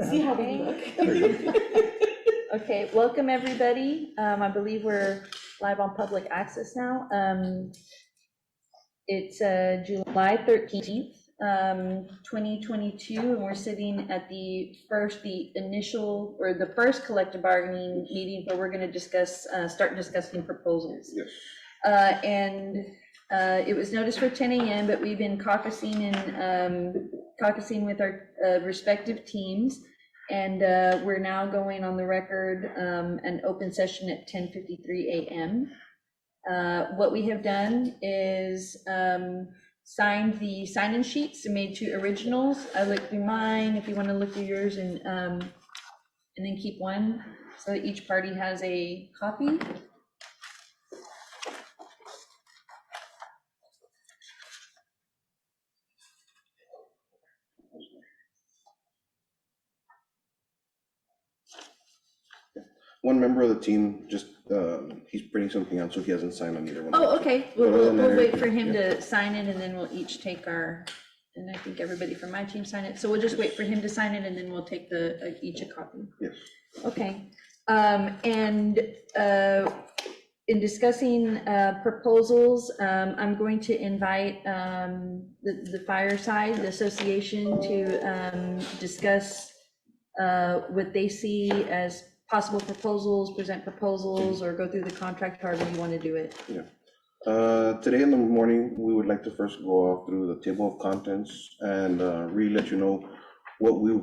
See how we look. Okay, welcome everybody. I believe we're live on public access now. It's July 13th, 2022, and we're sitting at the first collective bargaining meeting where we're going to discuss, start discussing proposals. Yes. It was noticed for 10 a.m., but we've been caucusing with our respective teams. And we're now going on the record, an open session at 10:53 a.m. What we have done is signed the sign-in sheets and made 2 originals. I looked through mine, if you want to look through yours, and then keep one, so that each party has a copy. One member of the team just, he's printing something out, so he hasn't signed on either one. Oh, okay, we'll Other than that, wait for everything- him yeah. to sign it, and then we'll each take our, and I think everybody from my team sign it, so we'll just wait for him to sign it, and then we'll take each a copy. Yes. Okay, in discussing proposals, I'm going to invite the Fireside, the association, to discuss what they see as possible proposals, present proposals, or go through the contract, however you want to do it. Yeah. Today in the morning, we would like to first go off through the table of contents and really let you know what we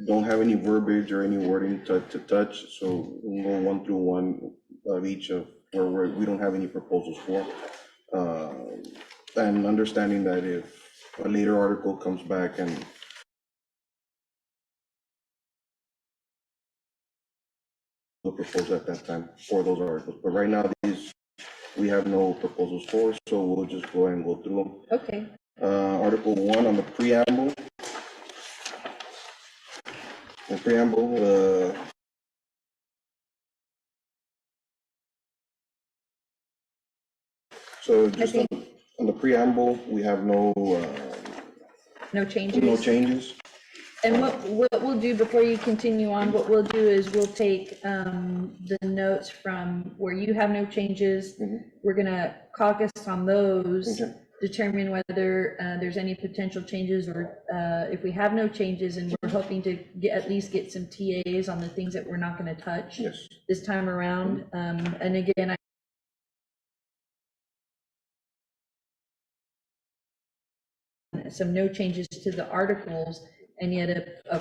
don't have any verbiage or any wording to touch. So we'll go one through one of each of where we don't have any proposals for. And understanding that if a later article comes back and we'll propose at that time for those articles. But right now, these, we have no proposals for, so we'll just go ahead and go through them. Okay. Article 1 on the preamble. The preamble, so just on the preamble, we have no changes. And what we'll do before you continue on, what we'll do is we'll take the notes from where you have no changes. We're gonna caucus on those, Okay. determine whether there's any potential changes, or if we have no changes, and we're hoping to at least get some TAs on the things that we're not gonna touch Yes. this time around. And again, some no changes to the articles, and yet a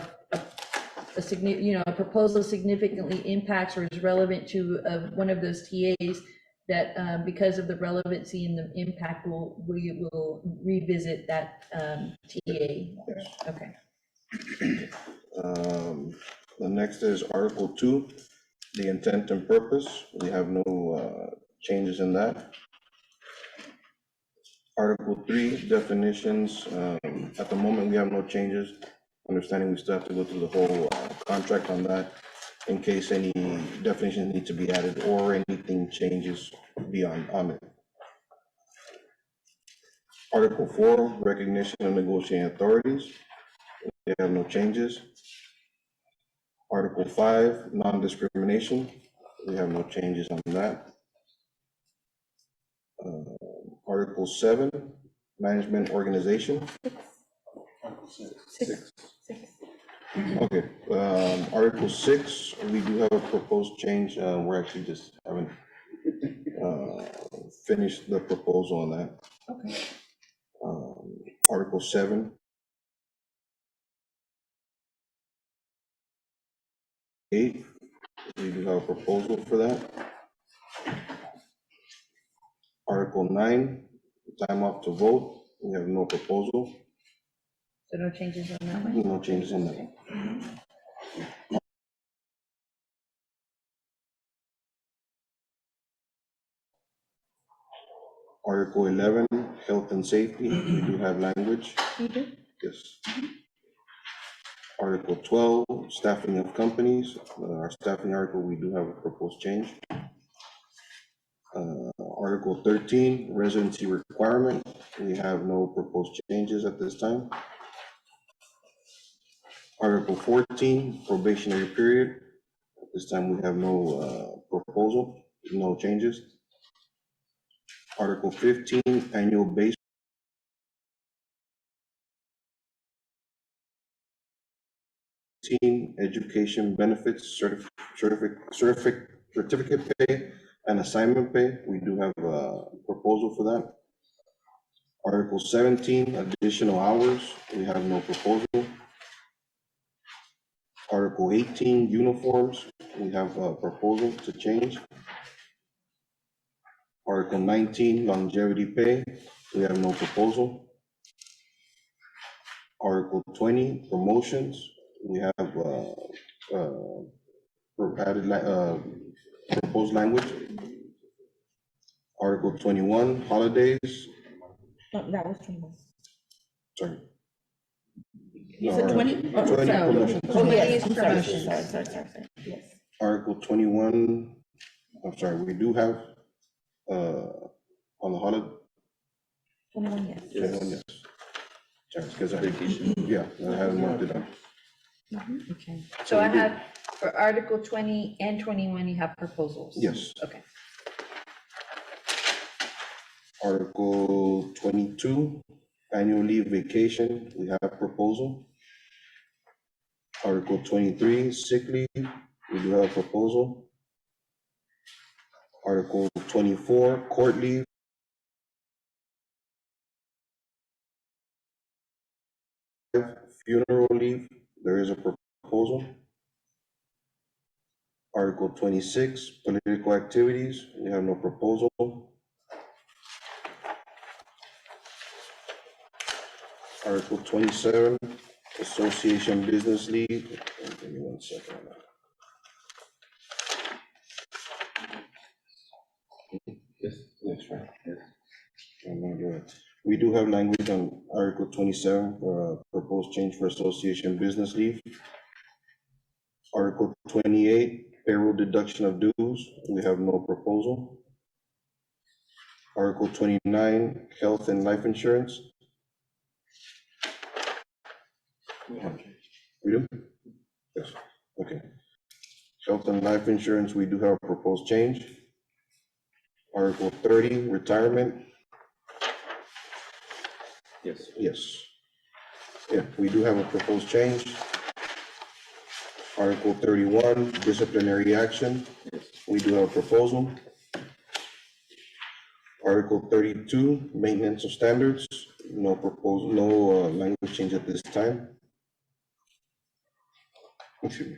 proposal significantly impacts or is relevant to one of those TAs that because of the relevancy and the impact, we will revisit that TA. Yes. Okay. The next is Article 2, the intent and purpose. We have no changes in that. Article 3, definitions. At the moment, we have no changes. Understanding we still have to go through the whole contract on that in case any definitions need to be added or anything changes beyond on it. Article 4, recognition of negotiating authorities. We have no changes. Article 5, non-discrimination. We have no changes on that. Article 7, management organization. Six. Okay, Article 6, we do have a proposed change. We're actually just haven't finished the proposal on that. Okay. Article 7. 8, we do have a proposal for that. Article 9, time off to vote. We have no proposal. So no changes on that one? No changes in that. Article 11, health and safety, we do have language. You do? Yes. Article 12, staffing of companies. Our staffing article, we do have a proposed change. Article 13, residency requirement. We have no proposed changes at this time. Article 14, probationary period. At this time, we have no proposal, no changes. Article 15, annual base. Education benefits, certificate pay and assignment pay. We do have a proposal for that. Article 17, additional hours. We have no proposal. Article 18, uniforms. We have a proposal to change. Article 19, longevity pay. We have no proposal. Article 20, promotions. We have proposed language. Article 21, holidays. No, that was 21. Sorry. You No, said 20? Oh, 20 sorry. promotions. Oh, 20 yes, is I'm sorry, promotions. sorry, yes. Article 21, I'm sorry, we do have on the holiday. 21, yes. 21, yes. Sorry, because I, yeah, I haven't marked it up. Okay. So I have, for Article 20 and 21, you have proposals? Yes. Okay. Article 22, annual leave vacation, we have proposal. Article 23, sick leave, we do have proposal. Article 24, court leave. Funeral leave, there is a proposal. Article 26, political activities, we have no proposal. Article 27, association business leave. Give me 1 second on that. Yes. Yes, right. Yes. We do have language on Article 27 for proposed change for association business leave. Article 28, payroll deduction of dues, we have no proposal. Article 29, health and life insurance. We do? Yes, okay. Health and life insurance, we do have a proposed change. Article 30, retirement. Yes. Yes. Yeah, we do have a proposed change. Article 31, disciplinary action. Yes. We do have a proposal. Article 32, maintenance of standards. No proposal, no language change at this time. Excuse me.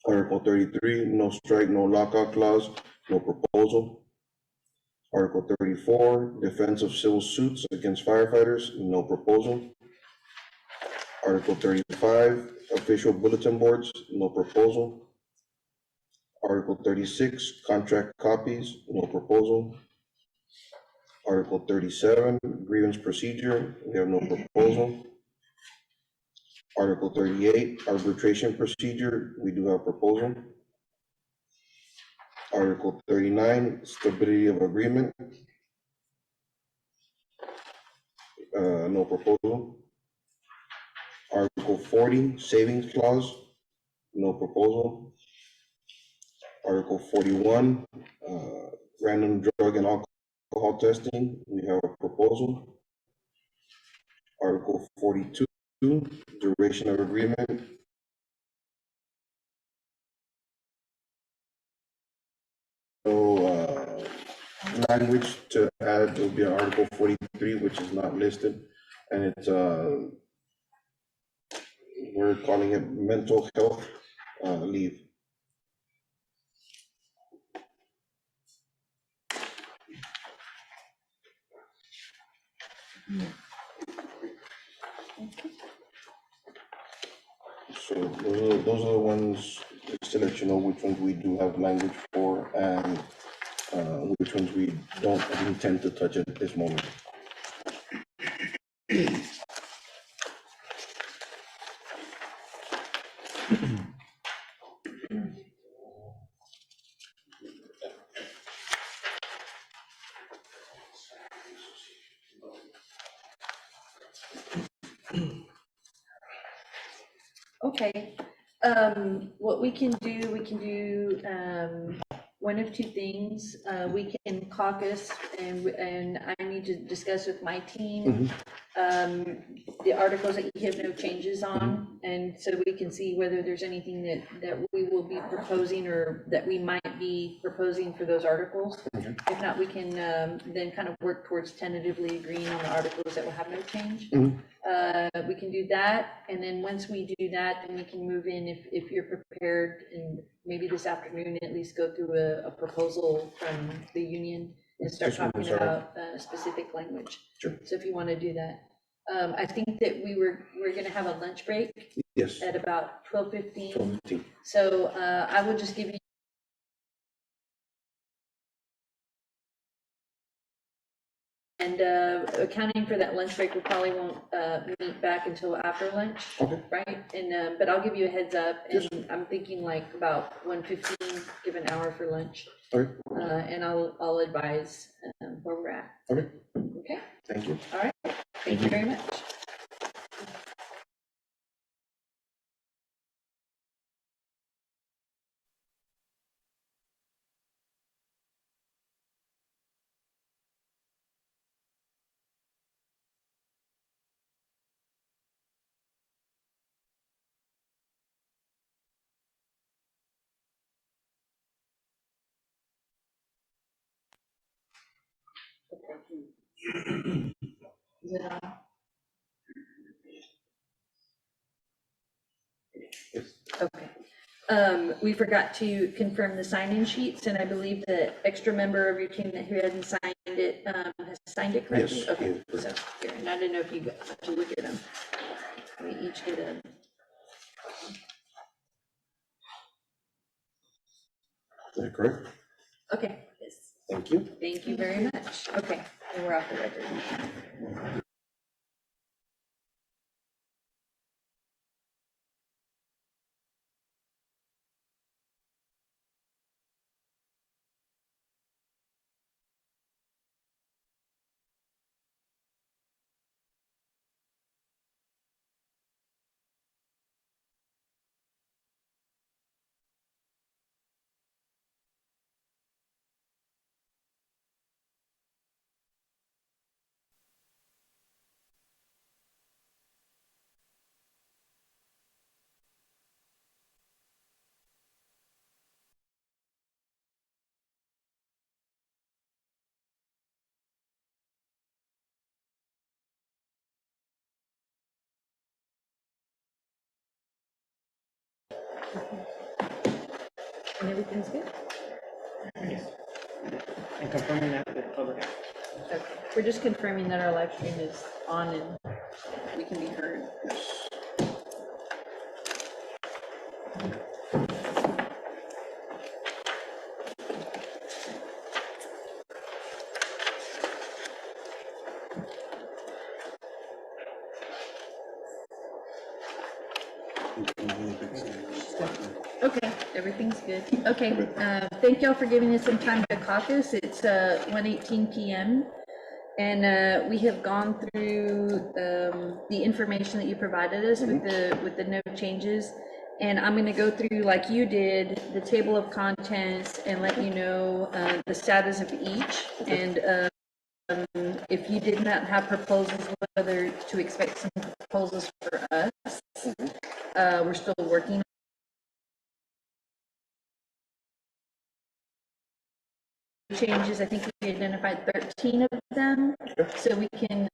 Article 33, no strike, no lockout clause, no proposal. Article 34, defense of civil suits against firefighters, no proposal. Article 35, official bulletin boards, no proposal. Article 36, contract copies, no proposal. Article 37, grievance procedure, we have no proposal. Article 38, arbitration procedure, we do have proposal. Article 39, stability of agreement. No proposal. Article 40, savings clause, no proposal. Article 41, random drug and alcohol testing, we have a proposal. Article 42, duration of agreement. So, language to add will be Article 43, which is not listed, and it's, we're calling it mental health leave. So those are the ones, just to let you know which ones we do have language for and which ones we don't intend to touch at this moment. Okay, what we can do, one of two things. We can caucus and I need to discuss with my team, the articles that you have no changes on. And so we can see whether there's anything that we will be proposing or that we might be proposing for those articles. Okay. If not, we can, then kind of work towards tentatively agreeing on the articles that will have no change. We can do that, and then once we do that, then we can move in, if you're prepared, and maybe this afternoon, at least go through a proposal from the union and start Yes, ma'am, talking sorry. about specific language. Sure. So if you want to do that. I think that we're gonna have a lunch break Yes, at about 12:15. 12:15. So I will just give you. And accounting for that lunch break, we probably won't meet back until after lunch. Okay. Right, and, but I'll give you a heads up, Yes. and I'm thinking like about 1:15, give an hour for lunch. Okay. And I'll advise where we're at. Okay, Okay, thank you. all right, thank you very much. Is it on? Okay. We forgot to confirm the sign-in sheets, and I believe the extra member of your team that who hadn't signed it, has signed it correctly? Yes, Okay, yes, so, here, and I didn't know if you got to look at them. We each get a. Is that correct? Okay, yes, Thank you. thank you very much. Okay, and we're off the record. And everything's good? Yes. And confirming that with public access. Okay, we're just confirming that our live stream is on and we can be heard. Okay, everything's good. Okay, thank y'all for giving us some time to caucus. It's 1:18 PM. And we have gone through the information that you provided us with the no changes. And I'm gonna go through, like you did, the table of contents and let you know the status of each. And if you did not have proposals, whether to expect some proposals for us. We're still working changes. I think we identified 13 of them. So we can,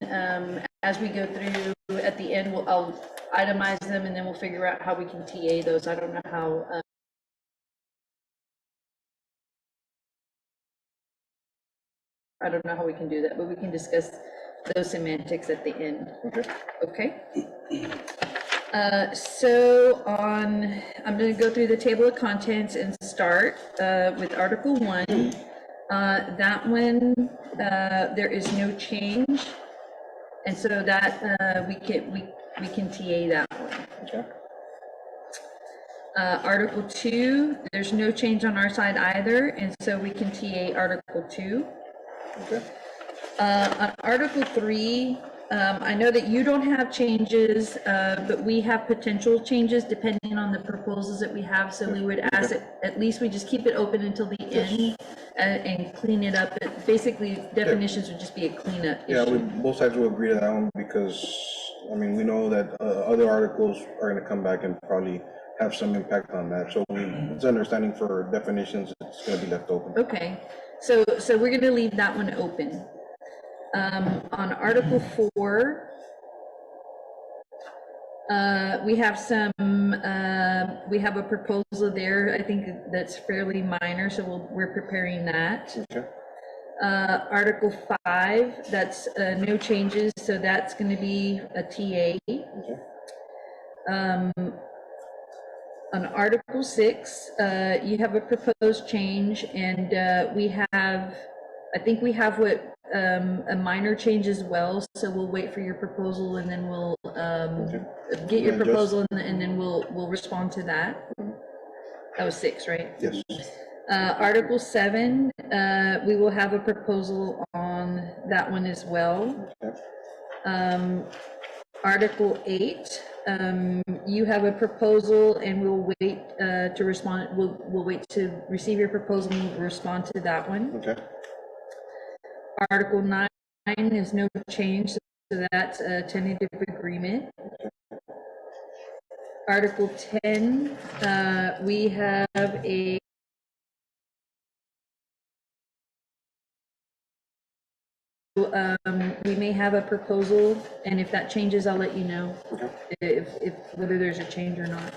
as we go through at the end, I'll itemize them and then we'll figure out how we can TA those. I don't know how. I don't know how we can do that, but we can discuss those semantics at the end. Okay. So I'm going to go through the table of contents and start with Article 1. That one, there is no change, and so that we can TA that one. Okay. Article 2, there's no change on our side either, and so we can TA Article 2. Okay. On Article 3, I know that you don't have changes, but we have potential changes depending on the proposals that we have, so we would ask that at least we just keep it open until the end and clean it up. Basically, definitions would just be a cleanup Yeah, issue. both sides will agree to that one because, I mean, we know that other articles are gonna come back and probably have some impact on that. So it's understanding for definitions, it's gonna be left open. Okay, so we're gonna leave that one open. On Article 4, we have we have a proposal there, I think that's fairly minor, so we're preparing that. Okay, Article 5, that's no changes, so that's gonna be a TA. okay, On Article 6, you have a proposed change, and I think we have a minor change as well, so we'll wait for your proposal, and then we'll get your And just- proposal, and then we'll respond to that. That was 6, right? yes, Article 7, we will have a proposal on that one as well. okay, Article 8, you have a proposal, and we'll wait to respond, we'll wait to receive your proposal and we'll respond to that one. okay, Article 9 is no change, so that's a tentative agreement. Article 10, we have we may have a proposal, and if that changes, I'll let you know if whether there's a change or not.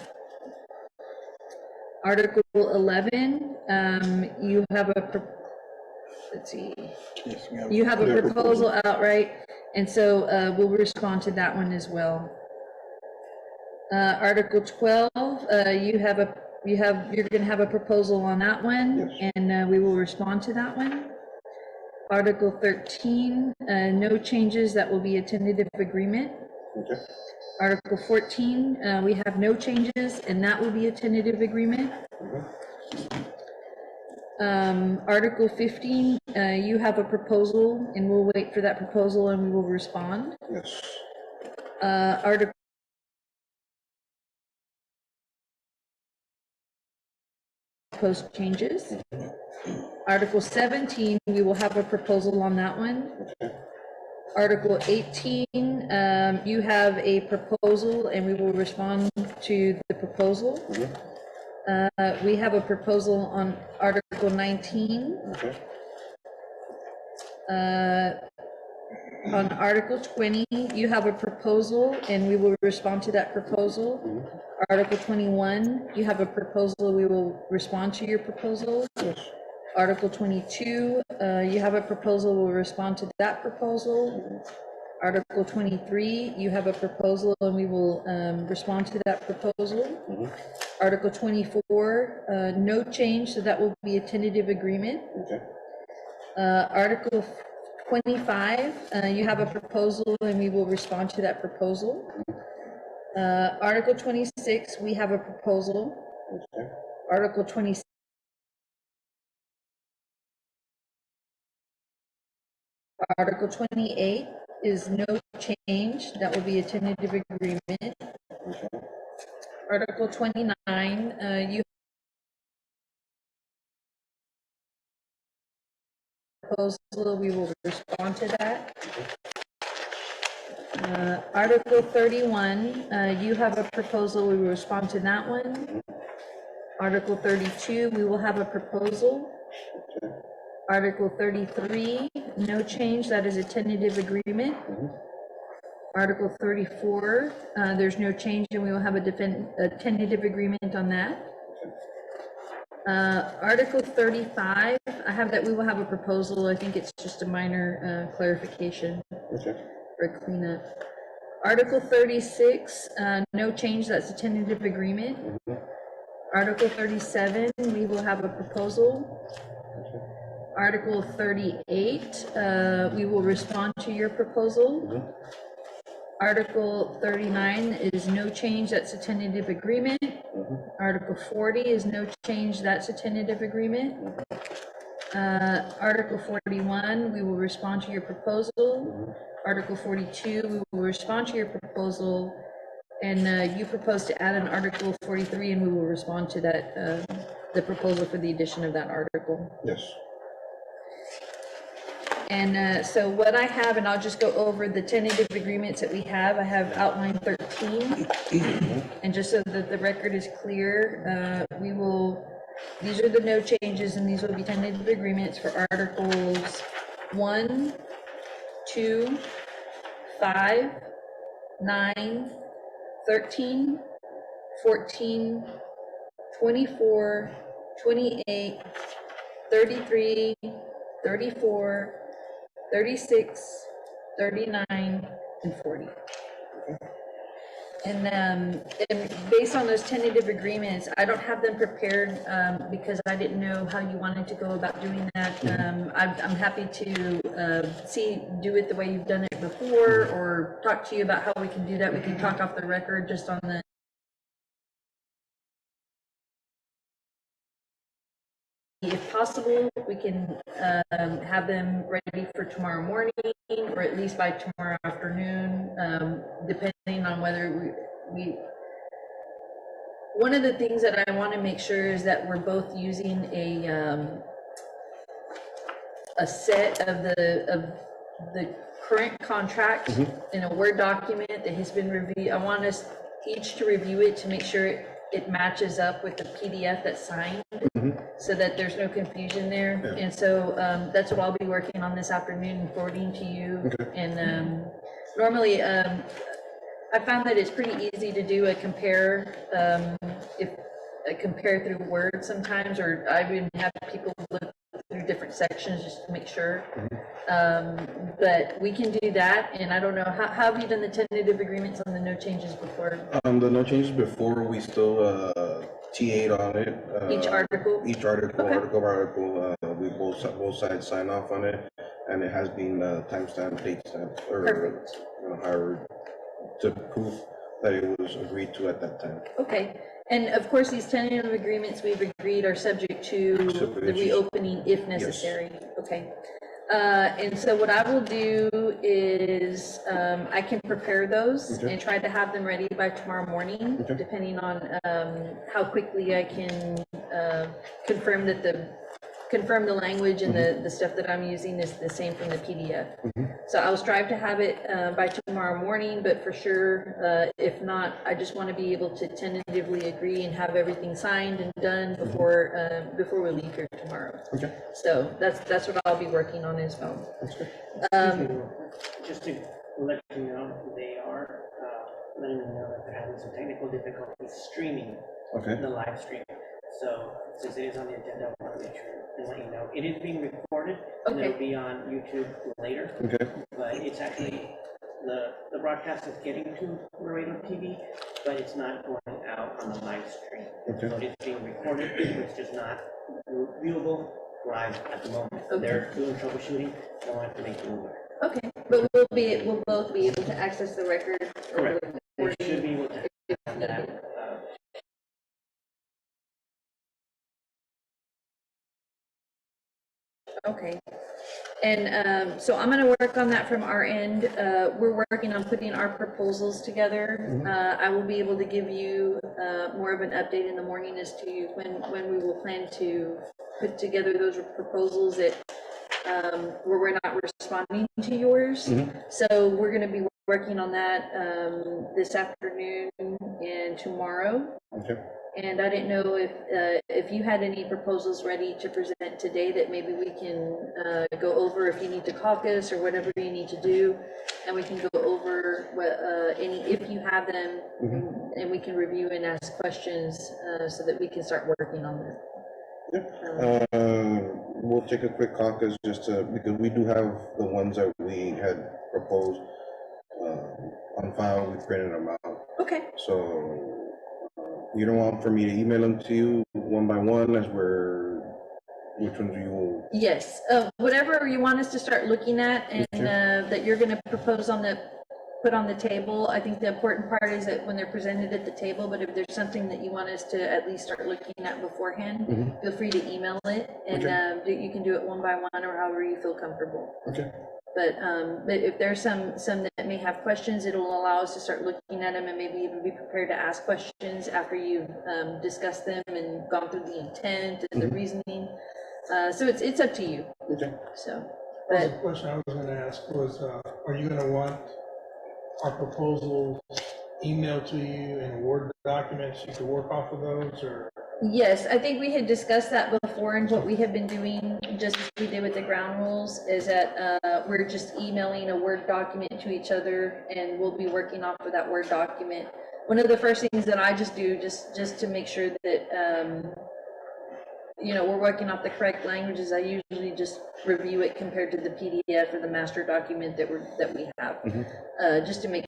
Article 11, you have let's see, Yes, you have a Yeah, proposal outright, and so we'll respond to that one as well. Article 12, you're gonna have a proposal on that one, Yes. and we will respond to that one. Article 13, no changes, that will be a tentative agreement. okay, Article 14, we have no changes, and that will be a tentative agreement. Article 15, you have a proposal, and we'll wait for that proposal and we will respond. yes, Article proposed changes. Article 17, we will have a proposal on that one. Article 18, you have a proposal, and we will respond to the proposal. We have a proposal on Article 19. okay, On Article 20, you have a proposal, and we will respond to that proposal. Article 21, you have a proposal, we will respond to your proposal. yes, Article 22, you have a proposal, we'll respond to that proposal. Article 23, you have a proposal, and we will respond to that proposal. Article 24, no change, so that will be a tentative agreement. okay, Article 25, you have a proposal, and we will respond to that proposal. Article 26, we have a proposal. okay, Article 27, Article 28 is no change, that will be a tentative agreement. Article 29, you proposal, we will respond to that. Article 31, you have a proposal, we will respond to that one. Article 32, we will have a proposal. Article 33, no change, that is a tentative agreement. Article 34, there's no change, and we will have a tentative agreement on that. Article 35, I have that we will have a proposal, I think it's just a minor clarification okay, for a cleanup. Article 36, no change, that's a tentative agreement. Article 37, we will have a proposal. Article 38, we will respond to your proposal. Article 39 is no change, that's a tentative agreement. Article 40 is no change, that's a tentative agreement. Article 41, we will respond to your proposal. Article 42, we will respond to your proposal. And you propose to add an Article 43, and we will respond to that, the proposal for the addition of that article. Yes. And so what I have, and I'll just go over the tentative agreements that we have. I have outline 13. And just so that the record is clear, these are the no changes, and these will be tentative agreements for Articles 1, 2, 5, 9, 13, 14, 24, 28, 33, 34, 36, 39, and 40. And based on those tentative agreements, I don't have them prepared because I didn't know how you wanted to go about doing that. I'm happy to do it the way you've done it before, or talk to you about how we can do that. We can talk off the record just on the. If possible, we can have them ready for tomorrow morning, or at least by tomorrow afternoon, depending on whether we. One of the things that I want to make sure is that we're both using a set of the current contract in a Word document that has been reviewed. I want us each to review it to make sure it matches up with the PDF that's signed, so that there's no confusion there. Yeah. And so that's what I'll be working on this afternoon and forwarding to you. And normally, I found that it's pretty easy to do a compare, compare through Word sometimes, or I even have people look through different sections just to make sure. But we can do that, and I don't know, how have you done the tentative agreements on the no changes before? The no changes before, we still T8 on it. Each article? Each article, Okay. article by article, we both sides sign off on it, and it has been timestamped, date stamped, or Perfect. however, to prove that it was agreed to at that time. Okay, and of course, these tentative agreements we've agreed are subject to Subject the to- reopening if necessary. Okay. And so what I will do is, I can prepare those Okay. and try to have them ready by tomorrow morning, Okay. depending on how quickly I can confirm the language and the stuff that I'm using is the same from the PDF. So I'll strive to have it by tomorrow morning, but for sure, if not, I just want to be able to tentatively agree and have everything signed and done before we leave here tomorrow. Okay. So that's what I'll be working on as well. Excuse me, just to let you know, they are letting me know that they're having some technical difficulties streaming Okay. the live stream. So since it is on the agenda, I want to make sure and let you know. It is being recorded, and Okay. it'll be on YouTube later, Okay. but it's actually, the broadcast is getting to Laredo TV, but it's not going out on the live stream. Okay. So it is being recorded, it's just not viewable live at the moment. Okay. They're doing troubleshooting, I don't have to make you aware. Okay, but we'll both be able to access the record. or the They should recording. be able to have that. Okay. And so I'm going to work on that from our end. We're working on putting our proposals together. I will be able to give you more of an update in the morning as to when we will plan to put together those proposals that where we're not responding to yours. So we're going to be working on that this afternoon and tomorrow. Okay. And I didn't know if you had any proposals ready to present today that maybe we can go over if you need to caucus or whatever you need to do, and we can go over what if you have them, and we can review and ask questions so that we can start working on this. We'll take a quick caucus because we do have the ones that we had proposed on file. We printed them out. Okay. So you don't want for me to email them to you one by one which ones you will? Yes, whatever you want us to start looking at and that you're going to propose on the put on the table. I think the important part is that when they're presented at the table, but if there's something that you want us to at least start looking at beforehand, feel free to email it, and you can do it one by one or however you feel comfortable. Okay. But if there's some that may have questions, it'll allow us to start looking at them and maybe even be prepared to ask questions after you've discussed them and gone through the intent and the reasoning. So it's up to you. Okay. So, The but question I was gonna ask was, are you gonna want our proposals emailed to you in Word documents, you can work off of those, or? yes, I think we had discussed that before, and what we have been doing, just as we did with the ground rules, is that we're just emailing a Word document to each other, and we'll be working off of that Word document. One of the first things that I just do, just to make sure that you know, we're working off the correct languages, I usually just review it compared to the PDF or the master document that we have, just to make.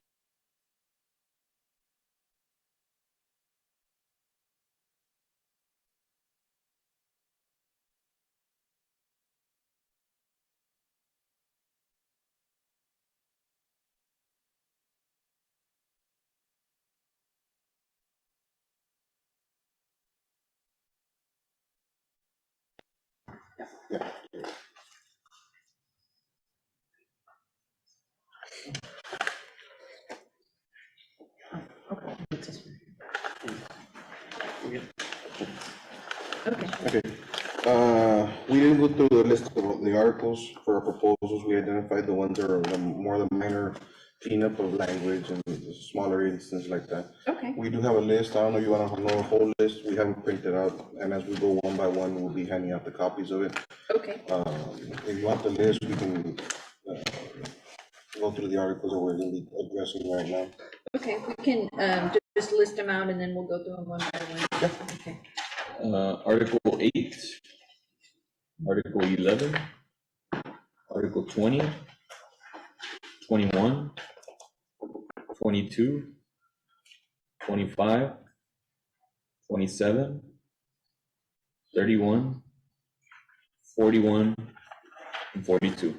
Okay. Okay. We didn't go through the list of the articles for our proposals. We identified the ones that are more the minor cleanup of language and the smaller instances like that. Okay. We do have a list. I don't know if you want to know the whole list. We haven't printed out, and as we go one by one, we'll be handing out the copies of it. Okay. If you want the list, we can go through the articles that we're going to be addressing right now. Okay, we can just list them out and then we'll go through them one by one. Okay. Article 8, Article 11, Article 20, 21, 22, 25, 27, 31, 41, and 42.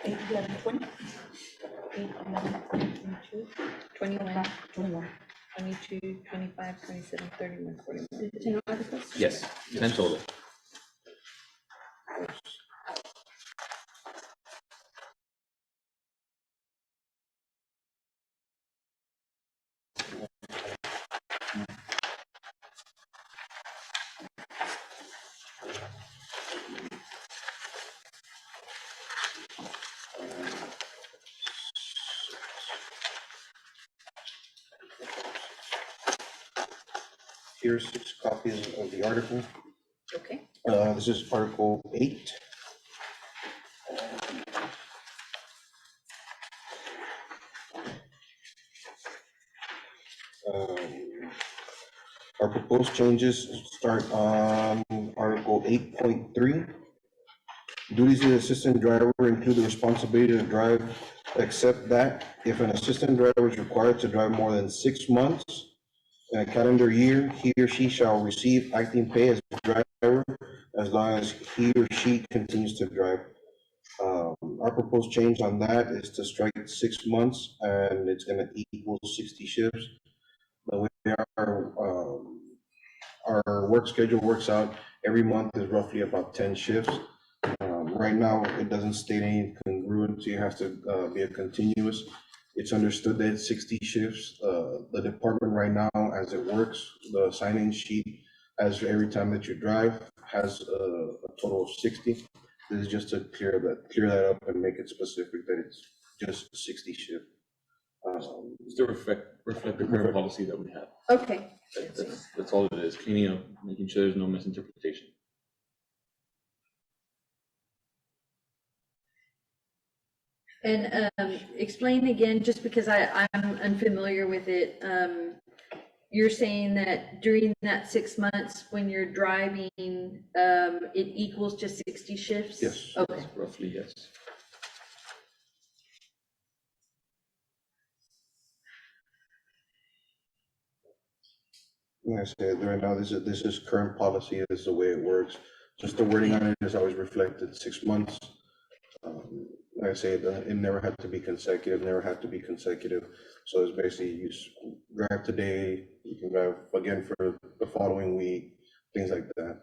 Eight, 11, 20. 8, 11, 22, 21, 21. 22, 25, 27, 31, 41. Is it 10 articles? Yes, 10 total. Here's 6 copies of the article. Okay. This is Article 8. Our proposed changes start on Article 8.3. Duties of the assistant driver include the responsibility to drive, except that if an assistant driver is required to drive more than 6 months in a calendar year, he or she shall receive acting pay as driver as long as he or she continues to drive. Our proposed change on that is to strike 6 months, and it's gonna equal 60 shifts. The way our work schedule works out, every month is roughly about 10 shifts. Right now, it doesn't state any congruency, it has to be a continuous. It's understood that it's 60 shifts. The department right now, as it works, the sign-in sheet, as every time that you drive, has a total of 60. This is just to clear that up and make it specific that it's just 60 shift. Just to reflect the current policy that we have. Okay. That's all it is, cleaning up, making sure there's no misinterpretation. And explain again, just because I'm unfamiliar with it. You're saying that during that 6 months, when you're driving, it equals just 60 shifts? Yes. Okay. Roughly, yes. Like I said, right now, this is current policy, this is the way it works. Just the wording on it is always reflected 6 months. Like I say, it never had to be consecutive, never had to be consecutive. So it's basically you drive today, you can drive again for the following week, things like that.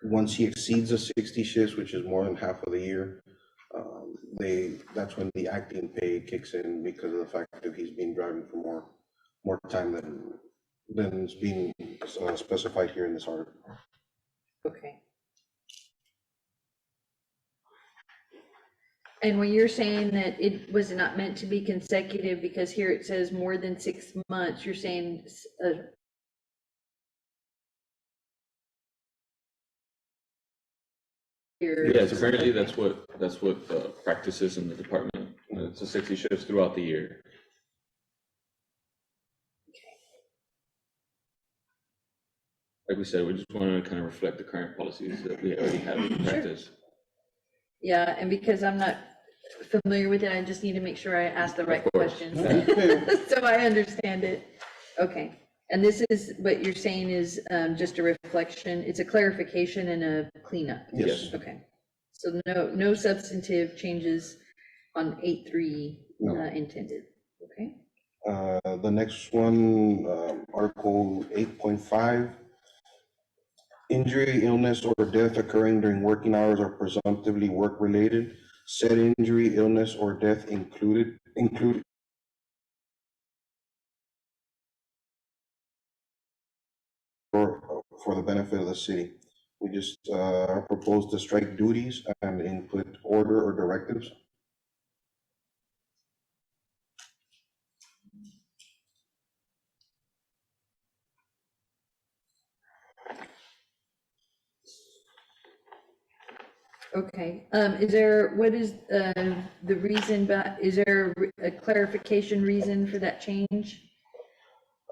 Once he exceeds the 60 shifts, which is more than half of the year, that's when the acting pay kicks in because of the fact that he's been driving for more time than is being specified here in this article. Okay. And when you're saying that it was not meant to be consecutive, because here it says more than 6 months, you're saying Yes, apparently that's what practice is in the department. It's a 60 shifts throughout the year. Like we said, we just want to kind of reflect the current policies that we already have in practice. Yeah, and because I'm not familiar with it, I just need to make sure I ask the right Of course. questions, so I understand it. Okay, and this is, what you're saying is just a reflection, it's a clarification and a cleanup? Yes. Okay, so no substantive changes on 8.3 No. intended, okay? The next one, Article 8.5. Injury, illness, or death occurring during working hours are presumptively work-related. Said injury, illness, or death included for the benefit of the city. We just propose to strike duties and input order or directives. Okay, what is the reason, is there a clarification reason for that change?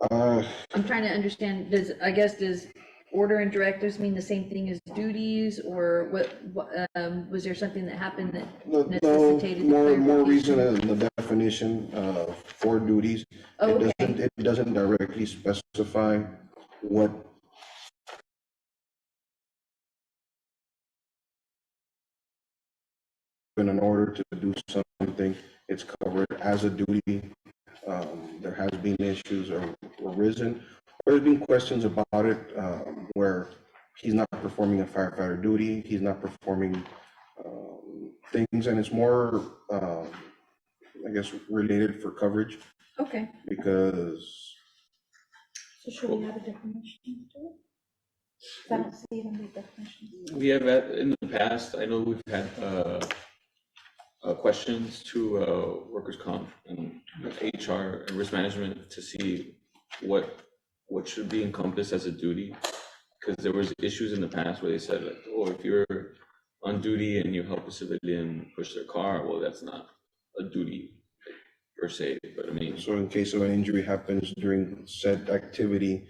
I'm trying to understand, does order and directives mean the same thing as duties, or what, was there something that happened that No, necessitated the more clarification? reason in the definition for duties. Okay. It doesn't directly specify what in order to do something, it's covered as a duty. There has been issues or arisen, or there's been questions about it where he's not performing a firefighter duty, he's not performing things, and it's more, I guess, related for coverage Okay, because So should we have a definition to it? 'Cause I don't see it in the definition. We have in the past, I know we've had questions to workers' comp and HR and risk management to see what should be encompassed as a duty. Because there was issues in the past where they said, like, oh, if you're on duty and you help a civilian push their car, well, that's not a duty per se, but I mean, so in case of an injury happens during said activity,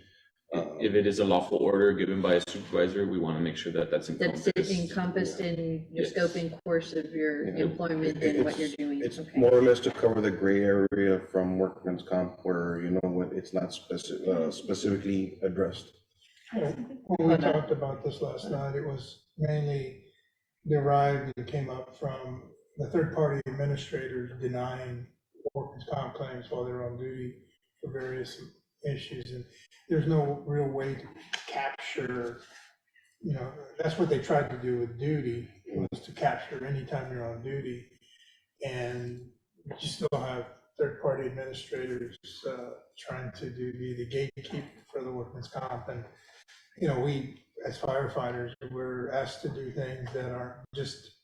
if it is a lawful order given by a supervisor, we want to make sure that that's that's encompassed. encompassed in your Yes. scope and course of your Yeah. employment and what you're doing, It's okay? more or less to cover the gray area from workman's comp where, you know, what it's not specifically addressed. When we talked about this last night, it was mainly derived and came up from the third-party administrators denying workers' comp claims while they're on duty for various issues, and there's no real way to capture, you know, that's what they tried to do with duty, was to capture anytime you're on duty. And you still have third-party administrators trying to be the gatekeeper for the workman's comp. And, you know, we, as firefighters, we're asked to do things that aren't just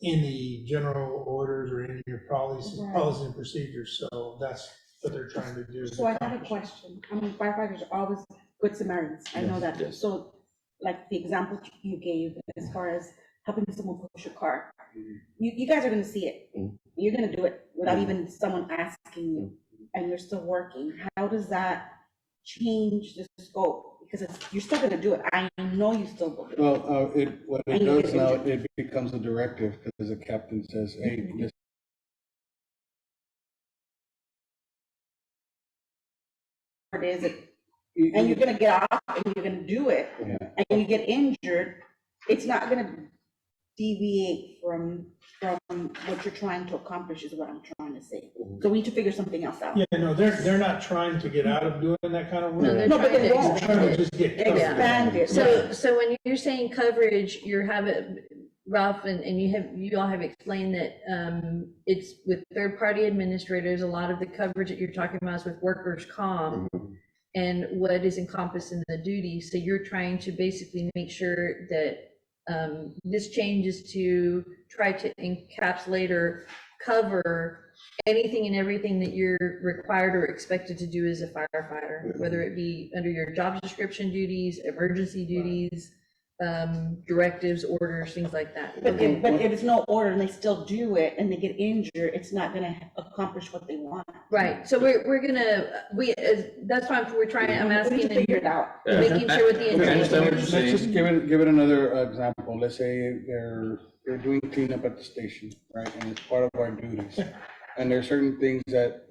in the general orders or in your policies and procedures. So that's what they're trying to do. So I have a question. I mean, firefighters are always good Samaritans. I know that. Yes. So, like the example you gave as far as helping someone push a car, you guys are gonna see it. Mhm. You're gonna do it without even someone asking you, and you're still working. How does that change the scope? because you're still gonna do it. I know you still will do it. Well, what it And you does get now, injured. it becomes a directive, because the captain says, hey, this It is, and you're gonna get off and you're gonna do it, Yeah. and you get injured, it's not gonna deviate from what you're trying to accomplish, is what I'm trying to say. So we need to figure something else out. Yeah, no, they're not trying to get out of doing that kind of work. No, they're No, but trying they to won't. They're trying to expand it. just get covered. Expand it. So when you're saying coverage, you're having, Ralph, and you all have explained that, it's with third-party administrators, a lot of the coverage that you're talking about is with workers' comp and what is encompassed in the duty. So you're trying to basically make sure that, this change is to try to encapsulate or cover anything and everything that you're required or expected to do as a firefighter, whether it be under your job description duties, emergency duties, directives, orders, things like that. But if it's no order and they still do it and they get injured, it's not gonna accomplish what they want. Right, so we're gonna, that's why we're trying, I'm We need asking, to figure it out. Yeah. making sure what the Okay, I understand what intent you're is. Let's just give it another example. Let's say they're doing cleanup at the station, right? And it's part of our duties. And there are certain things that,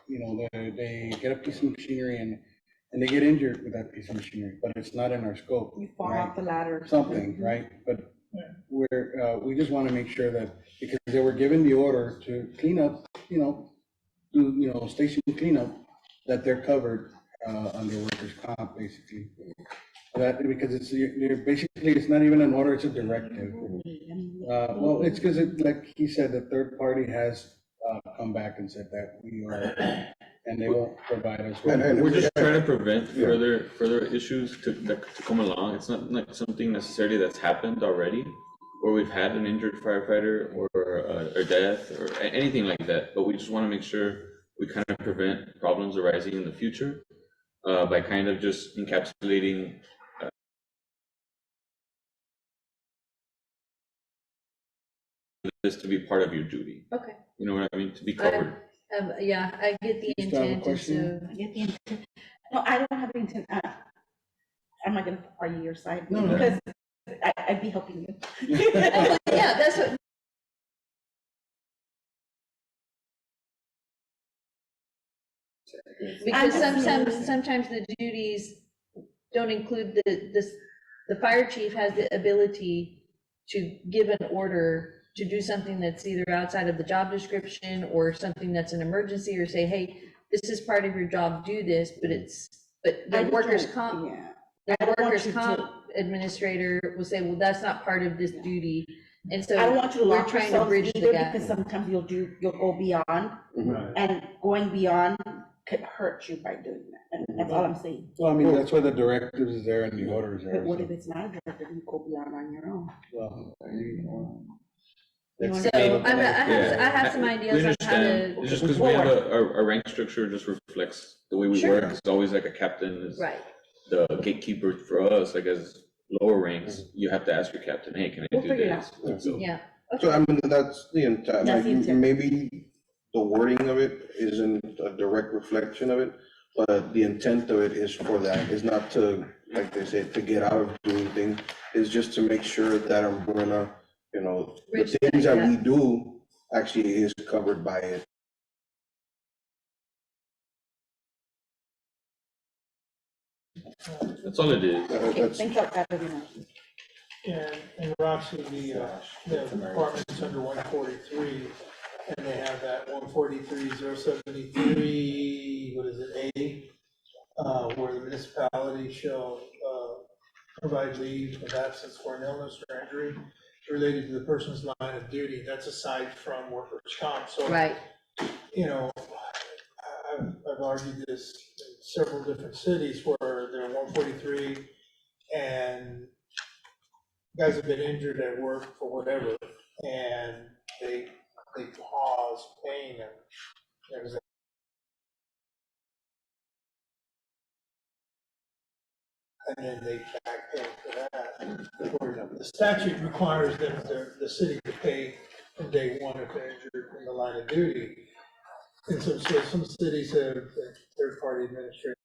they get a piece of machinery and they get injured with that piece of machinery, but it's not in our scope. You fall right? off the ladder. Something, right? But we just want to make sure that, because they were given the order to clean up, do, station cleanup, that they're covered under workers' comp, basically. That, because basically, it's not even an order, it's a directive. Well, it's because like he said, the third party has come back and said that we are, and they won't provide us. with- And We're just trying to prevent Yeah. further issues to come along. It's not like something necessarily that's happened already, where we've had an injured firefighter or a death or anything like that, but we just want to make sure we kind of prevent problems arising in the future by kind of just encapsulating this to be part of your duty. Okay. You know what I mean? To be covered. Yeah, I get the You still have a intent, and question? so, I get the intent. No, I don't have the intent. I'm not gonna argue your side, No, no. because I'd be helping you. yeah, that's what. Because sometimes the duties don't include the fire chief has the ability to give an order to do something that's either outside of the job description or something that's an emergency, or say, hey, this is part of your job, do this, but I the just workers' don't- comp, yeah. the I don't want workers' you to- comp administrator will say, well, that's not part of this duty. And so I don't want you to we're lock trying to yourselves bridge the either, gap. because sometimes you'll go beyond, Right. and going beyond could hurt you by doing that, and that's all I'm saying. Well, I mean, that's why the directive is there and the order is there. But what so- if it's not a directive, you go beyond on your own? Well, You So wanna- I have some We ideas on how understand. to, It's just because we have a rank structure just reflects the way we Sure. work. It's always like a captain is right, the gatekeeper for us, like as lower ranks, you have to ask your captain, hey, can I We'll do figure it this? So, yeah. So I mean, that's the intent, That's the like, intent. maybe the wording of it isn't a direct reflection of it, but the intent of it is for that, is not to, like they said, to get out of doing things, is just to make sure that umbrella, the Bridge things that that we do actually is covered by it. that's all it is. Okay, That's, thanks out, everyone. And Roxy, the department's under 143, and they have that 143-073, what is it, A? Where the municipality shall provide leave of absence for an illness or injury related to the person's line of duty. That's aside from workers' comp. So, Right, I've argued this in several different cities where they're 143 and guys have been injured at work for whatever, and they cause pain and there's and then they back pay for that. Or the statute requires them, the city to pay from day one if they're injured in the line of duty. And some cities have third-party administrators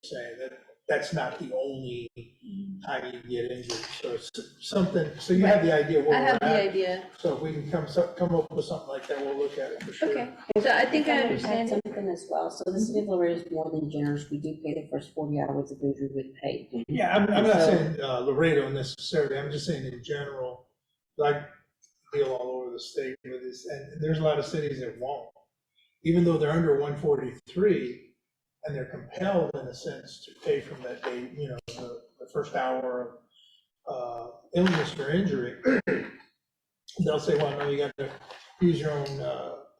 saying, that that's not the only time you get injured. So it's something, so you have the idea I where have we're the at. idea. So if we can come up with something like that, we'll look at it for sure. Okay, so I think I Add understand it. something as well, so the city of Laredo is more than generous, we do pay the first 40 hours of injury with pay. Yeah, I'm not So- saying Laredo necessarily, I'm just saying in general, like, deal all over the state with this, and there's a lot of cities that won't. Even though they're under 143, and they're compelled in a sense to pay from that day, you know, the first hour of illness or injury, they'll say, well, no, you got to use your own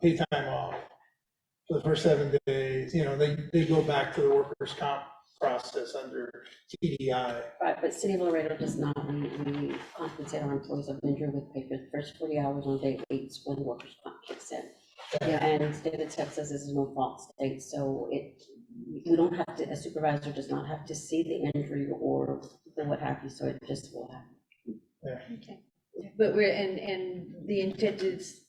pay time off for the first 7 days, you know, they go back to the workers' comp process under TDI. Right, but city of Laredo does not, we compensate our employees of injury with pay for the first 40 hours on day 8 when workers' comp kicks in. Yeah. And the state of Texas is a no-fault state, so we don't have to, a supervisor does not have to see the injury or the what have you, so it just will happen. Okay. But we're, and the intent is,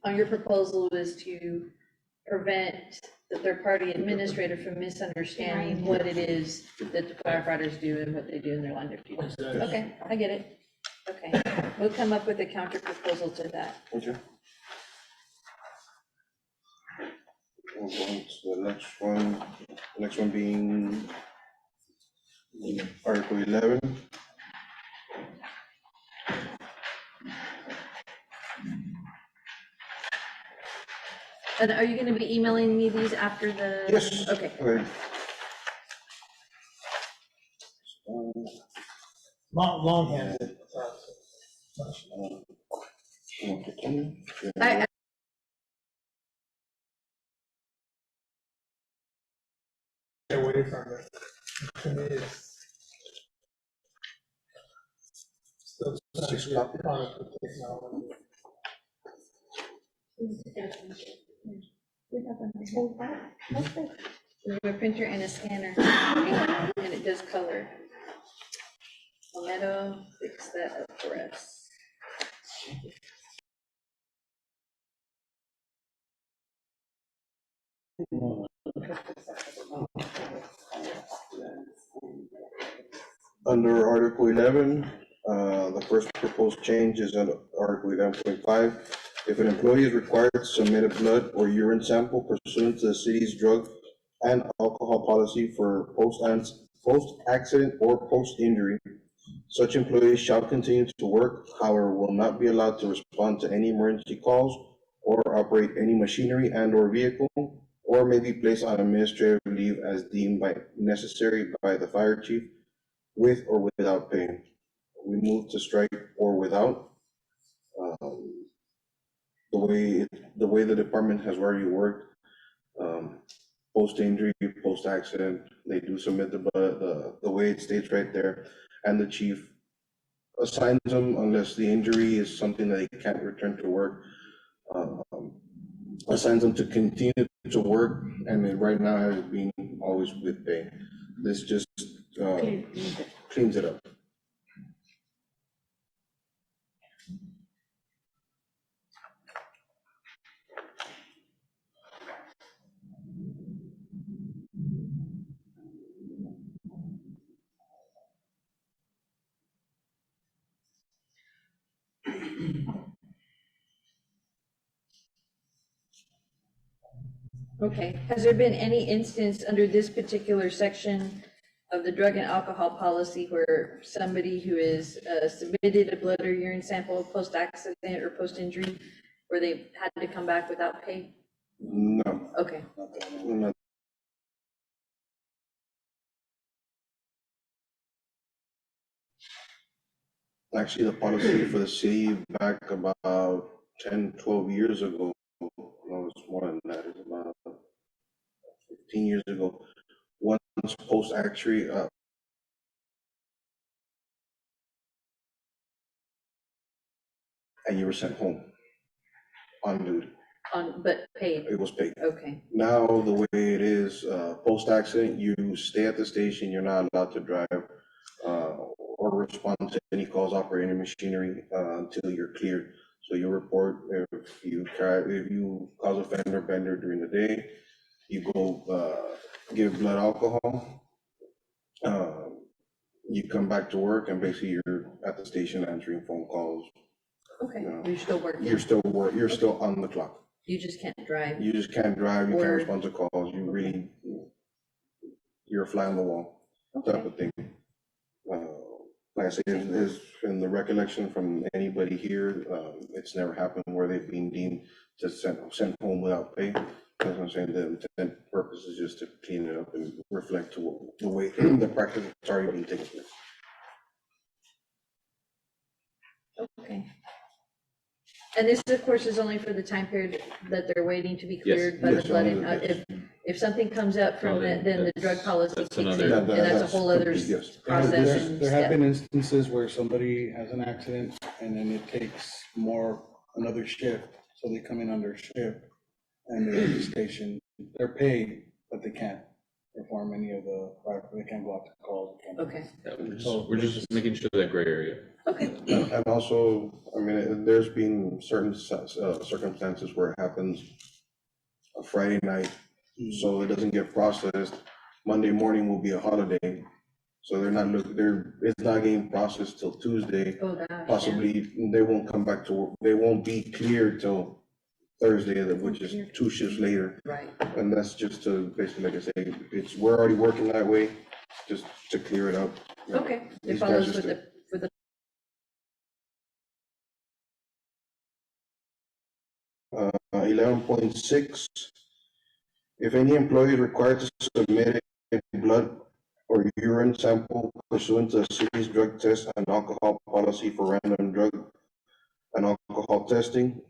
on your proposal is to prevent the third-party administrator from misunderstanding what it is that the firefighters do and what they do in their line of duty. Exactly. Okay, I get it. Okay, we'll come up with a counter proposal to that. Okay. We'll go on to the next one being Article 11. And are you gonna be emailing me these after the? Yes. Okay, Okay. Long-handed. I, Away from it. To me, it's still Six such a copies. product of technology. we have a printer and a scanner, and it does color. Palmetto, fix that up for us. Under Article 11, the first proposed change is under Article 11.5. If an employee is required to submit a blood or urine sample pursuant to the city's drug and alcohol policy for post-accident or post-injury, such employees shall continue to work, however, will not be allowed to respond to any emergency calls or operate any machinery and/or vehicle, or may be placed on administrative leave as deemed necessary by the fire chief, with or without pay. We move to strike or without. The way the department has already worked, post-injury, post-accident, they do submit the way it states right there, and the chief assigns them unless the injury is something that they can't return to work, assigns them to continue to work, and it right now has been always with pay. This just cleans it up. Okay, has there been any instance under this particular section of the drug and alcohol policy where somebody who is submitted a blood or urine sample post-accident or post-injury, where they've had to come back without pay? No, Okay, not. Actually, the policy for the city back about 10, 12 years ago, no, it's more than that, it's about 15 years ago. Once post-actually, and you were sent home on duty, but paid, it was paid. okay, Now, the way it is, post-accident, you stay at the station, you're not allowed to drive or respond to any calls operating machinery until you're cleared. So you report if you cause a fender bender during the day, you go give blood alcohol, You come back to work and basically you're at the station answering phone calls. Okay, Yeah. you're still working, You're still on the clock. you just can't drive. You just can't drive, you can't Or- respond to calls, you're a fly on the wall type Okay, of thing. Like I say, is in the recollection from anybody here, it's never happened where they've been deemed to sent home without pay. That's what I'm saying, the intent purpose is just to clean it up and reflect to the way the practice has already been taking place. okay. And this, of course, is only for the time period that they're waiting to be cleared by the Yes, flood. only And the- if something comes up from Oh, it, then the drug policy that's kicks in, another- and that's a whole other Yes. There process and there have step. been instances where somebody has an accident and then it takes another shift, so they come in under shift and they're at the station, they're paid, but they can't perform any of they can't go out to calls. they can't- Okay, Yeah, we're just making sure that gray area. okay, And also, I mean, there's been certain circumstances where it happens a Friday night, so it doesn't get processed. Monday morning will be a holiday, so it's not getting processed till Tuesday. oh gosh, yeah. Possibly, they won't come back to work, they won't be cleared till Thursday, which is 2 shifts later. Right, And that's just to, basically, like I say, we're already working that way, just to clear it up. You know, okay, it these guys follows just- with the 11.6, if any employee is required to submit a blood or urine sample pursuant to the city's drug test and alcohol policy for random drug and alcohol testing,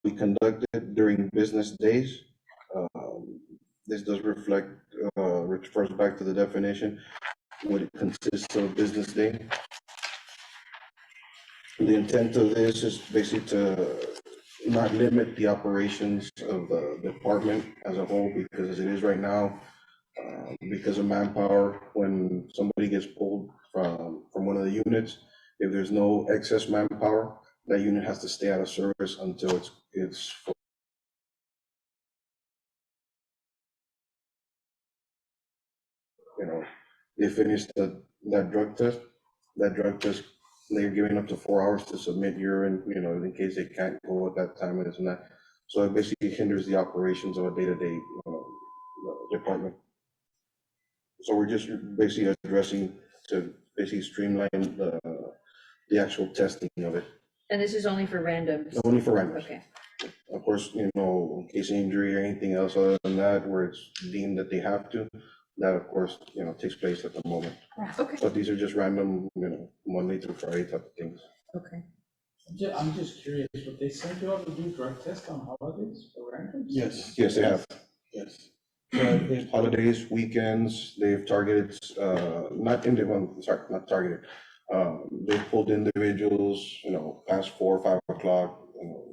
we conducted during business days. This does refers back to the definition, what it consists of business day. The intent of this is basically to not limit the operations of the department as a whole, because as it is right now, because of manpower, when somebody gets pulled from one of the units, if there's no excess manpower, that unit has to stay out of service until it's full. You know, they finish that drug test, they're giving up to 4 hours to submit urine, you know, in case they can't go at that time and this and that. So it basically hinders the operations of a day-to-day, department. So we're just basically addressing to basically streamline the actual testing of it, and this is only for randoms, only for randoms. okay, Of course, you know, in case of injury or anything else other than that, where it's deemed that they have to, that of course, you know, takes place at the moment. okay, But these are just random, you know, Monday through Friday type of things. okay. I'm just curious, would they send you out to do drug tests on holidays for randoms? Yes, Yes, they have. yes. Holidays, weekends, they've targeted, not targeted. They've pulled individuals, you know, past 4 or 5 o'clock, you know,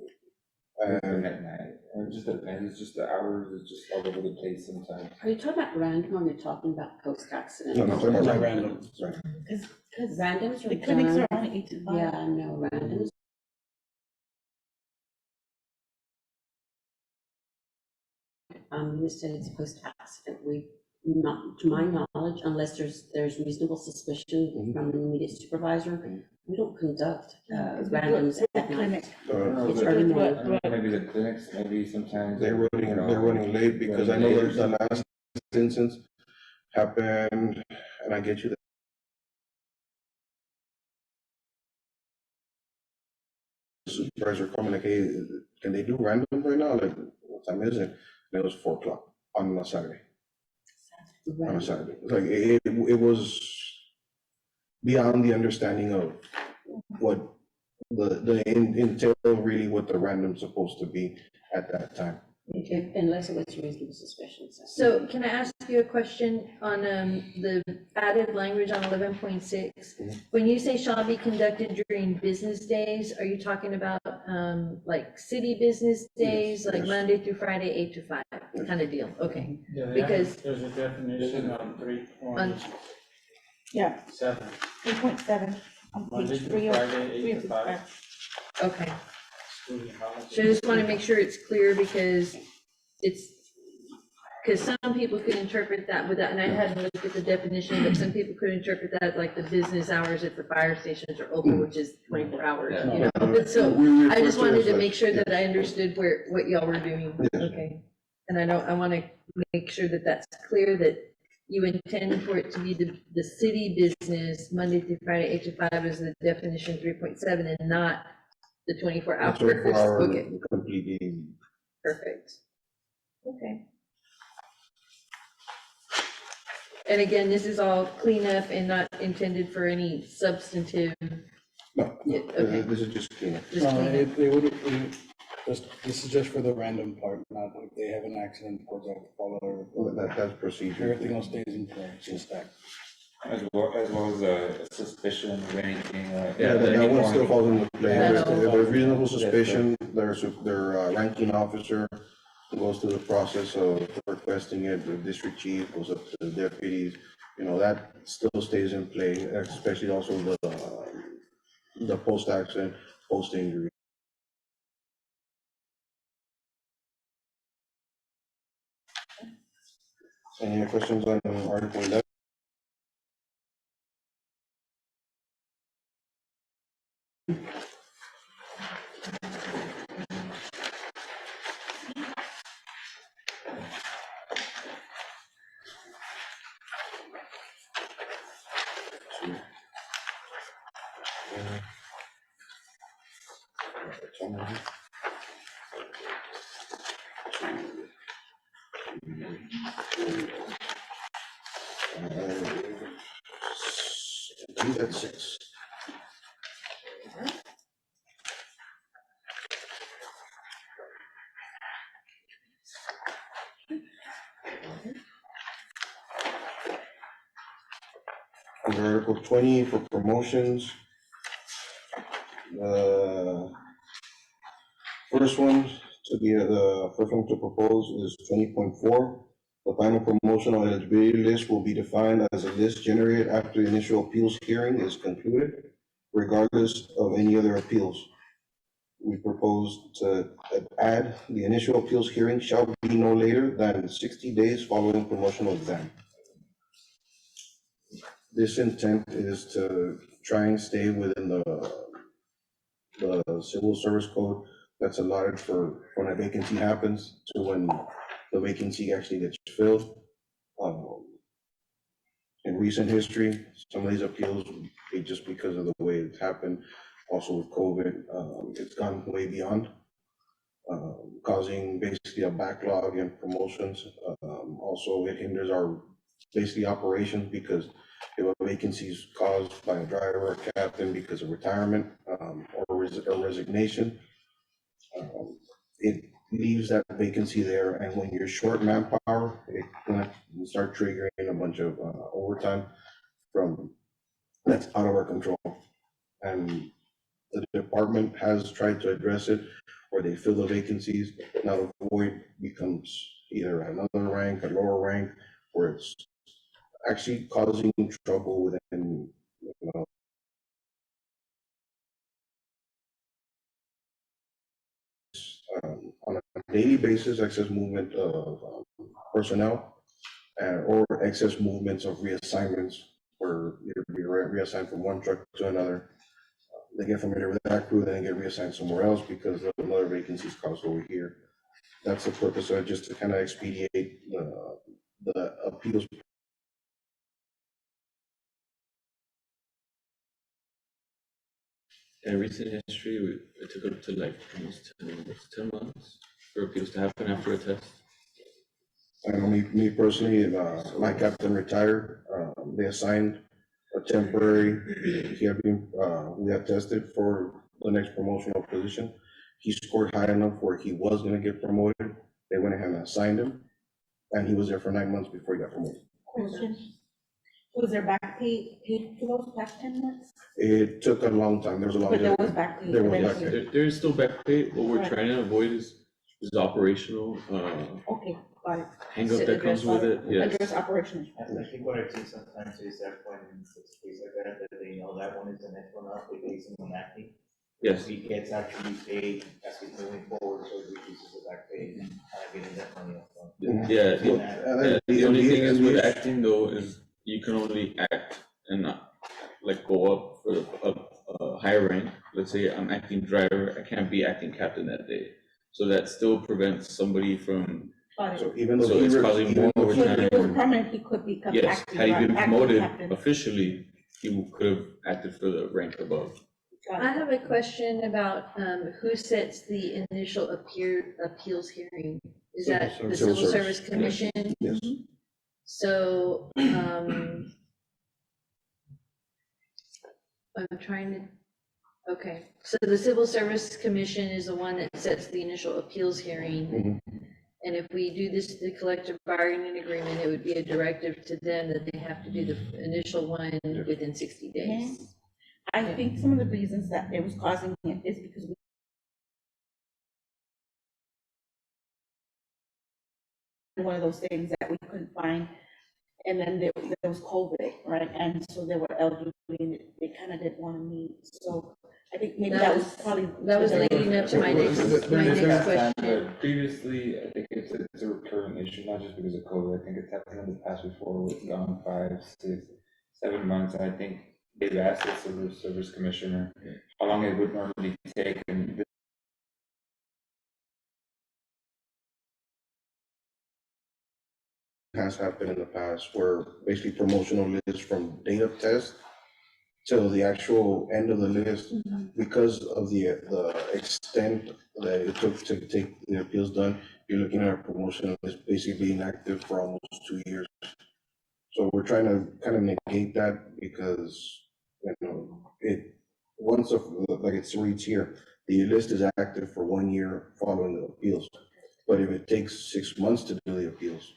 and At night, or just depends, it's just the hours, it's just all over the place sometimes. Are you talking about random or you're talking about post-accident? no, no, I'm talking about Not random. random. Right. Because Randoms are the clinics done, are only 8 to 5. yeah, no, randoms. Instead it's post-accident, not, to my knowledge, unless there's reasonable suspicion from the immediate supervisor, we don't conduct randoms at night. It's early morning. I don't know, maybe the clinics, maybe sometimes. They're running late because I know there's the last instance happened, and I get you that. Supervisor coming like, hey, can they do random right now? Like, what time is it? And it was 4 o'clock on a Saturday. On a Saturday. Like, it was beyond the understanding of what the entail really what the random's supposed to be at that time. Unless it was reasonable suspicion. So can I ask you a question on the added language on 11.6? When you say shall be conducted during business days, are you talking about like city business days, like yes. Monday through Friday, 8 to 5 kind of deal? Okay, Yeah, Because- there's a definition on 3.7, Yeah, 3.7 on Monday page through 3 of Friday, 8 to 5. okay. So I just want to make sure it's clear because some people could interpret that without, and I hadn't looked at the definition, but some people could interpret that like the business hours if the fire stations are open, which is 24 hours, you know? But so I just wanted to make sure that I understood what y'all were doing. Yes. Okay. And I want to make sure that that's clear, that you intend for it to be the city business, Monday through Friday, 8 to 5 is the definition 3.7 and not the 24-hour. 24-hour Okay, completely. perfect. Okay. And again, this is all cleanup and not intended for any substantive. No, Yeah, okay. this is just cleanup. Just No, cleanup. they would, this is just for the random part, not if they have an accident, of course, they have to follow, Well, that's procedure. everything else stays in place, just that. As well as a suspicion of anything, Yeah, That one still falls into play. That's There's reasonable suspicion, their ranking officer goes through the process of requesting it, the district chief goes up to the deputies, you know, that still stays in play, especially also the post-accident, post-injury. Any other questions on Article 11? I think that's 6. Under Article 20 for promotions. First one the first one to propose is 20.4. The final promotional eligibility list will be defined as a list generated after the initial appeals hearing is concluded, regardless of any other appeals. We propose to add the initial appeals hearing shall be no later than 60 days following promotional exam. This intent is to try and stay within the civil service code that's allotted for when a vacancy happens to when the vacancy actually gets filled. In recent history, some of these appeals, just because of the way it's happened, also with COVID, it's gone way beyond, causing basically a backlog in promotions. Also, it hinders our basically operations because if a vacancy is caused by a driver or captain because of retirement or resignation, it leaves that vacancy there, and when you're short manpower, it's gonna start triggering a bunch of overtime that's out of our control. And the department has tried to address it, where they fill the vacancies, now the void becomes either another rank, a lower rank, where it's actually causing trouble within, on a daily basis, excess movement of personnel or excess movements of reassignments, where you're reassigned from one truck to another. They get familiar with that crew, then they get reassigned somewhere else because of another vacancies caused over here. That's the purpose of it, just to kind of expedite the appeals. In recent history, it took up to like almost 10 months for appeals to happen after a test. I know me personally, my captain retired, they assigned a temporary, we had tested for the next promotional position. He scored high enough where he was gonna get promoted, they went ahead and assigned him, and he was there for 9 months before he got promoted. Question. Was there back pay paid for those past 10 months? It took a long time, there was a long. But there was back pay. There was There back pay. There is still back pay. What we're Right. trying to avoid is operational Okay, got it. hang up that comes with it. Yes. Address operations. I think what I see sometimes is that when it's a case like that, that they know that one is the next one up, they base them on that thing. Yes, He gets actually paid as he's moving forward, so it reduces the back pay and getting that money upfront. yeah, the only thing is with the- acting though, is you can only act and not like go up for a higher rank. Let's say I'm acting driver, I can't be acting captain that day. So that still prevents somebody from, So even though so he it's re- probably even more though So if it was overtime. permanent, he could become Yes, acting, had he been acting promoted captain. officially, he could have acted for the rank above. I have a question about who sets the initial appeals hearing? Is Civil that the Service. Civil Civil Service Service, Commission? Yes. So, I'm trying to, okay, so the Civil Service Commission is the one that sets the initial appeals hearing. Mhm. And if we do this, the collective bargaining agreement, it would be a directive to them that they have to do the initial one within 60 days. I think some of the reasons that it was causing it is because one of those things that we couldn't find, and then there was COVID, right? And so they were elderly, and they kind of didn't want to meet, so I think maybe that was probably. That was leading up to my next question. Previously, I think it's a recurring issue, not just because of COVID. I think it's happened in the past before. It's gone 5, 6, 7 months. And I think they've asked the Civil Service Commissioner how long it would normally take, and Has happened in the past where basically promotional lists from date of test till the actual end of the list, because of the extent that it took to take the appeals done, you're looking at a promotional list basically being active for almost 2 years. So we're trying to kind of negate that because, once like it reads here, the list is active for 1 year following the appeals. But if it takes 6 months to do the appeals,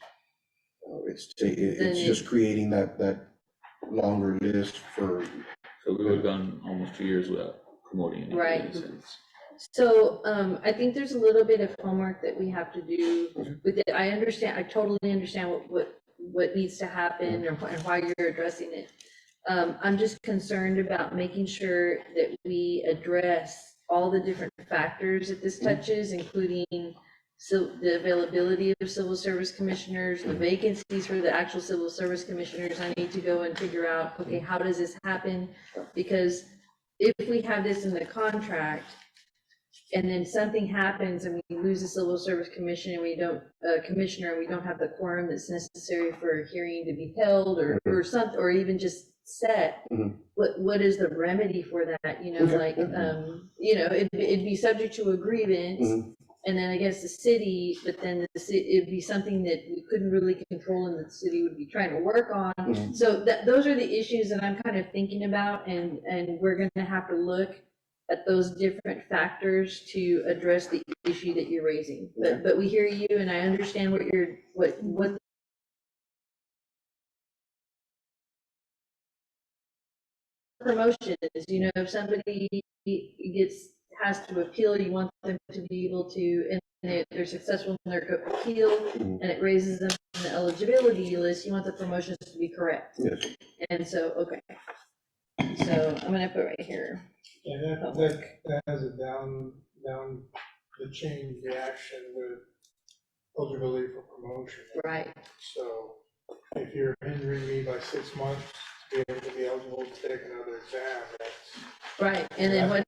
it's just creating that longer list for. So we would have gone almost 2 years without promoting it. Right. So, I think there's a little bit of homework that we have to do with it. I understand, I totally understand what needs to happen and why you're addressing it. I'm just concerned about making sure that we address all the different factors that this touches, including the availability of civil service commissioners, the vacancies for the actual civil service commissioners. I need to go and figure out, okay, how does this happen? Because if we have this in the contract, and then something happens and we lose the civil service commission and we don't, commissioner, and we don't have the quorum that's necessary for a hearing to be held or something, or even just set, what is the remedy for that? You know, like, it'd be subject to a grievance and then against the city, but then it'd be something that we couldn't really control and the city would be trying to work on. So those are the issues that I'm kind of thinking about, and we're gonna have to look at those different factors to address the issue that you're raising. But we hear you, and I understand what promotion is. You know, if somebody has to appeal, you want them to be able to, and if they're successful in their appeal, and it raises them on the eligibility list, you want the promotions to be correct. Yes. And so, okay. So I'm gonna put right here. And that has a down the chain reaction with eligibility for promotion. Right. So if you're hindering me by 6 months to be able to be eligible to take another exam, that's. Right, and then what?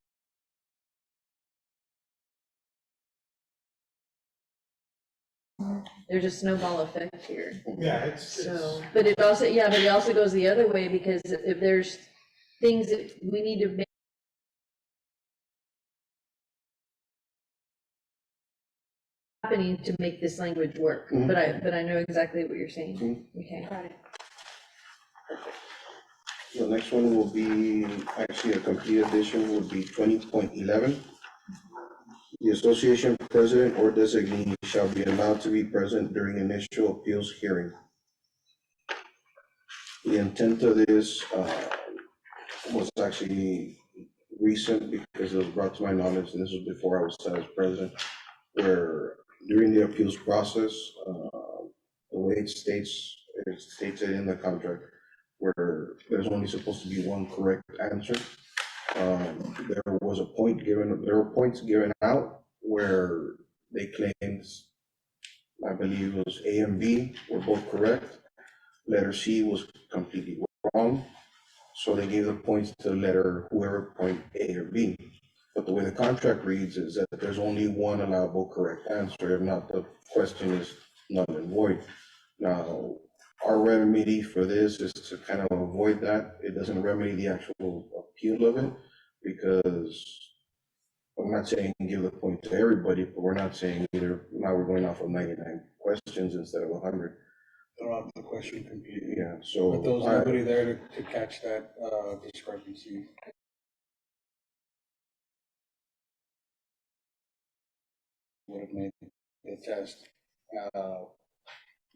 There's a snowball effect here. Yeah, it's. So, but it also goes the other way, because if there's things that we need to make happening to make this language work, but I know exactly what you're saying. Okay. Got it. The next one will be, actually a complete edition, will be 20.11. The association president or designee shall be allowed to be present during initial appeals hearing. The intent of this was actually recent because it was brought to my knowledge, and this was before I was set as president, where during the appeals process, the way it's stated in the contract, where there's only supposed to be one correct answer. There was a point given, there were points given out where they claimed, I believe it was A and B were both correct. Letter C was completely wrong. So they gave the points to letter whoever point A or B. But the way the contract reads is that there's only one allowable correct answer. If not, the question is null and void. Now, our remedy for this is to kind of avoid that. It doesn't remedy the actual appeal of it, because I'm not saying give the point to everybody, but we're not saying either, now we're going off of 99 questions instead of 100. Throw out the question completely. Yeah, so. But there was nobody there to catch that discrepancy. Would have made the test.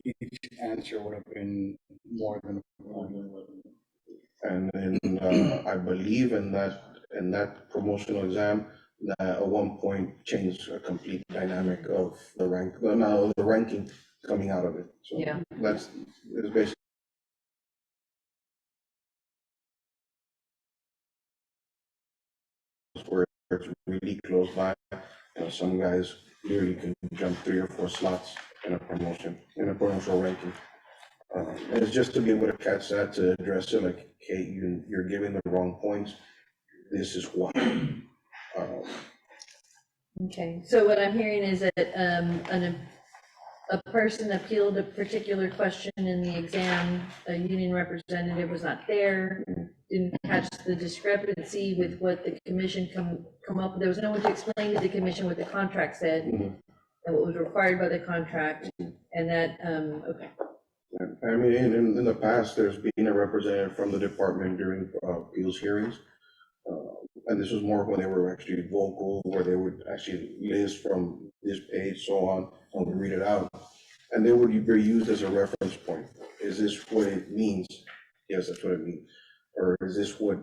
Each answer would have been more than one. And then, I believe in that promotional exam, that at one point changed a complete dynamic of the ranking coming out of it. So Yeah. it's basically. Where it's really close by, some guys literally can jump 3 or 4 slots in a promotional ranking. And it's just to be able to catch that, to address it, like, okay, you're giving the wrong points, this is why. Okay, so what I'm hearing is that a person appealed a particular question in the exam, a union representative was not there, didn't catch the discrepancy with what the commission come up with. There was no one to explain to the commission what the contract said and what was required by the contract, and that, okay. I mean, in the past, there's been a representative from the department during appeals hearings. And this was more when they were actually vocal, where they would actually list from this page, so on, and we read it out. And they would be used as a reference point. Is this what it means? Yes, that's what it means. Or is this what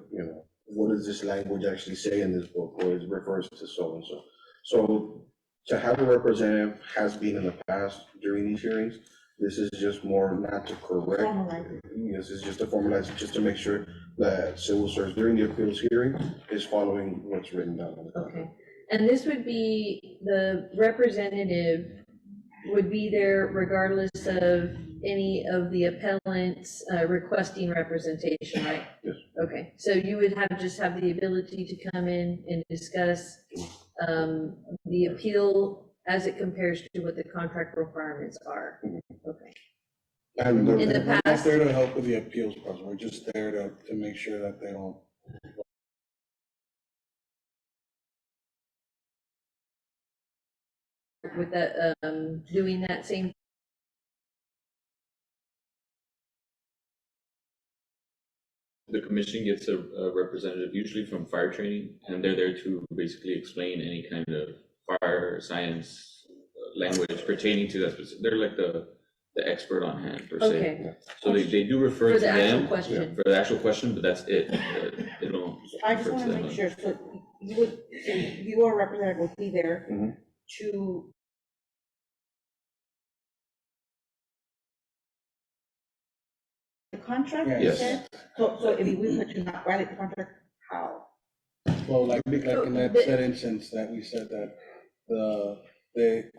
does this language actually say in this book, or it refers to so and so? So to have a representative has been in the past during these hearings. This is just more not to correct. Yes, it's just to formalize, just to make sure that civil service during the appeals hearing is following what's written down on the contract. Okay, and this would be, the representative would be there regardless of any of the appellants requesting representation, right? Yes. Okay, so you would just have the ability to come in and discuss the appeal as it compares to what the contract requirements are. Okay. And In the We're not past- there to help with the appeals process, we're just there to make sure that they don't. With that, doing that same. The commission gets a representative usually from fire training, and they're there to basically explain any kind of fire science language pertaining to that specific. They're like the expert on hand per se. Okay, So they do refer for to the actual them question. for the actual question, but that's it. They don't. I just refer want to them. make sure, so your representative will be there Mhm. to the contract, you Yes. said? So if we put to not violate the contract, how? Well, like in that But- said instance that we said that there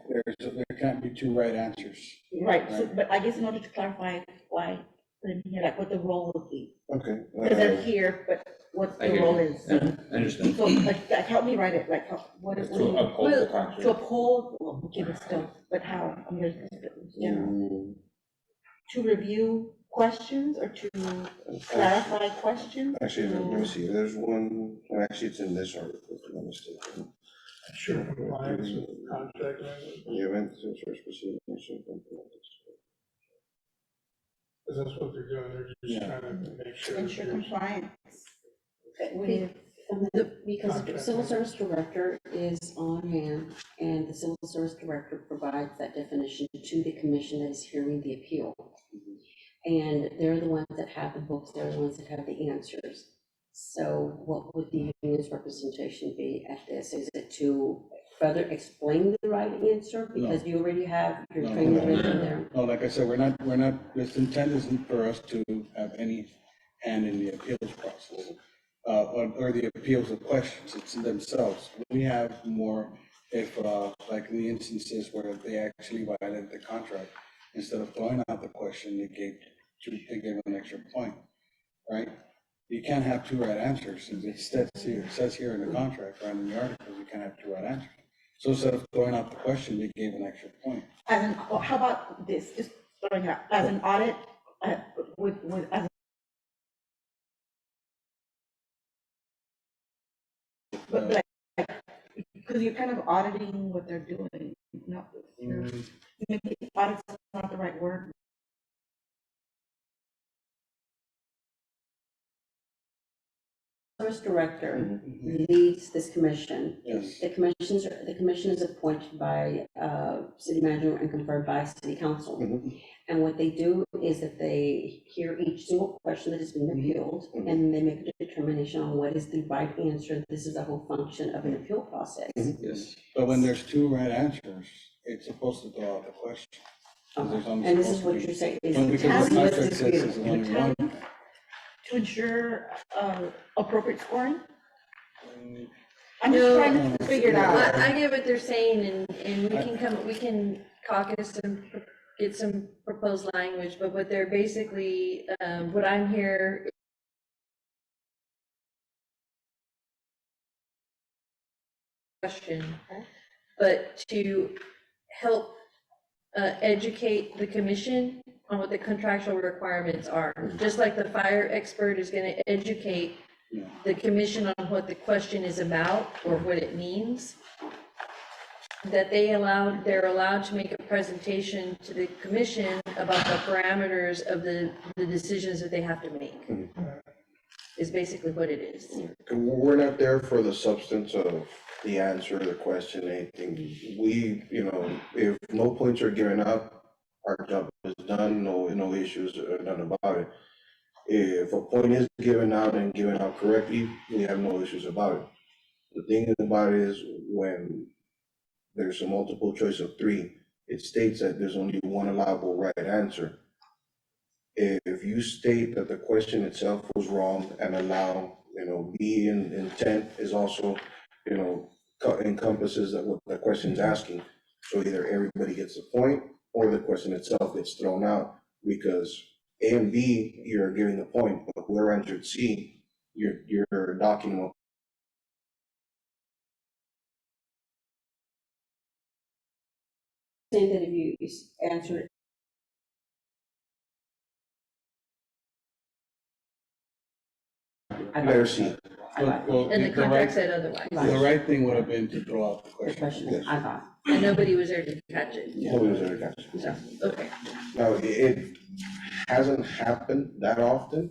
can't be two right answers. Right, so, but I guess in order to clarify why, put in here, like what the role would be. Okay. Because they're here, but what I the hear role you. is. Yeah, I understand. So like help me write it, like what is, To uphold the to contract. uphold, well, okay, but still, but how? I'm just, general. To review questions or to clarify questions? Actually, let me see, there's one, actually, it's in this article, if I'm not mistaken. Sure, compliance with contract language, The event of service proceedings. because that's what they're doing, they're just Yeah. trying to make sure. Ensure there's- compliance with, Because the civil service director is on hand, and the civil service director provides that definition to the commission that is hearing the appeal. And they're the ones that have the books, they're the ones that have the answers. So what would the union's representation be at this? Is it to further explain the right answer? Because you already have your No, training no, written there. No, like I said, we're not, this intent isn't for us to have any hand in the appeals process. or the appeals of questions it's themselves. We have more if, like in the instances where they actually violated the contract, instead of throwing out the question, they gave an extra point, right? You can't have two right answers, since it says here in the contract, right, in the articles, you can't have two right answers. So instead of throwing out the question, they gave an extra point. As an, oh, how about this, just throwing it out, as an audit, as but like, because you're kind of auditing what they're doing, no, maybe audit's not the right word. Service director leads this commission. Yes. The commission is appointed by city manager and confirmed by city council. And what they do is that they hear each single question that has been appealed, and they make a determination on what is the right answer. This is the whole function of an appeal process. Yes. But when there's two right answers, it's supposed to throw out the question. 'Cause there's only And this is supposed what to be- you're saying, is Well, because the Tally is contract says there's disputed. only one. To ensure appropriate scoring? I'm No. just trying to figure it out. I get what they're saying, and we can caucus and get some proposed language, but what they're basically, what I'm here question, but to help educate the commission on what the contractual requirements are. Just like the fire expert is gonna educate the commission on what the question is about or what it means, that they're allowed to make a presentation to the commission about the parameters of the decisions that they have to make, is basically what it is. We're not there for the substance of the answer, the question, anything. We, if no points are given out, our job is done, no issues, none about it. If a point is given out and given out correctly, we have no issues about it. The thing about it is when there's a multiple choice of 3, it states that there's only one allowable right answer. If you state that the question itself was wrong and allow, B in intent is also, encompasses that what the question's asking. So either everybody gets a point or the question itself gets thrown out, because A and B, you're giving a point, but whoever answered C, you're docking them. Saying that if you answer it. Letter C. Well, And the the contract right, said otherwise, the right thing would have been to throw out the The question. question, I got. and nobody was there to catch it, Nobody was there to catch it. so, okay. Now, it hasn't happened that often.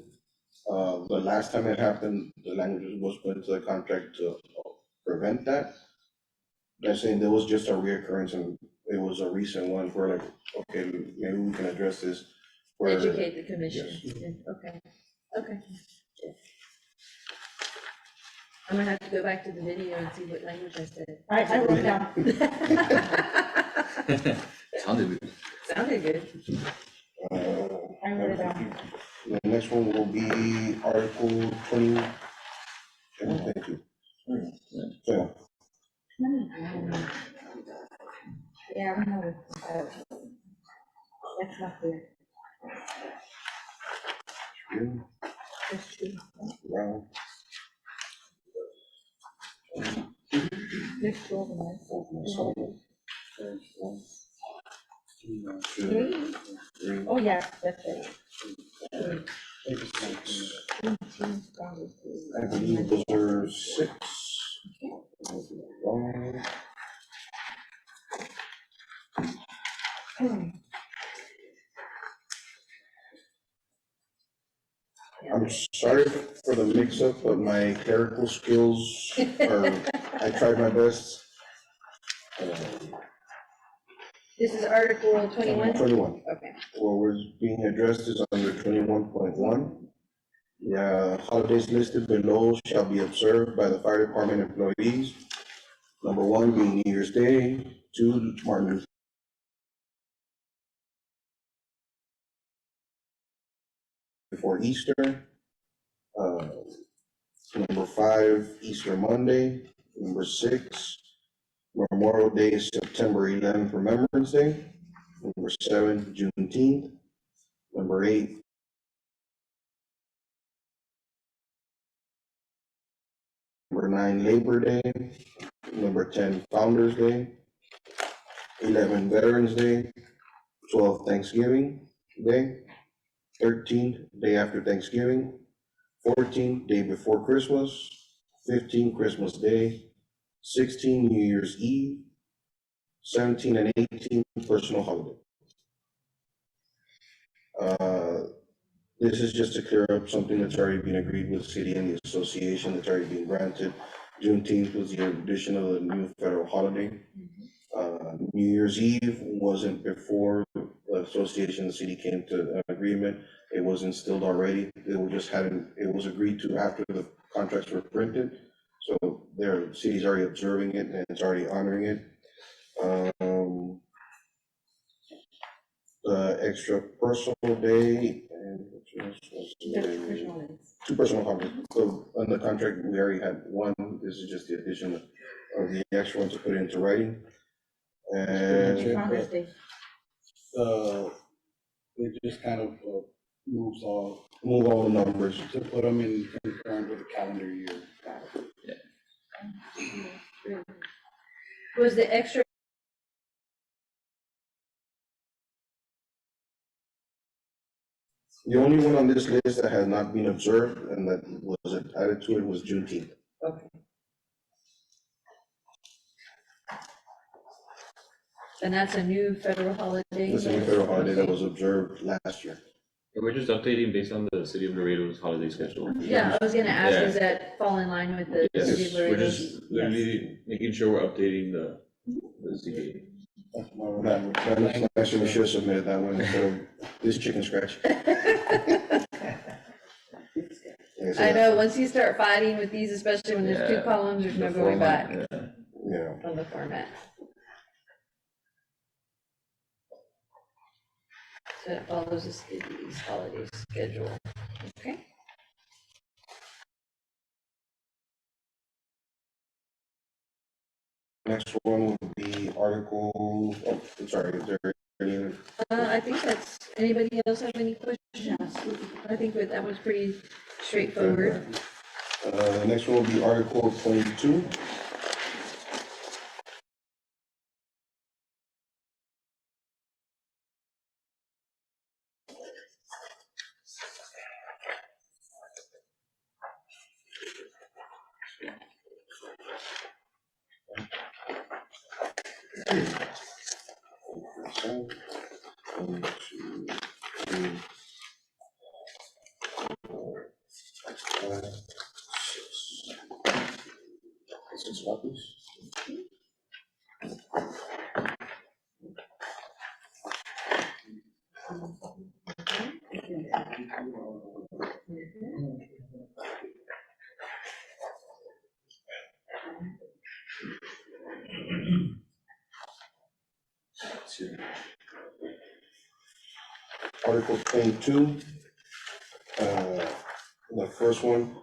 The last time it happened, the language was put into the contract to prevent that. They're saying there was just a reoccurrence and it was a recent one where like, okay, maybe we can address this. where- Educate the commission, Yes. okay. I'm gonna have to go back to the video and see what language I said. I wrote down. Sounded good. Sounded good. I wrote it down. The next one will be Article 20. Thank you. So, Yeah, we know, that's not clear. There's 2. round. There's 2 of them, right? Two, 3. Oh, yeah, that's right. I believe those are 6. I'm sorry for the mix-up, but my clerical skills are, I tried my best. This is Article 21? 21. Okay. What was being addressed is under 21.1. Yeah, holidays listed below shall be observed by the fire department employees. Number 1 being New Year's Day, 2 Martin Luther before Easter. Number 5, Easter Monday. Number 6, Memorial Day is September 11th, Remembrance Day. Number 7, Juneteenth. Number 8, number 9, Labor Day. Number 10, Founder's Day. 11, Veterans Day. 12, Thanksgiving Day. 13, day after Thanksgiving. 14, day before Christmas. 15, Christmas Day. 16, New Year's Eve. 17 and 18, personal holiday. This is just to clear up something that's already been agreed with the city and the association, that's already been granted. Juneteenth was the addition of the new federal holiday. New Year's Eve wasn't before the association and the city came to an agreement. It was instilled already. It was agreed to after the contracts were printed. So their city's already observing it and it's already honoring it. The extra personal day and two personal holidays. So on the contract, we already had one. This is just the addition of the extra one to put into writing. And Founder's Day. It just kind of move all the numbers. to put them in concurrent with the calendar year. Was the extra The only one on this list that has not been observed and that was added to it was Juneteenth. Okay. And that's a new federal holiday? It's a new federal holiday that was observed last year. We're just updating based on the city of Laredo's holiday schedule. Yeah, I was gonna ask, Yeah. does that fall in line with the Yes, city of we're Laredo? just literally making sure we're updating the ZBA. That's why we're having- Actually, we should have submitted that one instead of this chicken scratch. I know, once you start fighting with these, especially when there's two Yeah. columns, there's no The going format, back yeah. Yeah. on the format. So it follows the city's holiday schedule, okay? Next one would be Article, I'm sorry, is there any? I think that's, anybody else have any questions? I think that was pretty straightforward. Next one will be Article 22. One, two, three, 5, 6 copies. Article 22, the first one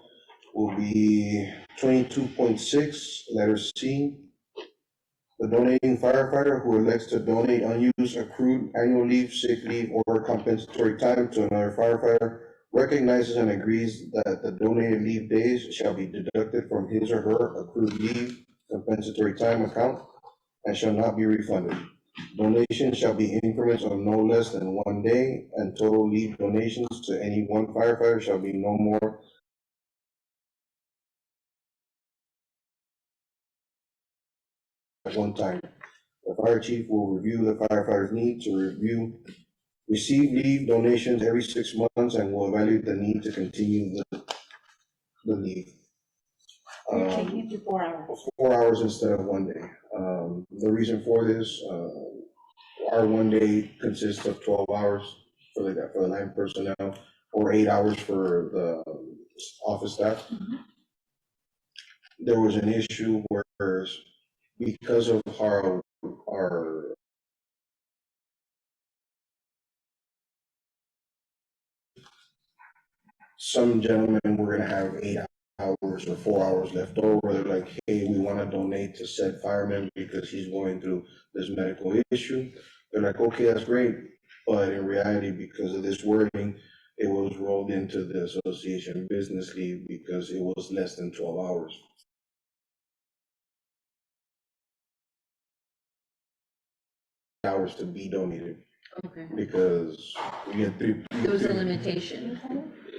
will be 22.6, letter C. The donating firefighter who elects to donate unused accrued annual leave, sick leave, or compensatory time to another firefighter recognizes and agrees that the donated leave days shall be deducted from his or her accrued leave compensatory time account and shall not be refunded. Donations shall be increments of no less than 1 day, and total leave donations to any one firefighter shall be no more at one time. The fire chief will review the firefighter's need to receive leave donations every 6 months and will evaluate the need to continue the leave. You're changing it to 4 hours. 4 hours instead of 1 day. The reason for this, our 1 day consists of 12 hours for the line personnel, or 8 hours for the office staff. There was an issue where, because of our some gentlemen were gonna have 8 hours or 4 hours left over. They're like, hey, we want to donate to said fireman because he's going through this medical issue. They're like, okay, that's great. But in reality, because of this wording, it was rolled into the association business leave because it was less than 12 hours. Hours to be donated Okay. because we had three. There was a limitation.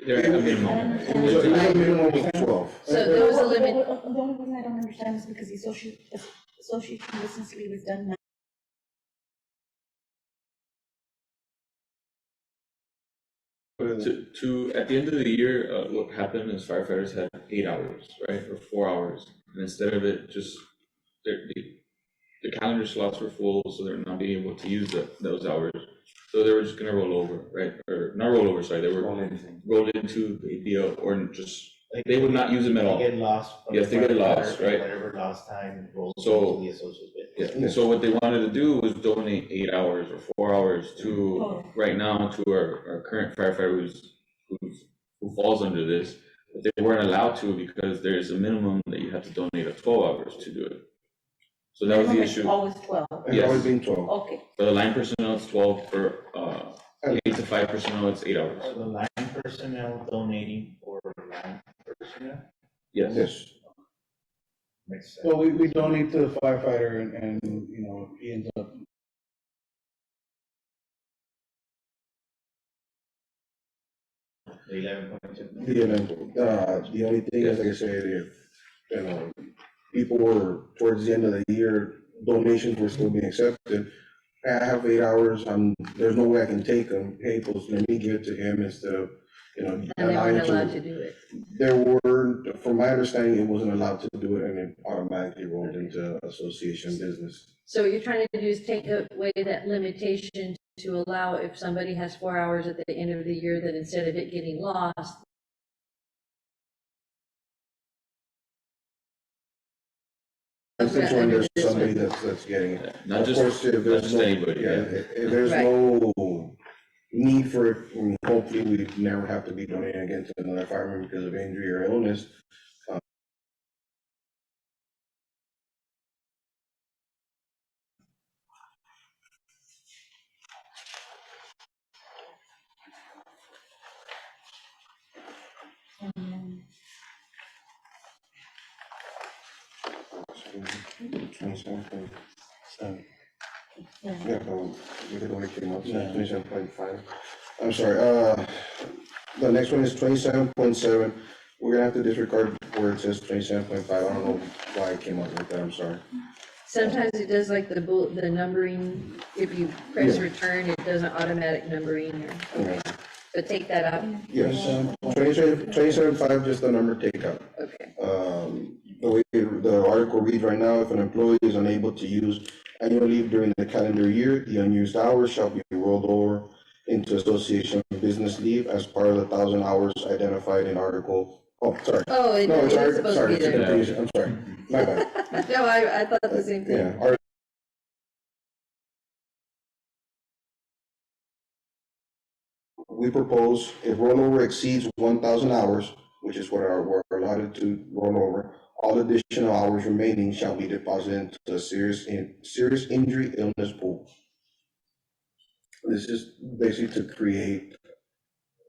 There, I mean, It was a minimum of 12. So there was a limit. The only reason I don't understand is because the association business leave is done now. at the end of the year, what happened is firefighters had 8 hours, right, or 4 hours, and instead of it just, the calendar slots were full, so they're not being able to use those hours. So they were just gonna roll over, right, or not roll over, sorry, they were rolled into the deal, or just, they would not use them at all. They get lost. from Yes, they the get lost, firefighter, right. Whatever lost time rolls So- into the associate bid. Yeah, so what they wanted to do was donate 8 hours or 4 hours to, Oh. right now, to our current firefighter who falls under this. But they weren't allowed to because there's a minimum that you have to donate of 12 hours to do it. So that was the issue. Always 12, It's always been 12. okay. For the line personnel, it's 12, for 8 to 5 personnel, it's 8 hours. So the line personnel donating for line personnel Yes. Yes. makes sense. Well, we donate to the firefighter and, you know, he ends up. The 11.2. The only thing is, like I said, if, you know, people were, towards the end of the year, donations were still being accepted. I have 8 hours, there's no way I can take them, hey, pues, let me give it to him instead of, you know. And they allowing weren't allowed to do it. There were, from my understanding, it wasn't allowed to do it and it automatically rolled into association business. So what you're trying to do is take away that limitation to allow if somebody has 4 hours at the end of the year, that instead of it getting lost, Instance when there's somebody that's getting it. Not Of just, course, if not there's just no- anybody, Yeah, yeah. if there's Right. no need for it, hopefully we never have to be donating again to another fireman because of injury or illness. Twenty-seven point seven. Yeah, we could only came up, Yeah. 27.5. I'm sorry, the next one is 27.7. We're gonna have to disregard where it says 27.5. I don't know why it came up like that, I'm sorry. sometimes it does like the numbering, if you press Yeah. return, it does an automatic numbering or, okay. But take that out, Yes, 27.5, just the number takeout. okay. The way the article reads right now, if an employee is unable to use annual leave during the calendar year, the unused hours shall be rolled over into association business leave as part of the 1,000 hours identified in article, oh, sorry. Oh, it No, it it's is already, supposed to sorry, be it's a there. confusion, I'm sorry, my bad. No, I thought the same thing. Yeah, we propose if rollover exceeds 1,000 hours, which is what we're allotted to roll over, all additional hours remaining shall be deposited into the serious injury illness pool. This is basically to create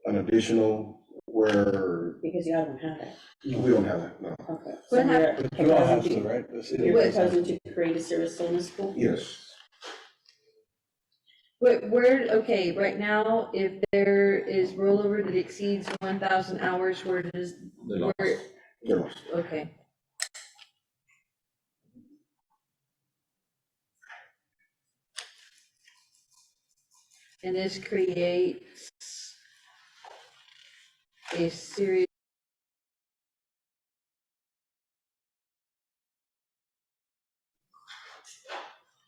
an additional where Because y'all don't have that. we don't have that, no. Okay. What So you're But you all have proposing to, right? The city. You're proposing to create a serious illness pool? Yes, Where, okay, right now, if there is rollover that exceeds 1,000 hours, where does, The loss. where, they're lost. okay. And this creates a serious.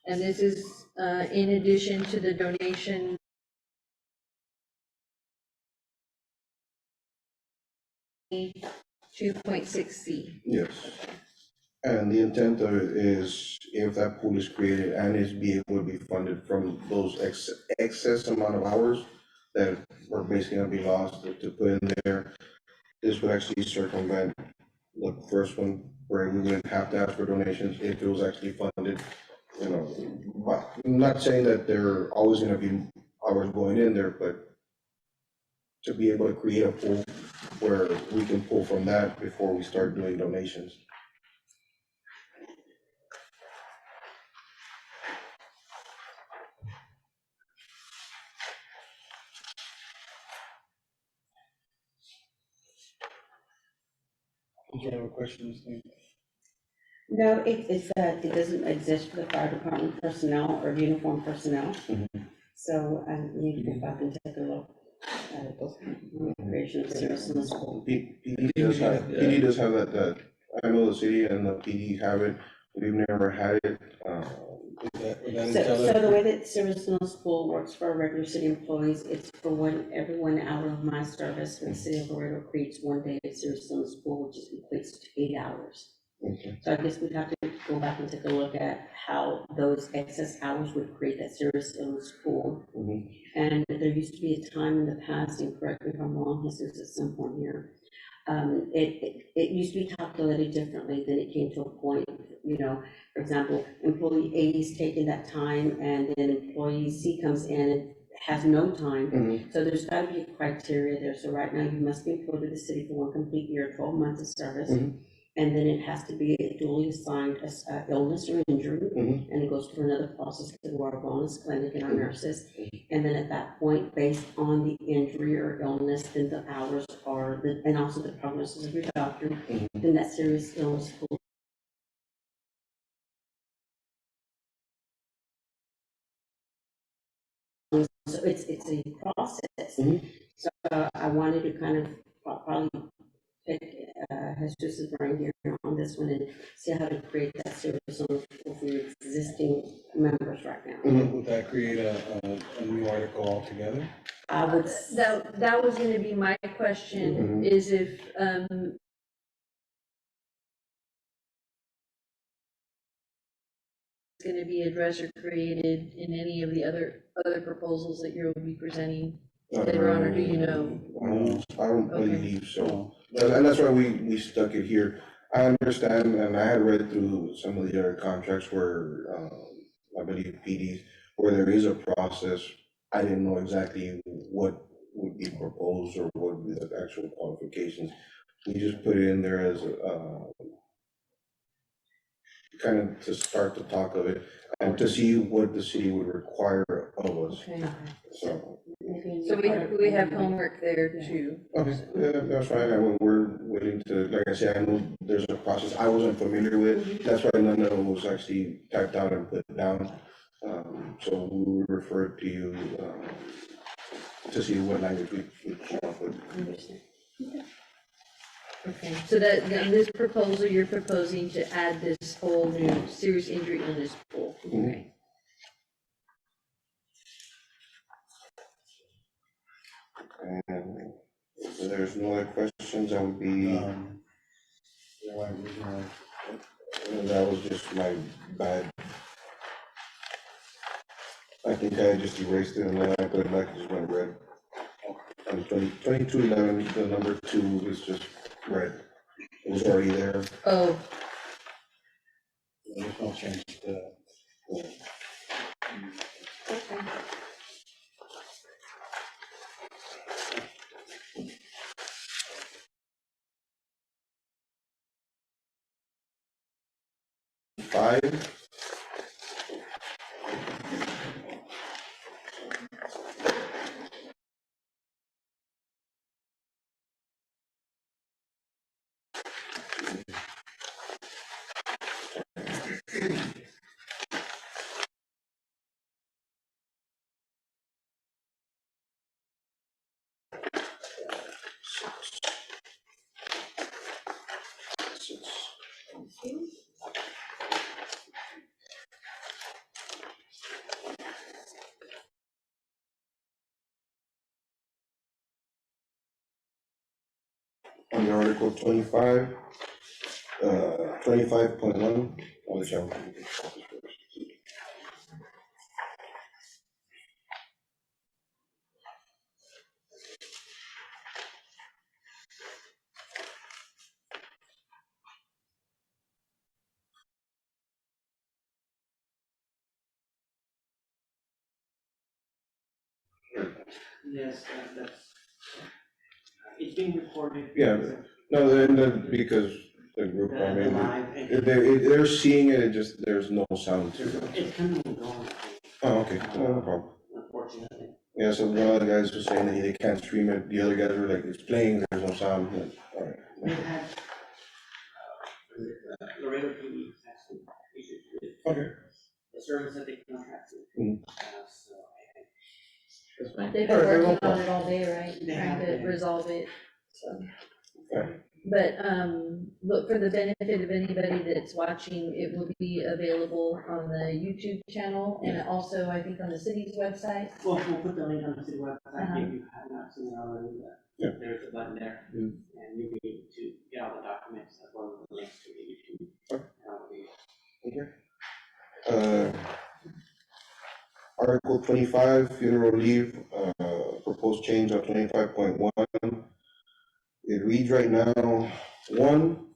And this is in addition to the donation. Two point six C. Yes. And the intent of it is if that pool is created and is be able to be funded from those excess amount of hours that were basically gonna be lost to put in there, this would actually circumvent the first one, where we wouldn't have to ask for donations if it was actually funded, you know. But I'm not saying that there are always gonna be hours going in there, but to be able to create a pool where we can pull from that before we start doing donations. Did you have a question, Steve? No, it doesn't exist for the fire department personnel or uniform personnel. So I need to go back and take a look at the creation of service in the school. PD does have that, I know the city and the PD have it, we've never had it. So the way that service in the school works for our regular city employees, it's for every 1 hour of my service for the city of Laredo creates 1 day of service in the school, which equates to 8 hours. Okay. So I guess we'd have to go back and take a look at how those excess hours would create that service in the school. And there used to be a time in the past, and correct me if I'm wrong, Jesus, at some point here, it used to be calculated differently, then it came to a point, you know, for example, employee A is taking that time, and then employee C comes in and has no time. So there's got to be a criteria there. So right now, you must be employed with the city for 1 complete year, 12 months of service. And then it has to be a duly assigned illness or injury, and it goes through another process through our wellness clinic and our nurses. And then at that point, based on the injury or illness, then the hours are, and also the prognosis of your doctor, then that serious illness will. So it's a process. So I wanted to kind of probably pick Jesus' brain here on this one and see how to create that service on for your existing members right now. Would that create a new article altogether? I would, That was gonna be my question, is if, it's gonna be addressed or created in any of the other proposals that you'll be presenting later on, or do you know? I don't believe so. And that's why we stuck it here. I understand, and I had read through some of the other contracts where, I believe PDs, where there is a process. I didn't know exactly what would be proposed or what would be the actual qualifications. We just put it in there as, kind of to start the talk of it and to see what the city would require of us. Okay. So. So we have homework there too. Okay, yeah, that's fine, we're willing to, like I said, I know there's a process I wasn't familiar with, that's why none of it was actually typed out and put down. So we would refer to you, to see what language we come up with. understand. Okay, so that, in this proposal, you're proposing to add this whole new serious injury illness pool. Okay. And if there's no other questions, that would be, that was just my bad. I think I just erased it and then I put it back, just went red. And 2211, the number 2 is just red. It was already there. Oh, There's no change to that. Okay. Five. Under Article 25, 25.1, I'll let y'all. Yes, that's, it's being recorded. Yeah, no, then, because the group, I The mean, live, they're seeing it, it just, there's no sound to it. it's coming and going, Oh, okay, no problem. unfortunately. Yeah, so one of the guys was saying that they can't stream it, the other guys were like, it's playing, there's no sound, like, all right. We had, Laredo PD has some issues with Okay. the service that they contracted. Mm. So That's fine. They've All been right, no working on problem. it all day, right? They Trying have to been. resolve it, so. Okay. But, look, for the benefit of anybody that's watching, it will be available on the YouTube channel and also, I think, on the city's website. Well, we'll put the link on the city website, Uh-huh. if you have not seen it already, Yeah. there's a button there. Mm. And you'll be able to get all the documents as well as the links to the YouTube. Okay. Video. Okay. Article 25, funeral leave, proposed change on 25.1. It reads right now, 1,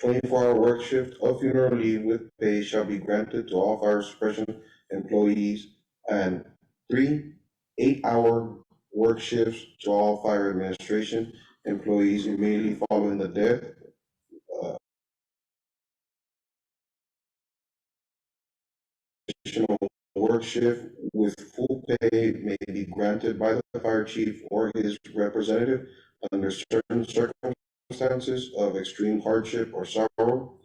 24-hour work shift of funeral leave with pay shall be granted to all fire suppression employees. And 3, 8-hour work shifts to all fire administration employees immediately following the death. Additional work shift with full pay may be granted by the fire chief or his representative under certain circumstances of extreme hardship or sorrow.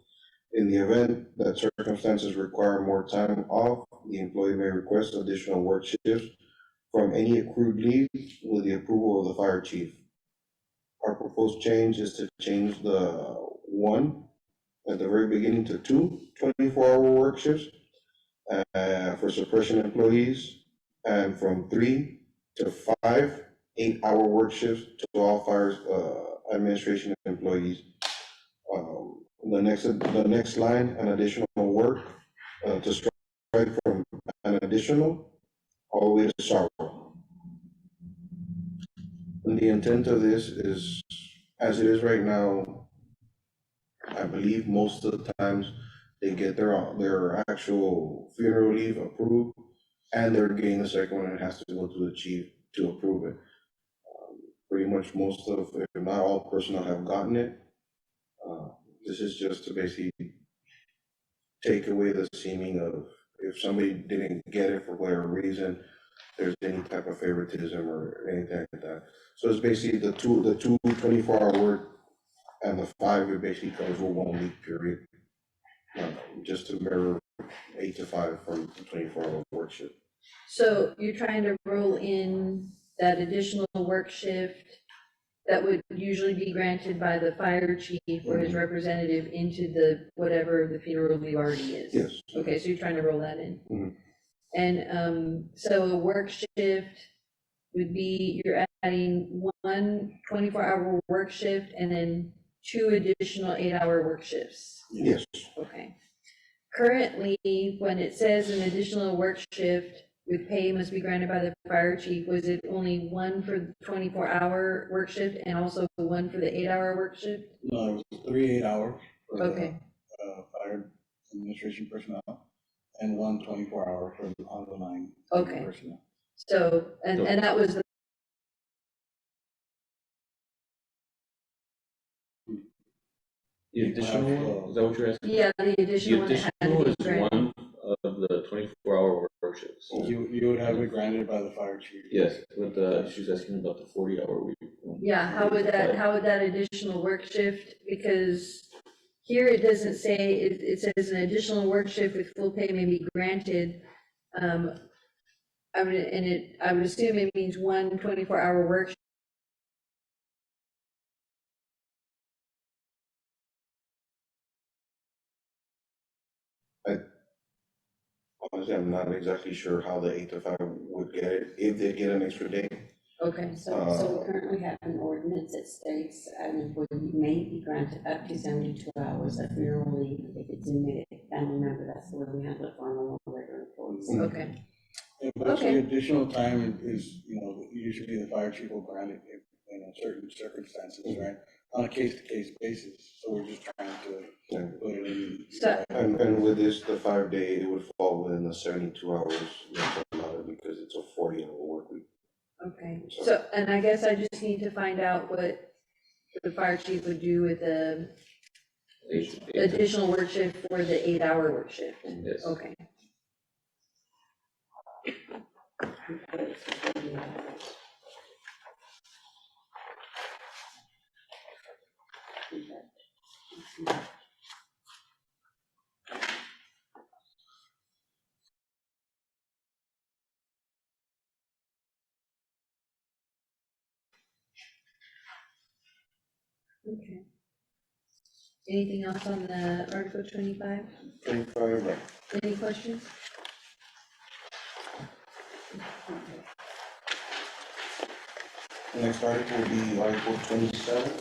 In the event that circumstances require more time off, the employee may request additional work shifts from any accrued leave with the approval of the fire chief. Our proposed change is to change the 1 at the very beginning to 2 24-hour work shifts for suppression employees, and from 3 to 5 8-hour work shifts to all fire administration employees. The next line, an additional work, to strike from an additional all the way to sorrow. And the intent of this is, as it is right now, I believe most of the times they get their actual funeral leave approved, and they're getting the second one, and it has to go to the chief to approve it. Pretty much most of, if not all personnel have gotten it. This is just to basically take away the seeming of, if somebody didn't get it for whatever reason, there's any type of favoritism or anything like that. So it's basically the two 24-hour work and the 5, it basically covers a 1 week period. Just to mirror 8 to 5 from the 24-hour work shift. So you're trying to roll in that additional work shift that would usually be granted by the fire chief or his representative into the, whatever the funeral leave already is? Yes. Okay, so you're trying to roll that in? Mhm. And, so a work shift would be, you're adding 1 24-hour work shift and then 2 additional 8-hour work shifts? Yes. Okay. Currently, when it says an additional work shift with pay must be granted by the fire chief, was it only 1 for the 24-hour work shift and also 1 for the 8-hour work shift? No, it was 3 8-hour for the Okay, fire administration personnel, and 1 24-hour for the on the line Okay. personnel. so, and that was the The additional one, is that what you're asking? yeah, the The additional one that had additional to is be granted. one of the 24-hour work shifts. You would have it granted by the fire chief. Yes, but she's asking about the 40-hour week. Yeah, how would that additional work shift, because here it doesn't say, it says an additional work shift with full pay may be granted. I would assume it means 1 24-hour work. Honestly, I'm not exactly sure how the 8 to 5 would get it, if they get an extra day. Okay, So we currently have an ordinance that states an employee may be granted up to 72 hours of funeral leave if it's admitted family member. That's the way we handle it for our normal regular employees. okay, But Okay. the additional time is, usually the fire chief will grant it in certain circumstances, right? On a case-to-case basis, so we're just trying to put it in. So- And with this, the 5-day, it would fall within the 72 hours that's allowed because it's a 40-hour work week. okay. So- So, and I guess I just need to find out what the fire chief would do with the additional work shift for the 8-hour work shift. Yes. Okay. Okay. Anything else on the Article 25? 25, right. Any questions? Next article will be Article 27.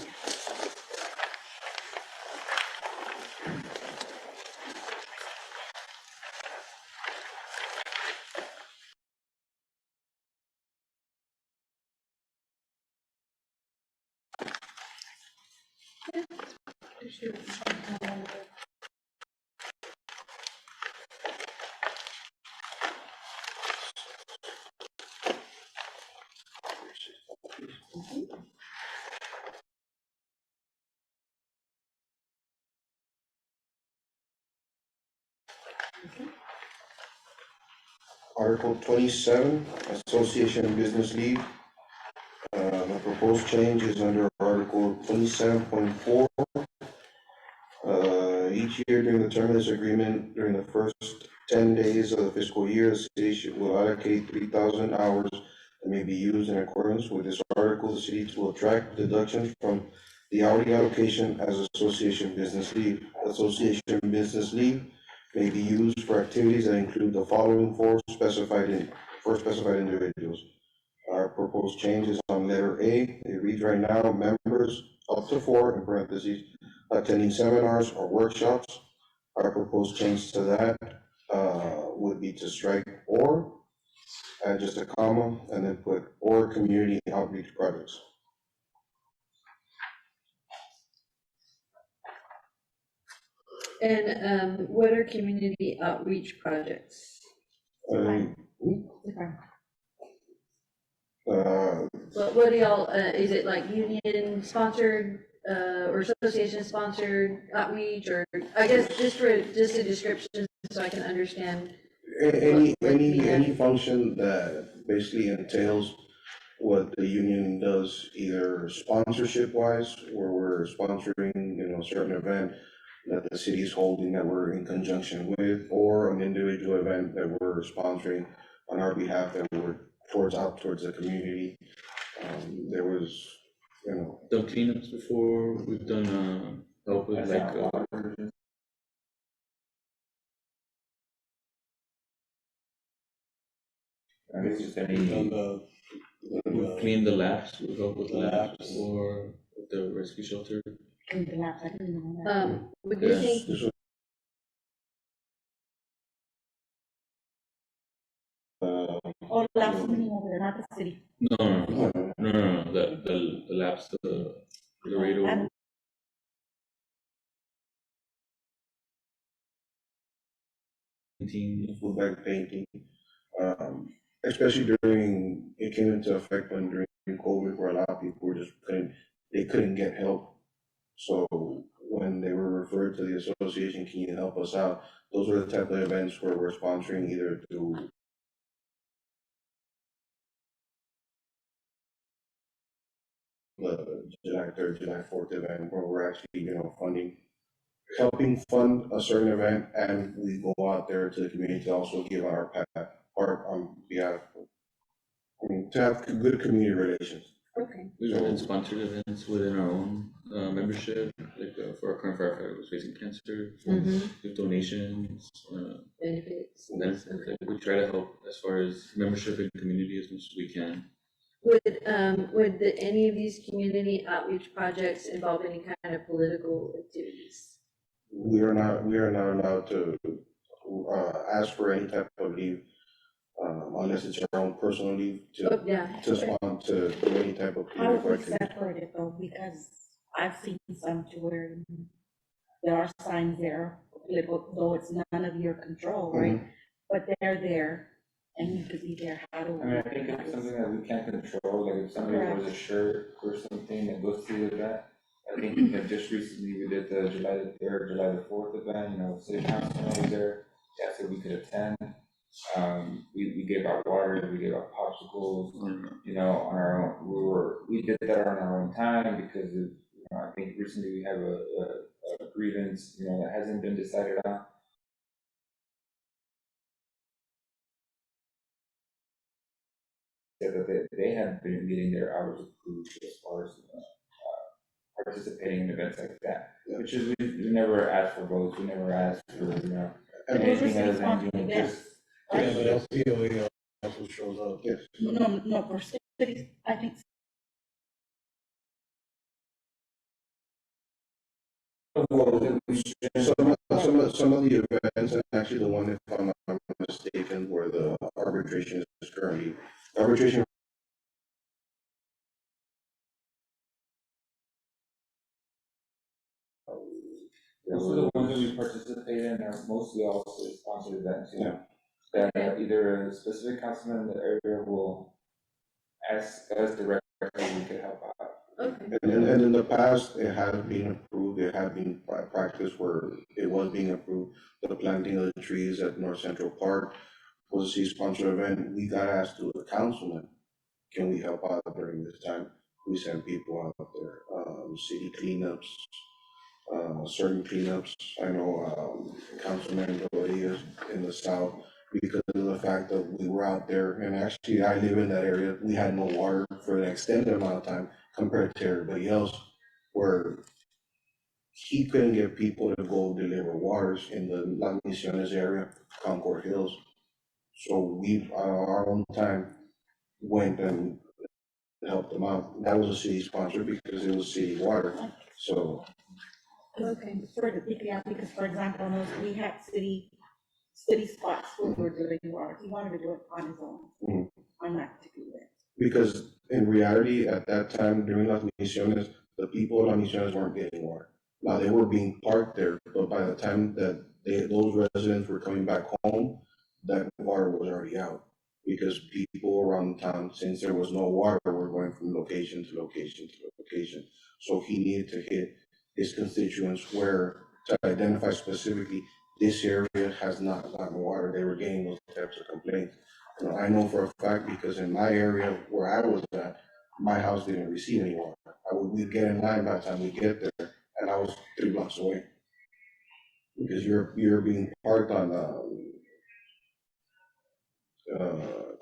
Article 27, Association and Business Leave. The proposed change is under Article 27.4. Each year during the term of this agreement, during the first 10 days of the fiscal year, the city will allocate 3,000 hours that may be used in accordance with this article. The city will attract deductions from the hourly allocation as association business leave. Association business leave may be used for activities that include the following four specified individuals. Our proposed change is on letter A. It reads right now, members up to 4, in parentheses, attending seminars or workshops. Our proposed change to that would be to strike or, add just a comma, and then put or community outreach projects. And what are community outreach projects? What do y'all, is it like union sponsored, or association sponsored outreach, or, I guess, just a description so I can understand. Any function that basically entails what the union does, either sponsorship wise, where we're sponsoring, a certain event that the city is holding that we're in conjunction with, or an individual event that we're sponsoring on our behalf that we're towards the community. There was, Done cleanups before, we've done, help with like, I guess just We've done any, we've cleaned the labs, we've helped with labs, Labs. or with the rescue shelter. In the labs, I didn't know that. Would you Yeah. think, this was, Oh, the labs are over there, not the city. No, the labs, the Laredo. Team. full bag painting. Especially it came into effect during COVID, where a lot of people couldn't get help. So when they were referred to the association, can you help us out? Those were the type of events where we're sponsoring either through the July 3rd, July 4th event, where we're actually, helping fund a certain event, and we go out there to the community to also give our part on behalf, to have good community relations. okay, We've done sponsored events within our own membership, like for our current firefighter who's facing cancer, with donations, benefits. benefits. Like, we try to help as far as membership and community as much as we can. Would any of these community outreach projects involve any kind of political activities? We are not allowed to ask for any type of leave, unless it's our own personal leave Oh, yeah. to do any type of How would political we activity. separate it though, because I've seen some to where there are signs there, political, though it's none of your control, right? But they're there, and you could be there, how do I mean, I think if it's something that we can't control, like if somebody Correct. wears a shirt or something that goes through with that. I think that just recently we did the July the 3rd, July the 4th event, you know, city council was there, they asked if we could attend. We gave out water, we gave out popsicles, you know, on our own, we did that on our own time because of, you know, I think recently we have a grievance, you know, that hasn't been decided on. Said that they have been getting their hours approved as far as participating in events like that, which is, we never asked for votes, we never asked for, you know, And anything other than doing just. Yeah, but LPOA also shows up. yes, No, for cities, I think some of the events, and actually the one, if I'm not mistaken, where the arbitration is currently, arbitration. Those are the ones that we participate in are mostly all city-sponsored events, you know. Okay. That either a specific councilman in the area will ask us directly if we could help out. Okay. And in the past, it has been approved, it had been practice where it was being approved. The planting of the trees at North Central Park was a city-sponsored event. We got asked to a councilman, can we help out during this time? We sent people out there, city cleanups, certain cleanups. I know, Councilman Rodriguez in the south, because of the fact that we were out there, and actually I live in that area, we had no water for an extended amount of time compared to everybody else, where he couldn't get people to go deliver waters in the La Misiones area, Concord Hills. So we, our own time, went and helped them out. That was a city sponsor because it was city water, so. Okay. for the PPR, because for example, on those, we had city spots where we were doing water, he wanted to do it on his own. Mhm. I'm not to do that. Because in reality, at that time during Las Misiones, the people of Las Misiones weren't getting water. Now, they were being parked there, but by the time that those residents were coming back home, that water was already out. Because people around town, since there was no water, were going from location to location to location. So he needed to hit his constituents where, to identify specifically, this area has not gotten water. They were getting those types of complaints. You know, I know for a fact because in my area where I was at, my house didn't receive any water. We'd get in line by the time we get there, and I was 3 blocks away. Because you're being parked on,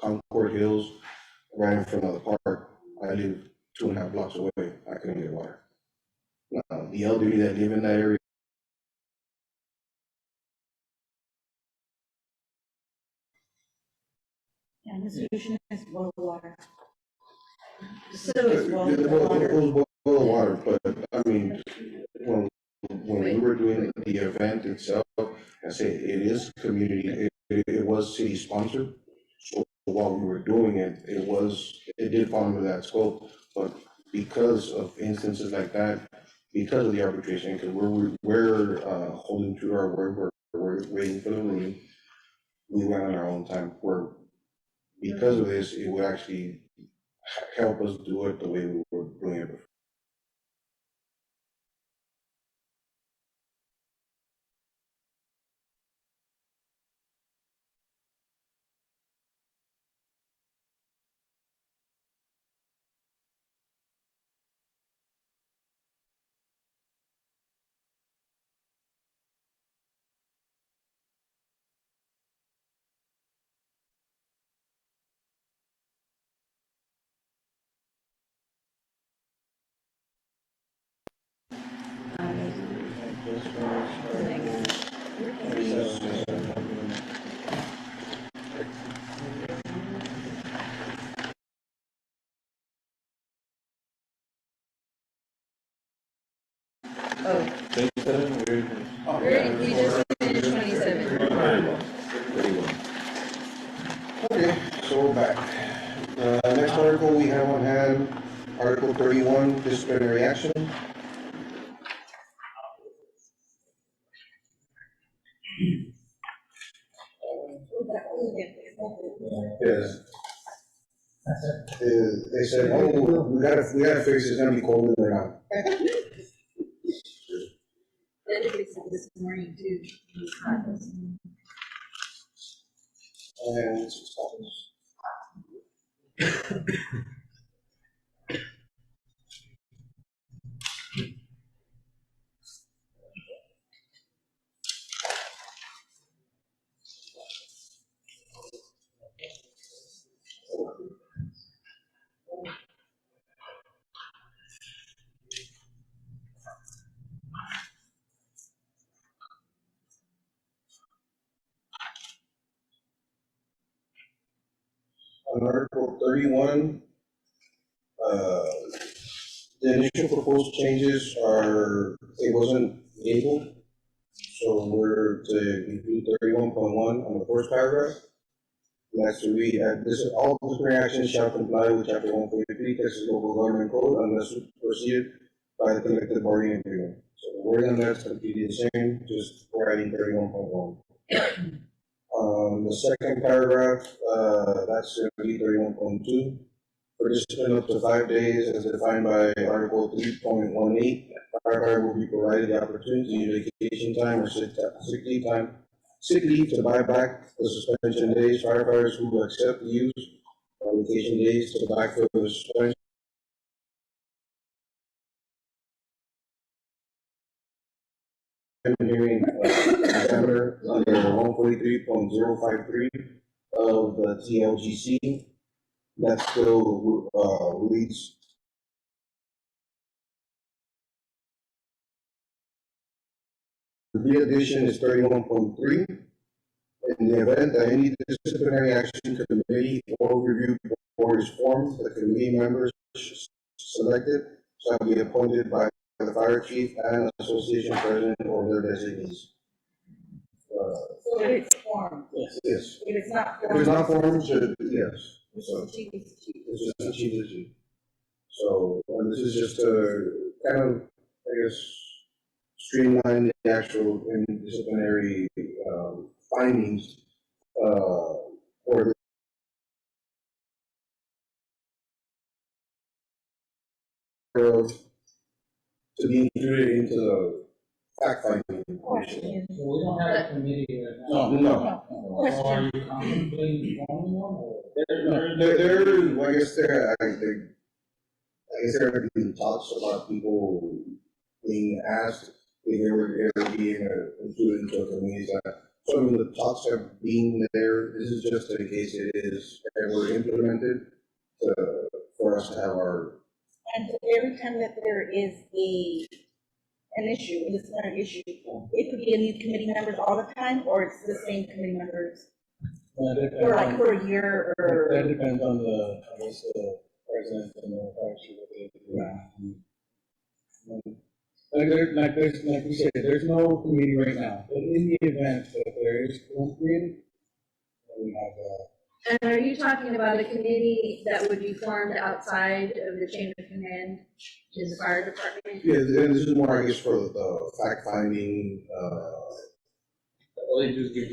Concord Hills, right in front of the park. I live 2.5 blocks away, I couldn't get water. The elderly that live in that area. And the solution is boil water. So, Just boil It water. was boiled water, but I mean, when we were doing the event itself, I say it is community, it was city sponsored. So while we were doing it, it did fall under that scope, but because of instances like that, because of the arbitration, because we're holding true to our word, we're waiting for the ruling, we went on our own time, where because of this, it would actually help us do it the way we were doing it before. oh, we just finished 27. Very well. Okay, so we're back. Next article we have on hand, Article 31, disciplinary action. Yes. They said, oh, we gotta fix it, it's gonna be cold in there now. This morning too. And on Article 31, the initial proposed changes are, it wasn't labeled, so we're to include 31.1 on the first paragraph. That's to read, this is all disciplinary actions shall comply with chapter 143, Texas Local Government Code, unless superseded by the collective bargaining agreement. So the wording on that's completely the same, just we're adding 31.1. The second paragraph, that's going to be 31.2. For discipline up to 5 days as defined by Article 3.18, firefighter will be provided the opportunity to use vacation time or sick leave to buy back the suspension days. Firefighters who will accept the use of vacation days to backfill the suspension hearing December under 143.053 of the TLGC. That still reads the re-addition is 31.3. In the event that any disciplinary action committee or review board is formed, the committee members selected shall be appointed by the fire chief and association president or their designees. So it's formed. Yes. If it's not If formed. it's not formed, yes. So chief is chief. It's just the chief is chief. So, and this is just to kind of, I guess, streamline the actual disciplinary findings, or to be included into the fact-finding commission. So we don't have a committee right now. No. So are you contemplating forming one or? I guess there have been talks about people being asked if they were ever being included into a committee. So I mean, the talks have been there. This is just in case it is ever implemented for us to have our. And every time that there is an issue, a disciplinary issue, it could be in these committee members all the time, or it's the same committee members for like for a year or? That depends on the, I guess, the president and the actually what they do. Like we said, there's no committee right now, but in the event that there is one created, then we have And are you talking about a committee that would be formed outside of the chain of command in the fire department? Yeah, and this is more, I guess, for the fact-finding, All they do is give,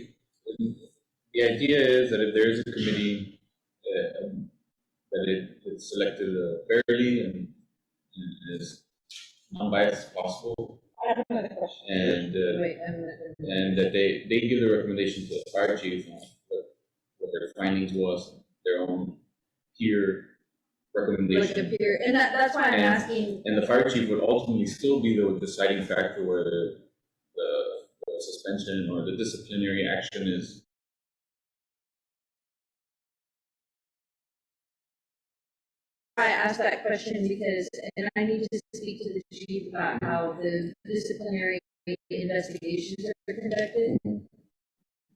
the idea is that if there is a committee, that it's selected fairly and as non-biased as possible. I have another question. And, Wait, and that they give the recommendation to the fire chief on what their findings was, their own peer like recommendation. a peer, and that's why I'm And- asking, And the fire chief would ultimately still be the deciding factor where the suspension or the disciplinary action is. I asked that question because, and I need to speak to the chief about how the disciplinary investigations are conducted.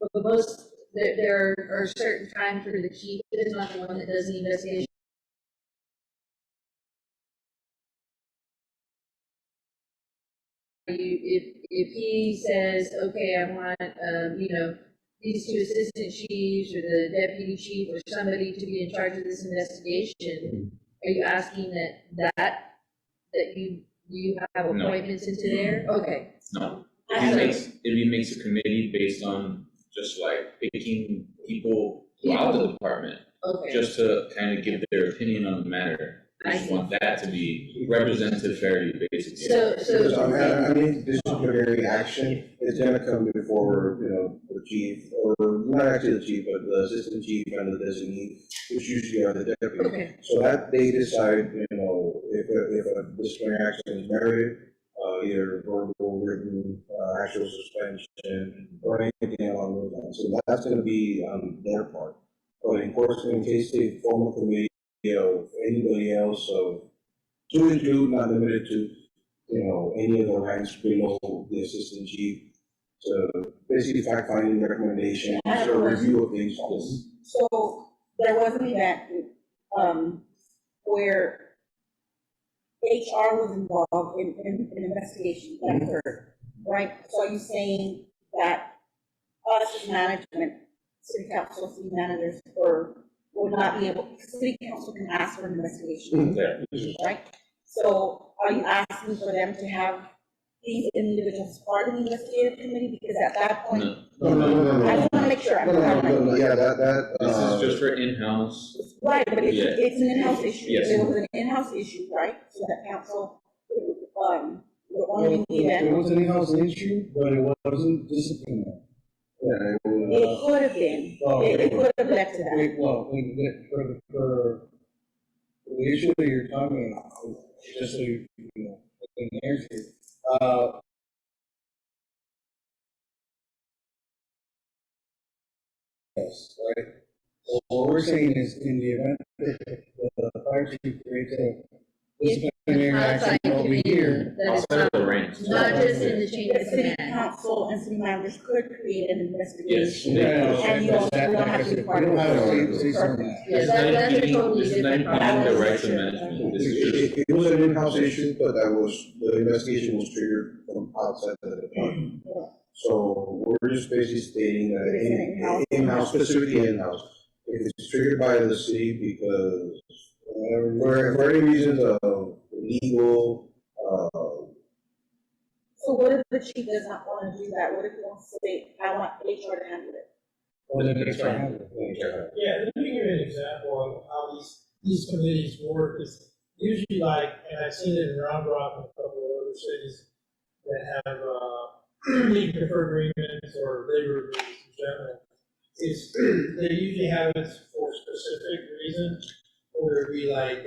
But most, there are certain times where the chief is not the one that does the investigation. If he says, okay, I want, these two assistant chiefs or the deputy chief or somebody to be in charge of this investigation, are you asking that you have No. appointments into there? Okay. No, it makes a committee based on just like picking people throughout the department, Okay. just to kind of give their opinion on the matter. I just want that to be represented fairly, basically. Because, I mean, disciplinary action is gonna come before, you know, the chief, or not actually the chief, but the assistant chief and the designee, which usually are the deputy. Okay. So that they decide, you know, if a disciplinary action is merited, either verbal, written, actual suspension, or anything along those lines. So that's gonna be on their part. But of course, in case they form a committee of anybody else, to include, not limited to, you know, any of the ranks below the assistant chief, to basically fact-finding recommendations or review of things. So there was an event, where HR was involved in an investigation that occurred, right? So are you saying that us as management, city council, city managers, or would not be able, city council can ask for an investigation, right? So are you asking for them to have these individuals part of the investigative committee? Because at that point, No. I just want to make sure. No, yeah, that. This is just for in-house. Right, but it's, Yeah. it's an in-house issue. Yes. It was an in-house issue, right? So that council, would only be It then. was an in-house issue, but it wasn't disciplinary. Yeah, It could have been, Oh, it could have led to that. For the issue that you're talking about, just so you know, in the answer, yes, right? So what we're saying is, in the event that the fire chief creates a disciplinary action over here, That is Outside of the ranks. not just in the chain The of city command. council and city managers could create an investigation. Yes. And you don't have to be part of we don't have it. to say something. Yes, that's a totally This is not different impeding the process. rights of management. This is just, it was an in-house issue, but the investigation was triggered from outside of the department. So we're just basically stating that It is an in-house. in-house, specifically in-house, if it's triggered by the city because for any reasons of legal, So what if the chief does not want to do that? What if he wants to say, I want HR to handle it? Or the next round. Yeah, let me give you an example of how these committees work, is usually like, and I've seen it in Round Rock and a couple of other cities that have, legal deferred agreements or labor agreements in general, is they usually have it for specific reasons, whether it be like,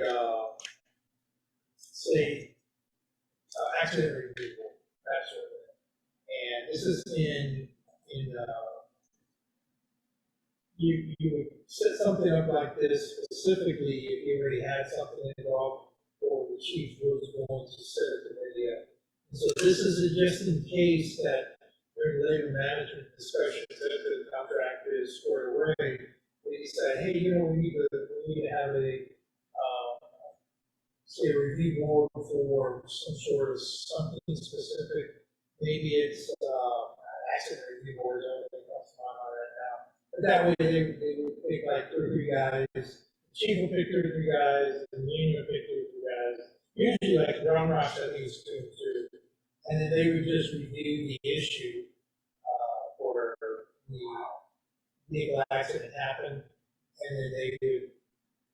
say, accident review, that sort of thing. And this is you would set something up like this specifically if you already had something involved, or the chief was going to set a committee up. And so this is just in case that during labor management discussions, if the contract is squared away, they say, hey, you know, we need to have a, say, a review board for some sort of something specific. Maybe it's, accident review board, I don't think that's my mind right now. But that way they would pick like 2 or 3 guys, the chief will pick 2 or 3 guys, the union will pick 2 or 3 guys. Usually like Round Rock, I think it's 2 and 2. And then they would just review the issue, for the legal accident happened. And then they would,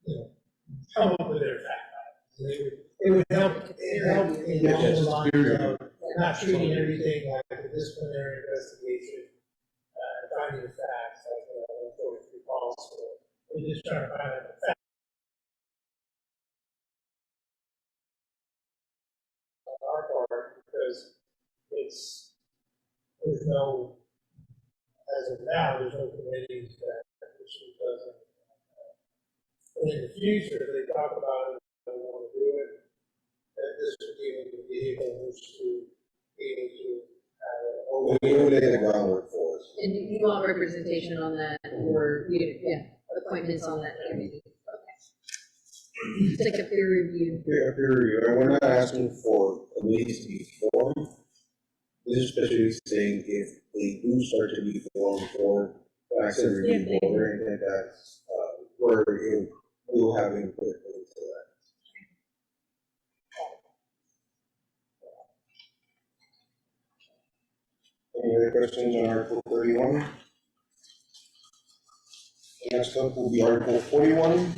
you know, come up with their fact findings. It would help in the lines of not treating everything like a disciplinary investigation, finding the facts, like, 43 calls for. We're just trying to find out the facts on our part, because there's no, as of now, there's no committees that actually doesn't. And in the future, if they talk about it, they want to do it, that this would be the vehicle which to be able to, we will lay the groundwork for us. And you want representation on that, or, appointments on that committee? Okay. It's like a peer review. Peer review, and we're not asking for committees to be formed. This is especially saying if they do start to be formed for accident review board or anything like that, where we'll have input into that. Any other questions on Article 31? Next up will be Article 41.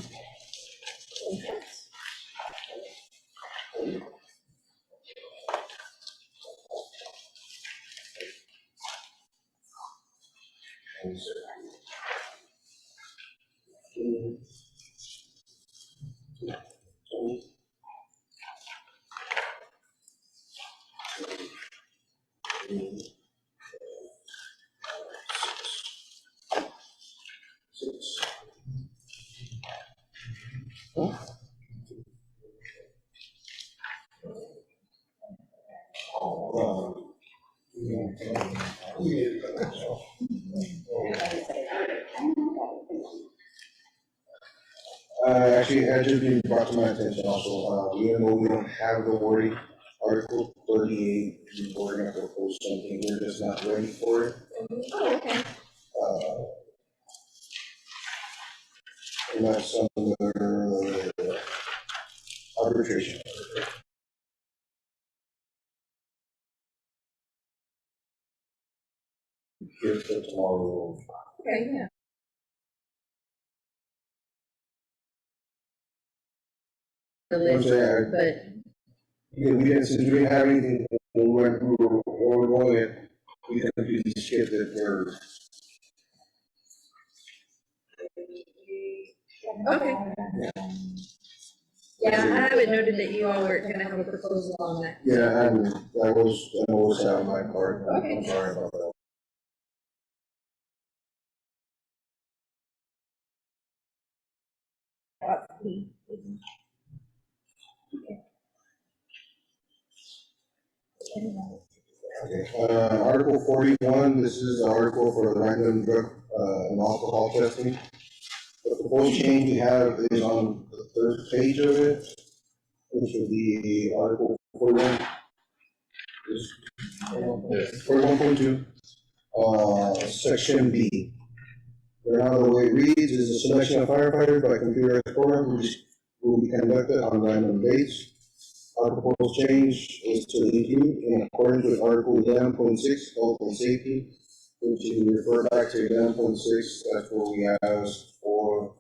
Actually, it had just been brought to my attention also, even though we don't have the wording, Article 38, we're gonna propose something, we're just not ready for it. Oh, okay. And that's under arbitration. Here's the tomorrow. Okay, yeah. The list, but Yeah, we didn't, since we didn't have anything, when we went through, or we're going it, we completely skipped it for. okay. Yeah, I have it noted that you all were gonna have a proposal on that. Yeah, and that was an oversight on my part. Okay. I'm sorry about that. Okay, Article 41, this is the article for the random drug, and alcohol testing. The proposed change we have is on the third page of it, which would be Article 41. 41.2, Section B. Right now, the way it reads is a selection of firefighters by computerized program which will be conducted on random dates. Our proposed change is to include, in accordance with Article 11.6, health and safety, which you refer back to 11.6, that's what we asked for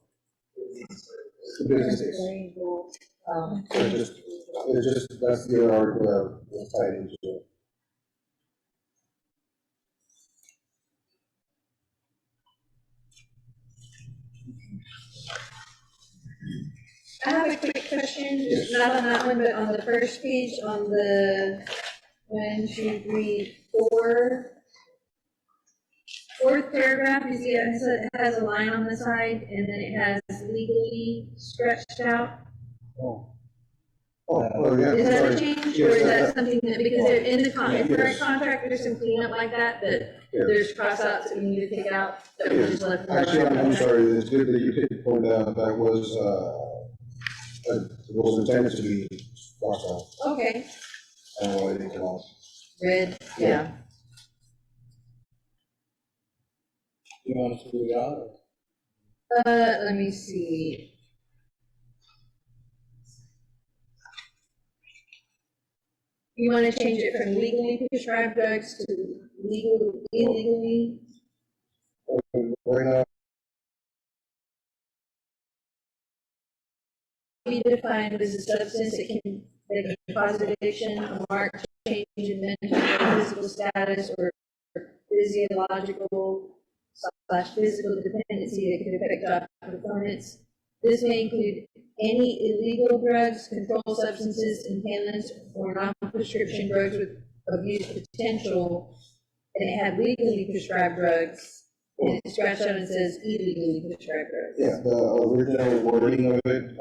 business days. So it's just, that's the other article that was tied into it. I have a quick question, not on that one, but on the first page, on the 1, 2, 3, 4. Fourth paragraph, you see it has a line on the side, and then it has legally stretched out. Oh, yeah. Is that sorry. a change, Yes, or is that something that, because they're in the current Yes. contract, there's some cleanup like that, that Yeah. there's crossouts that we need to take out, that we just left. Actually, I'm sorry, it's good that you did point out, that was, it was intended to be crossed out. Okay, I don't know anything else. red, yeah. You want us to read it out? Or? Let me see. You wanna change it from legally prescribed drugs to illegally? Right now, Be defined as a substance that can cause addiction, a marked change in mental or physical status, or physiological / physical dependency that could affect job performance. This may include any illegal drugs, controlled substances, inhalants, or non-prescription drugs with abuse potential. And it had legally prescribed drugs, and it's scratched out and says illegally prescribed drugs. yeah, the original wording of it,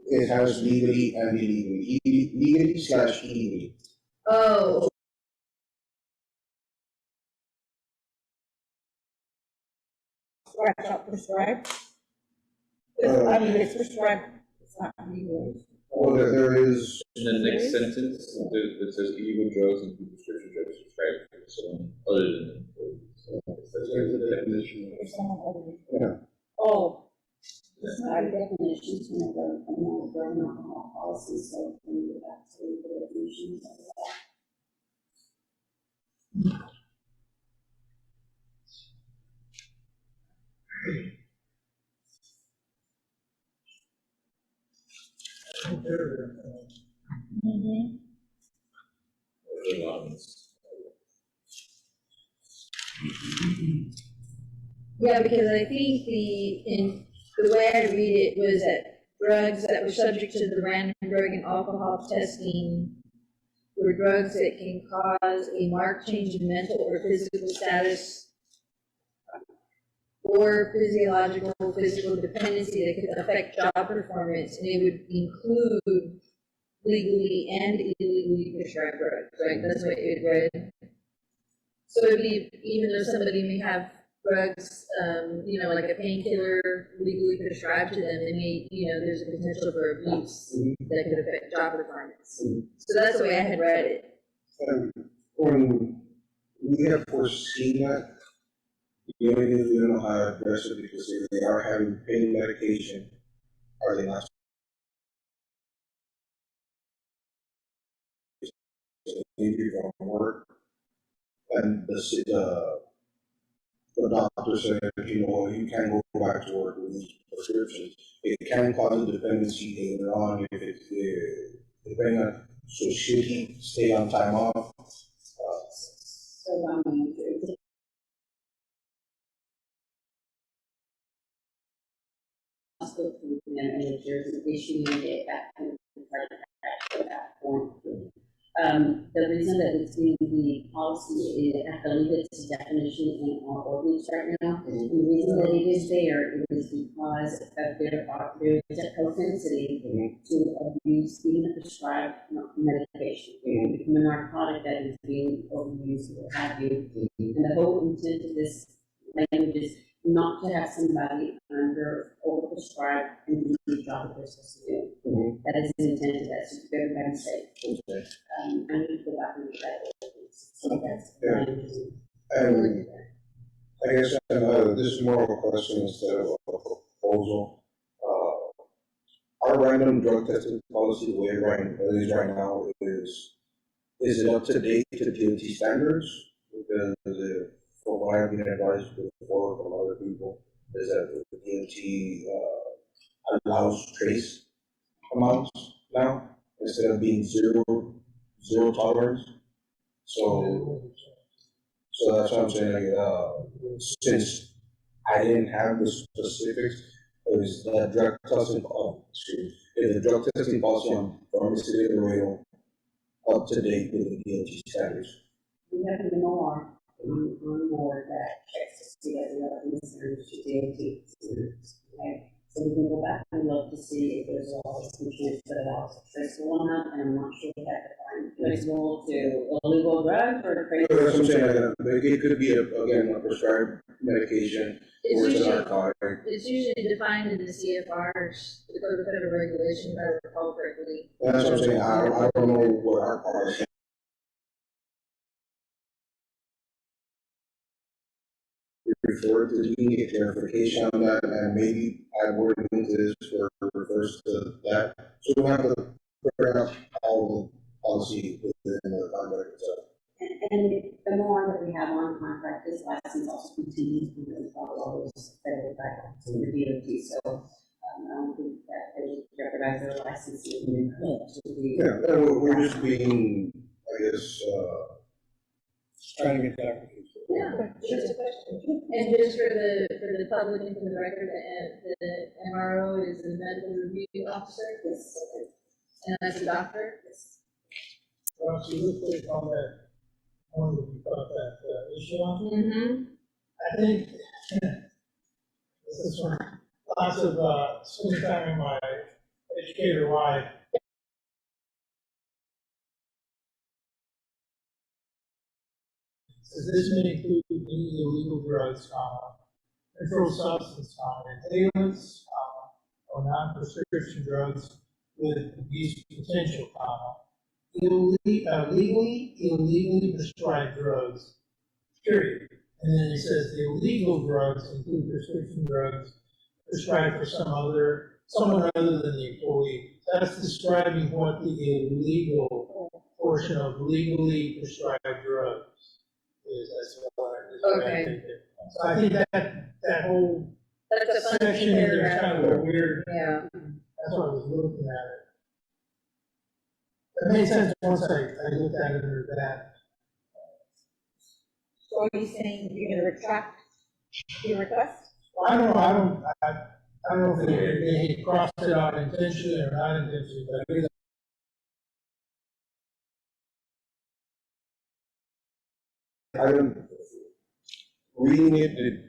it has legally and illegally, legally / illegally. Oh, Scratch out prescribed. I mean, it's prescribed, it's not legal. Well, there is, In the next sentence, it says illegal drugs and prescription drugs prescribed for someone other than. There's a definition. If someone other than- yeah, Oh, It's not a definition, it's more of a drug and alcohol policy, so we would have to read the definitions of that. their information. Mhm. Yeah, because I think the way I read it was that drugs that were subject to the random drug and alcohol testing were drugs that can cause a marked change in mental or physical status or physical dependency that could affect job performance, and it would include legally and illegally prescribed drugs, right? That's what it read. So it'd be, even though somebody may have drugs, like a painkiller legally prescribed to them, they may, there's a potential for abuse that could affect job performance. So that's the way I had read it. And when we have foreseen that, the only thing we don't know how to address it, because if they are having pain medication, are they not injury from work? And the doctor said, you can't go back to work with these prescriptions. It can cause a dependency later on if it's, depending on, so should he stay on time off? So, and if there's an issue, that kind of at that point. The reason that it's in the policy is, I believe it's a definition in our ordinance right now. And the reason that it is there is because of there is a propensity to abuse even a prescribed medication. It become a narcotic that is being overused, or what have you. And the whole intent of this language is not to have somebody under overprescribed and do the job that they're supposed to do. That is the intent of that, so keep everybody safe. I need to go back and look at it. So that's And I guess this is more of a question instead of a proposal. Our random drug testing policy, the way it is right now, is it up to date to DOT standards? Because from what I've been advised before from other people, is that the DOT allows trace amounts now instead of being zero tolerance. So that's what I'm saying. Since I didn't have the specifics, is that drug testing, is the drug testing policy on pharmacy of Laredo up to date with the DOT standards? we have an MOR on board that checks to see that we are concerned to DOT. Okay, so we can go back and look to see if there's also some change that allows traceable amount, and I'm not sure if that defines traceable to illegal drugs or That's what I'm saying. It could be again a prescribed medication or it's a narcotic. It's usually defined in the CFRs, the Code of Federal Regulations, if I recall correctly. That's what I'm saying. I don't know what our policy. Refer to, you get clarification on that, and maybe add word into this for refers to that. So we have to figure out how the policy within the contract itself. And the MOR that we have on contract, this license also continues to follow all those federal guidelines from the DOT. So I don't think that they jeopardize their licensing. Yeah, and we're just being, I guess, Trying to get clarification. Yeah, just a question. And just for the public and for the record, the MRO is the medical review officer? Yes. And that's a doctor? Yes. Well, so real quick on that, one that we brought that issue on, Mm-hmm. I think this is from lots of spending time in my educator life. Says this may include any illegal drugs, controlled substance, inhalants, or non-prescription drugs with abuse potential, illegally prescribed drugs, period. And then it says the illegal drugs include prescription drugs prescribed for someone other than the employee. That's describing what the illegal portion of legally prescribed drugs is. That's what I think. So I think that whole That's a funny section in there is paragraph. kind of a weird, Yeah. that's why I was looking at it. It made sense once I looked at it or that. So are you saying you're gonna retract your request? I don't know if they crossed it out intentionally or not intentionally, but I think I don't, reading it, it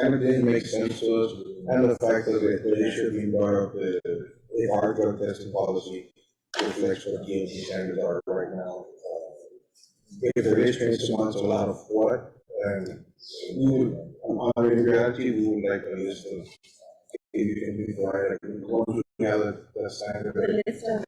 kind of didn't make sense to us, and the fact that it should be brought up, if our drug testing policy reflects what DOT standards are right now. If there is trace amounts allowed of what, and we would, in reality, we would like a list of, if you can be provided, like, once we have the standard The list of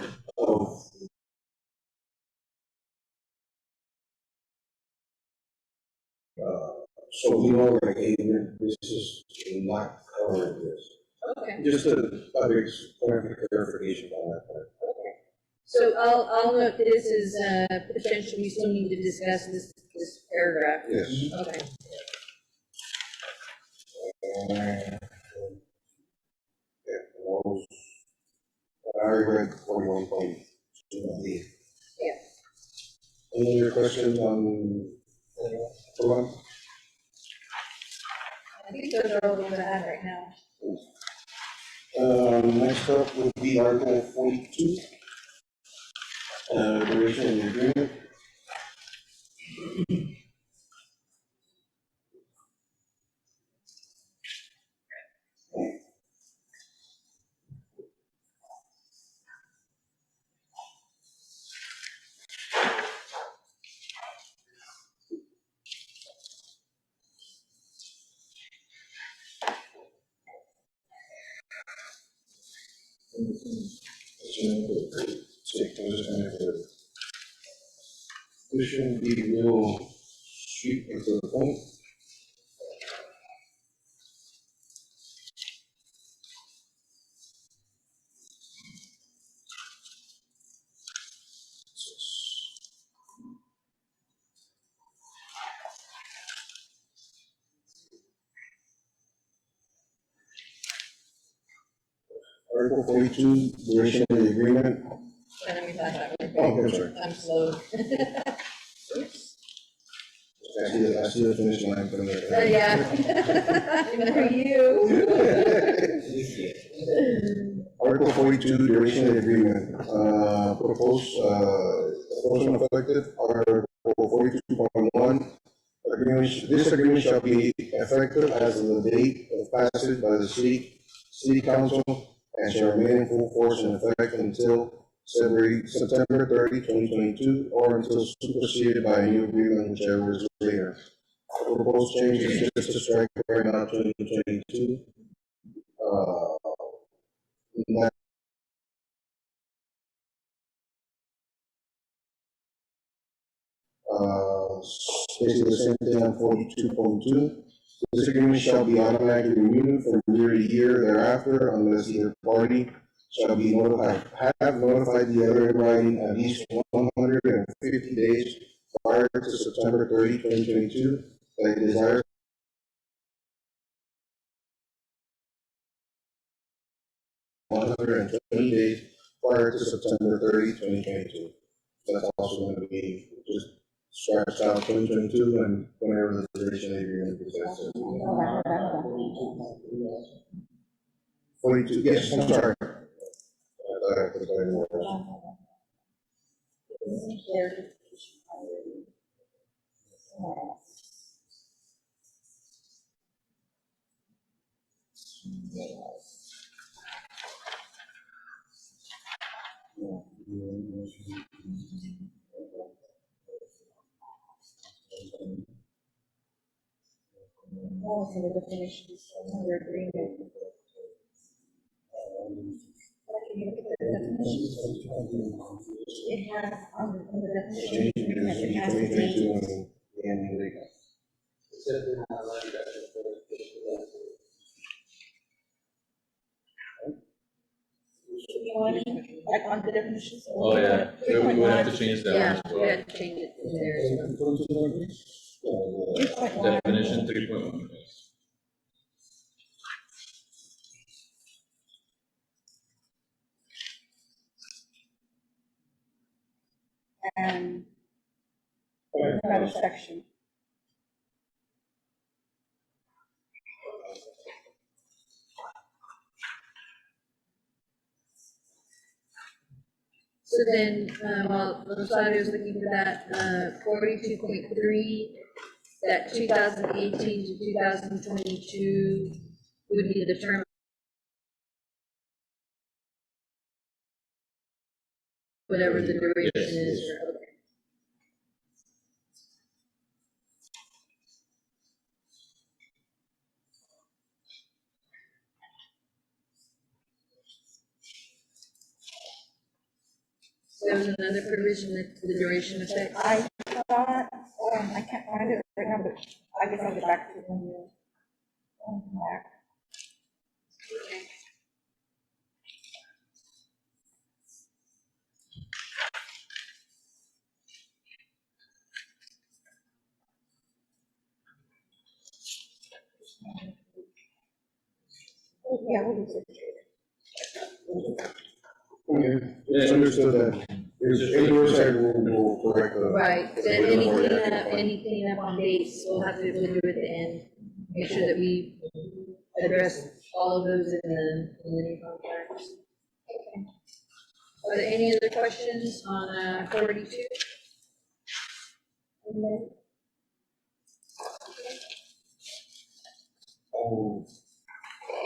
so we know, like, hey, this is not covering this. Okay. Just a big clarification on that part. So I'll note this is, potential, we still need to discuss this paragraph. Yes. Okay. Yeah, those, I read 41.2B. Yeah. Any other questions on, for one? I think those are all the ones I have right now. Next up would be Article 42. Duration of the agreement. This shouldn't be real sweet and to the point. Article 42, duration of the agreement. Let me find that one. Oh, I'm sorry. I'm slow. I see the finish line from there. Yeah. For you. Article 42, duration of the agreement. Proposal effective, Article 42.1. This agreement shall be effective as of the date of passage by the city council and shall remain in full force and effect until September 30, 2022, or until superseded by a new agreement, whichever is later. The proposed change is just to strike right now 2022. That basically the same thing on 42.2. This agreement shall be automatically renewed from year to year thereafter unless either party shall be notified, have notified the other in writing at least 150 days prior to September 30, 2022, that it desires 120 days prior to September 30, 2022. That's also going to be just scratched out 2022 and whenever the duration of the agreement is set. 42, yes, I'm sorry. I thought I put that in there. Oh, so the definitions of your agreement. Like, if you look at the definitions, it has, on the definition, Change of between agreement, it has the 2022 date. and the You know what I mean? Like on the definitions. Oh, yeah, we would have to change that one Yeah, as we well. had to change it in there. 3.1. Definition 3.1. and another section. So then, while Rosario's looking for that, 42.3, that 2018 to 2022 would be the term. Whatever the duration is. Okay. There was another provision that the duration effect. I thought, I can't find it right now, but I guess I'll get back to it when you come back. Yeah, we'll do it. Okay, it's understood that if Edwards side will correct the. Right, then any cleanup on dates, we'll have to do at the end. Make sure that we address all of those in the new contracts. Okay. Are there any other questions on 42?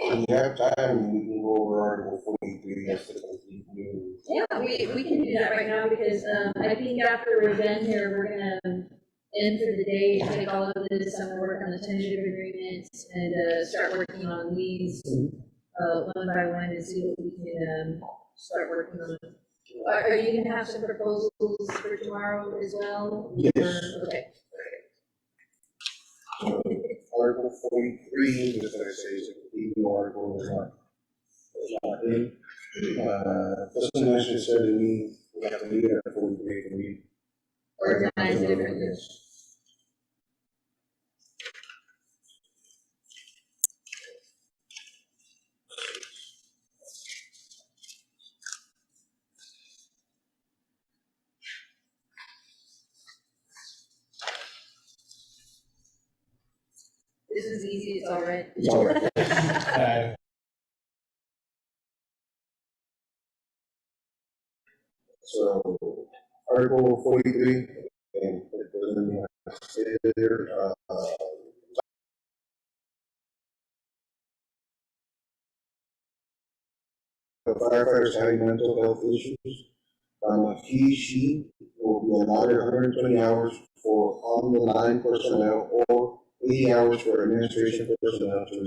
We have time, we can go over Article 43, yes, new. Yeah, we can do that right now because I think after we're done here, we're gonna end for the day, take all of this and work on the tentative agreements and start working on these one by one and see what we can start working on. Are you gonna have some proposals for tomorrow as well? Yes. Okay. Article 43, as I say, is a legal article, it's not in. Doesn't mention said that we have to leave it at 43, can we? Organize it differently. This is easy, it's all right. It's all right. So, Article 43, and it doesn't have to say it there, the firefighters having mental health issues, she will be allotted 120 hours for on-the-line personnel or 80 hours for administration personnel to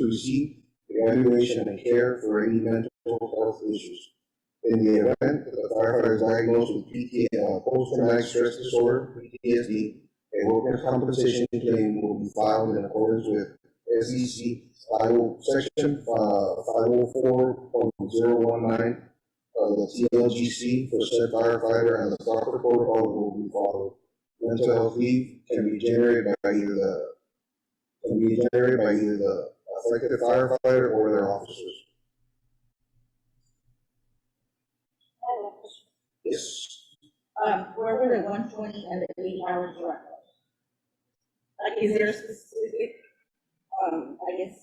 receive evaluation and care for any mental health issues. In the event that the firefighter is diagnosed with post-traumatic stress disorder, PTSD, a workers' compensation claim will be filed in accordance with SEC Section 504.019 of the TLGC for said firefighter, and the proper protocol will be followed. Mental health leave can be generated by either the affected firefighter or their officers. Yes. Where were the 120 and the 80 hours direct? Like, is there a specific, I guess,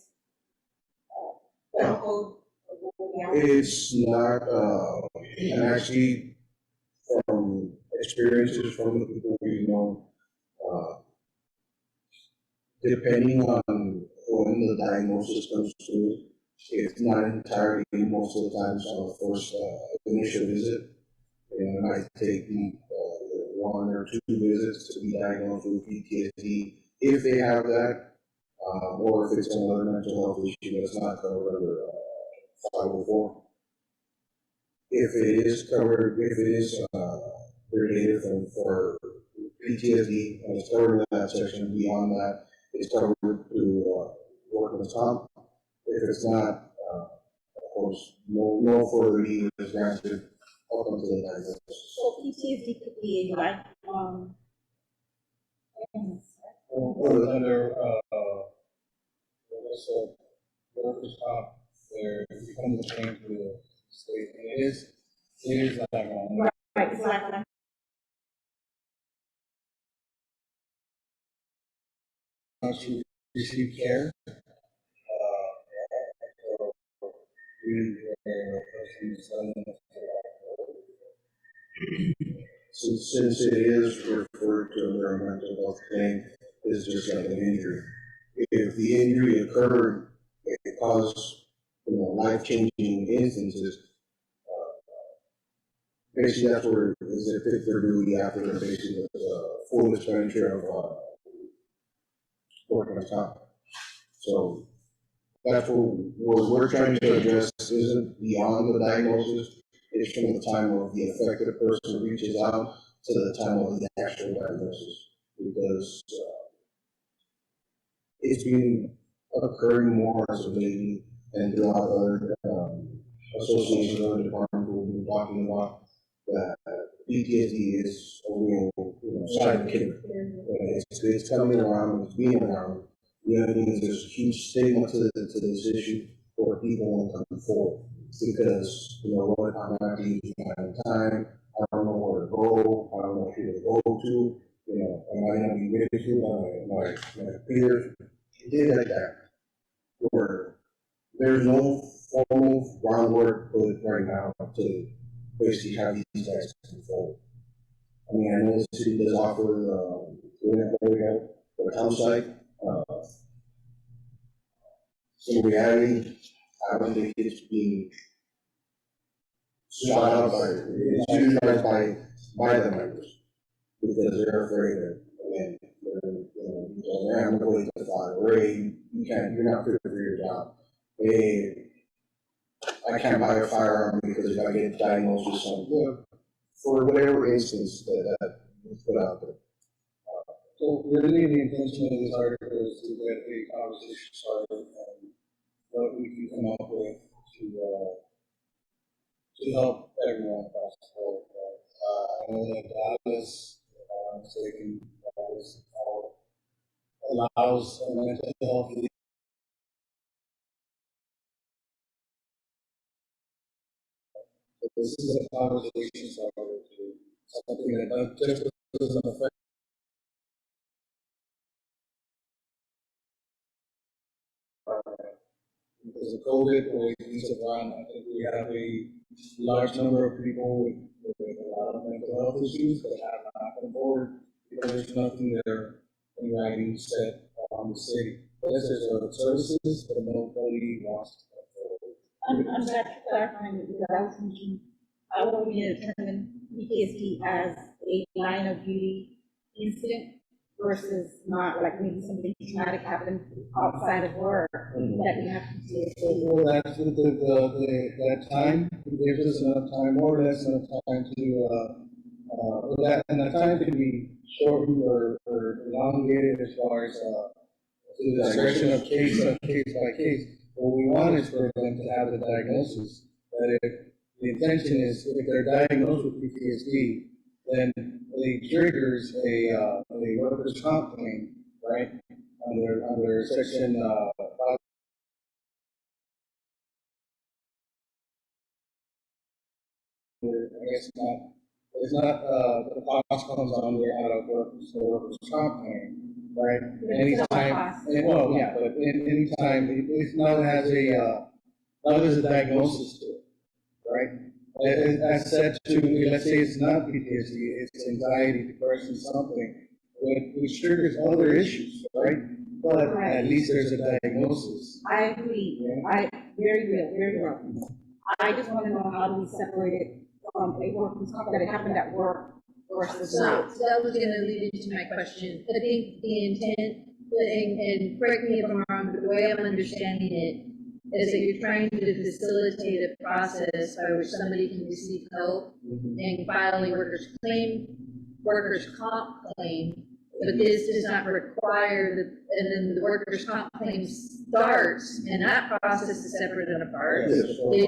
federal code of what the hours? It's not, and actually, from experiences from the people we know, depending on when the diagnosis comes through, it's not entirely, most of the times, on the first initial visit. And it might take one or two visits to be diagnosed with PTSD, if they have that, or if it's another mental health issue that's not covered under 504. If it is covered, if it is related for PTSD, and it's covered in that section, beyond that, it's covered through workman's comp. If it's not, of course, no further leave is granted up until the diagnosis. So PTSD could be like, Under, workers' comp, there becomes a change to the state, and it is like, right, it's like to receive care. Since it is referred to under a mental health claim, it's just like an injury. If the injury occurred, it caused, life-changing instances, basically that's where is it fit for duty after the basically full expenditure of workman's comp. So that's what we're trying to address isn't beyond the diagnosis. It's from the time of the affected person reaches out to the time of the actual diagnosis, because it's been occurring more as of lately, and there are other associations, other departments we've been talking about that PTSD is a real silent killer. It's coming around, it's being around. The other thing is there's a huge stigma to this issue for people who come forward. Because, what, I'm not using my time, I don't know where to go, I don't know who to go to, am I gonna be ridiculed by my peers? Things like that. Where there's no formal groundwork put right now to basically have these guys come forward. I mean, I know the city does offer, the town site, in reality, I don't think it's being sought out it's utilized by the members, because they're afraid that, again, I'm going to testify, or hey, you're not fit for your job. Hey, I can't buy a firearm because if I get diagnosed with something, for whatever instance that is put out there. So really, the intention of this article is to get a conversation started and what we can come up with to help everyone across the board. I know that Dallas, mistaken, Dallas allows mental health. This is a conversation starter to something that just doesn't affect. Because of COVID, or things have run, I think we have a large number of people with a lot of mental health issues that have not come forward because there's nothing there in writing set on the city. Yes, there's services, but nobody wants to come forward. I'm glad you're clarifying because I was thinking, I want to determine PTSD as a line of duty incident versus not, like maybe something traumatic happened outside of work that we have PTSD. Well, that's that time, it gives us enough time, more or less enough time to, and the time can be shortened or elongated as far as, to the discretion of case by case. What we want is for them to have the diagnosis, that if the intention is, if they're diagnosed with PTSD, then it triggers a workers' comp claim, right? Under section, I guess it's not, the cost comes out of workers' comp claim, right? Anytime, well, yeah, but anytime, it now has now there's a diagnosis to it, right? As said to, let's say it's not PTSD, it's anxiety, depression, something, which triggers other issues, right? But at least there's a diagnosis. I agree. Yeah. Very real, very real. I just want to know how do we separate it from a workman's comp that it happened at work versus not. So that was gonna lead into my question. I think the intent, and correct me if I'm wrong, but the way I'm understanding it is that you're trying to facilitate a process by which somebody can receive help and file a workers' comp claim, but this does not require and then the workers' comp claim starts, and that process is separate and apart. Yes.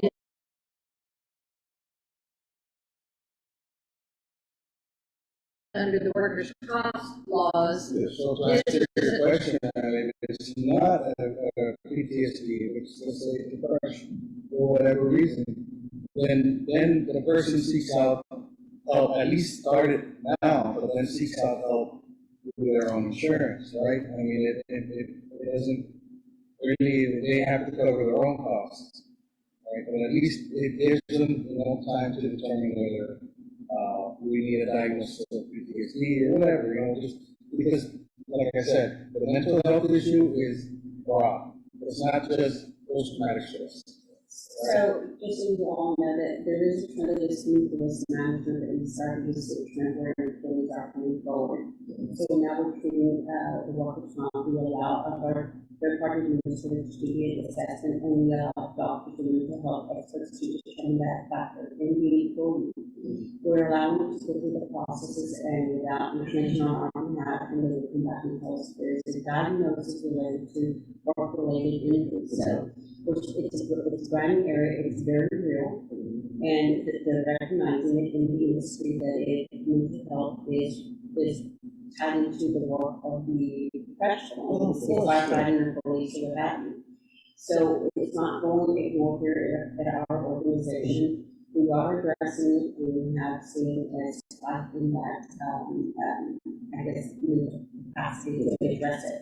Under the workers' comp laws. So to answer your question, it's not a PTSD, it's let's say depression, for whatever reason, then the person seeks out help, at least start it now, but then seeks out help their own insurance, right? I mean, it doesn't really, they have to cover their own costs, right? But at least it gives them, time to determine whether, we need a diagnosis of PTSD or whatever, just because, like I said, the mental health issue is broad. It's not just post-traumatic stress. So just so you all know that there is a tremendous need for risk management and starting to see a trend where employees are coming forward. So now we're treating the workers' comp, we allow other third-party administrators to do an assessment, and we allow doctors and mental health experts to determine that factor in the employee. We're allowing them to go through the processes and without information on our behalf, and then we come back and tell us if there is a diagnosis related to work-related injuries. So, which it's a brand new area, it's very real, and they're recognizing it in the industry that mental health is tied into the work of the professional, it's firefighting or police or what have you. So it's not going to ignore here at our organization. We are addressing it, and we have seen a spike in that, capacity to address it.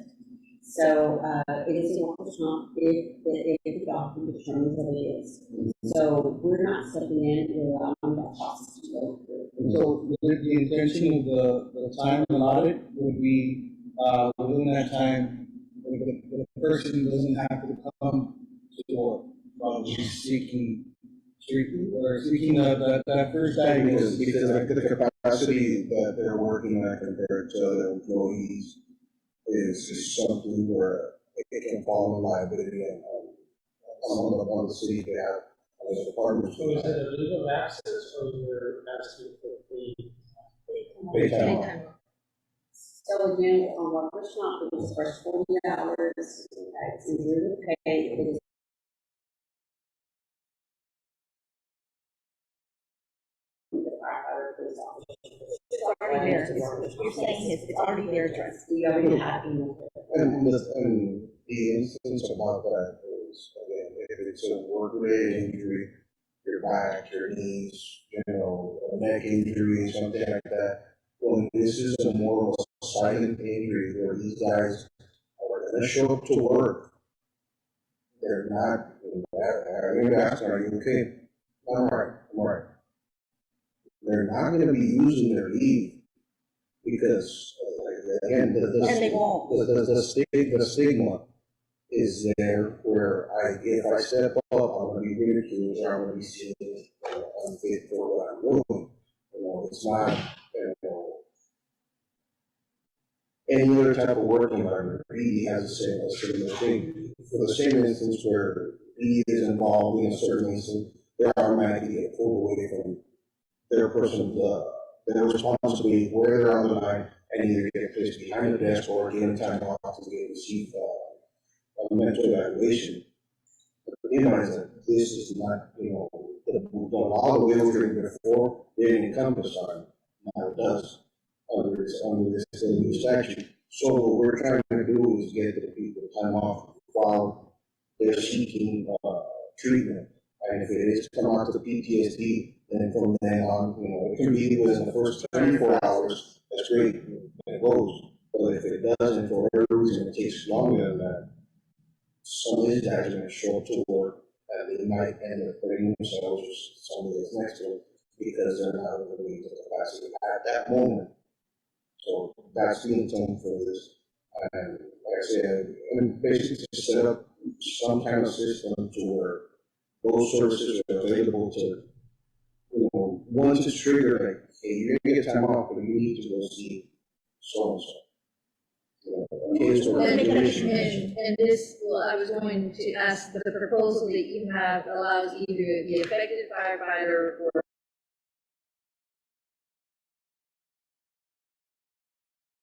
So, it is a workers' comp if the doctor determines that it is. So we're not stepping in, we're allowing that process to go through. So the intention of the time allotted would be, within that time, the person doesn't have to come to court, seeking treatment or seeking that first diagnosis. Because the capacity that they're working at compared to other employees is something where it can fall in liability on the city to have as a department. So is it a leave of absence or you're asking for Paid time off. Daytime. So again, on workers' comp, it is first 40 hours, it's in lieu of pay, it is the firefighter, police officer. It's already there, what you're saying is it's already there, addressed. We already have email. And the instance about that is, again, if it's a work-related injury, your back, your knees, a neck injury, something like that. Well, this is a more of a silent injury where these guys are gonna show up to work. They're not, I'm gonna ask, are you okay? I'm all right. They're not gonna be using their leave because, again, And they won't. the stigma is there where if I step up, I'm gonna be ridiculed, or I'm gonna be seen unfit for what I'm doing. It's not, any other type of work environment really has a similar thing. For the same instance where he is involved in a certain instance, they automatically get pulled away from their their responsibility where they're on the line and either get placed behind the desk or get time off to receive a mental evaluation. Realize that this is not, the law that we were doing before didn't encompass on, now it does under this new statute. So what we're trying to do is get the people time off while they're seeking treatment. And if it is come out to PTSD, then from then on, it can be within the first 24 hours, that's great, and it goes. But if it doesn't, for whatever reason, it takes longer than that, some of these guys are gonna show up to work, and they might end up putting themselves or somebody that's next to them, because they're not going to meet the capacity at that moment. So that's the intent for this. And like I said, and basically to set up some kind of system to where those services are available to, once it's triggered, like, hey, you're gonna get time off, but you need to go see so-and-so. And this, well, I was going to ask, the proposal that you have allows either the affected firefighter or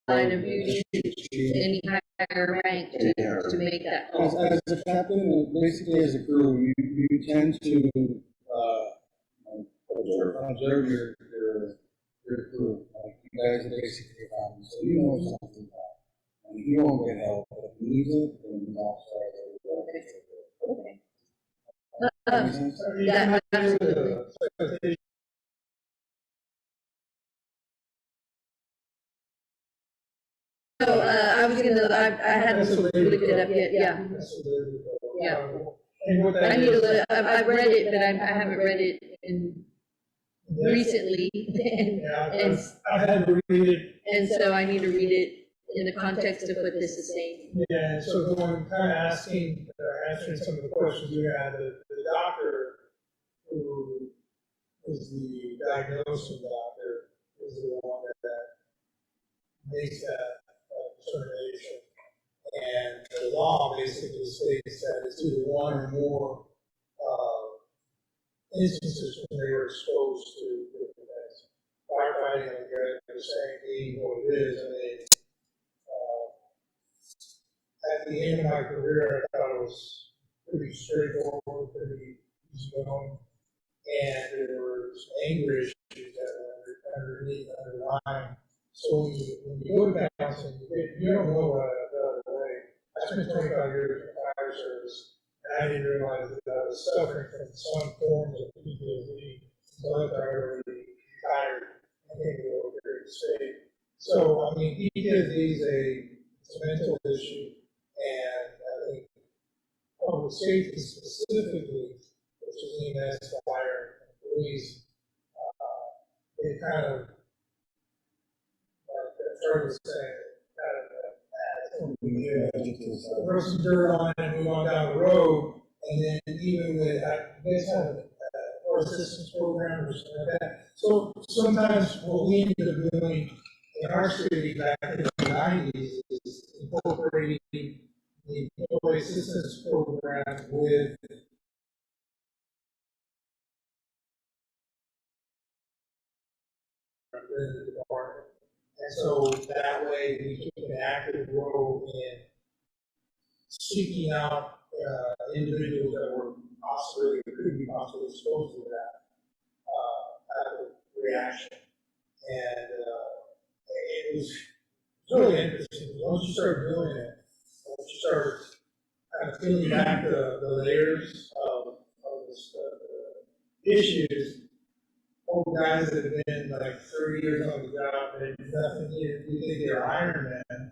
line of duty, any higher rank to make that call. As a captain, and basically as a crew, you tend to, observe your crew. Like, you guys are basically around, so you know something about. And if you don't get help, but if you need it, then you all start. Okay. Yeah, absolutely. I was gonna, I hadn't looked it up yet, yeah. Yeah. And what I that need to is, look, I've read it, but I haven't read it in recently, and, I've had to read it. and so I need to read it in the context of what this is saying. Yeah, so going, kind of asking, answering some of the questions you had, the doctor who is the diagnosing doctor is the one that makes that determination. And the law basically states that it's either one or more instances when they were exposed to different things. Firefighting, like you're saying, being what it is, I mean, at the end of my career, I thought it was pretty straightforward, pretty easy going. And there were some anger issues that were underneath, underlying. So when you go to counseling, you don't know what the other way. I spent 25 years in fire service, and I didn't realize that I was suffering from some forms of PTSD until after I already retired and came to a very state. So, I mean, PTSD is a mental issue, and I think public safety specifically, which is EMS, fire, and police, they kind of, Charlie was saying, throw some dirt on it and move on down the road, and then even with, you guys have a or assistance program or something like that. So sometimes what we ended up doing in our city back in the 90s is incorporating the employee assistance program with the department. And so that way we took an active role in seeking out individuals that were possibly, could be possibly exposed to that type of reaction. And it was really interesting. Once you start doing it, once you start kind of peeling back the layers of this, issues, old guys that have been like 30 years on the job, and nothing, you think they're Iron Man,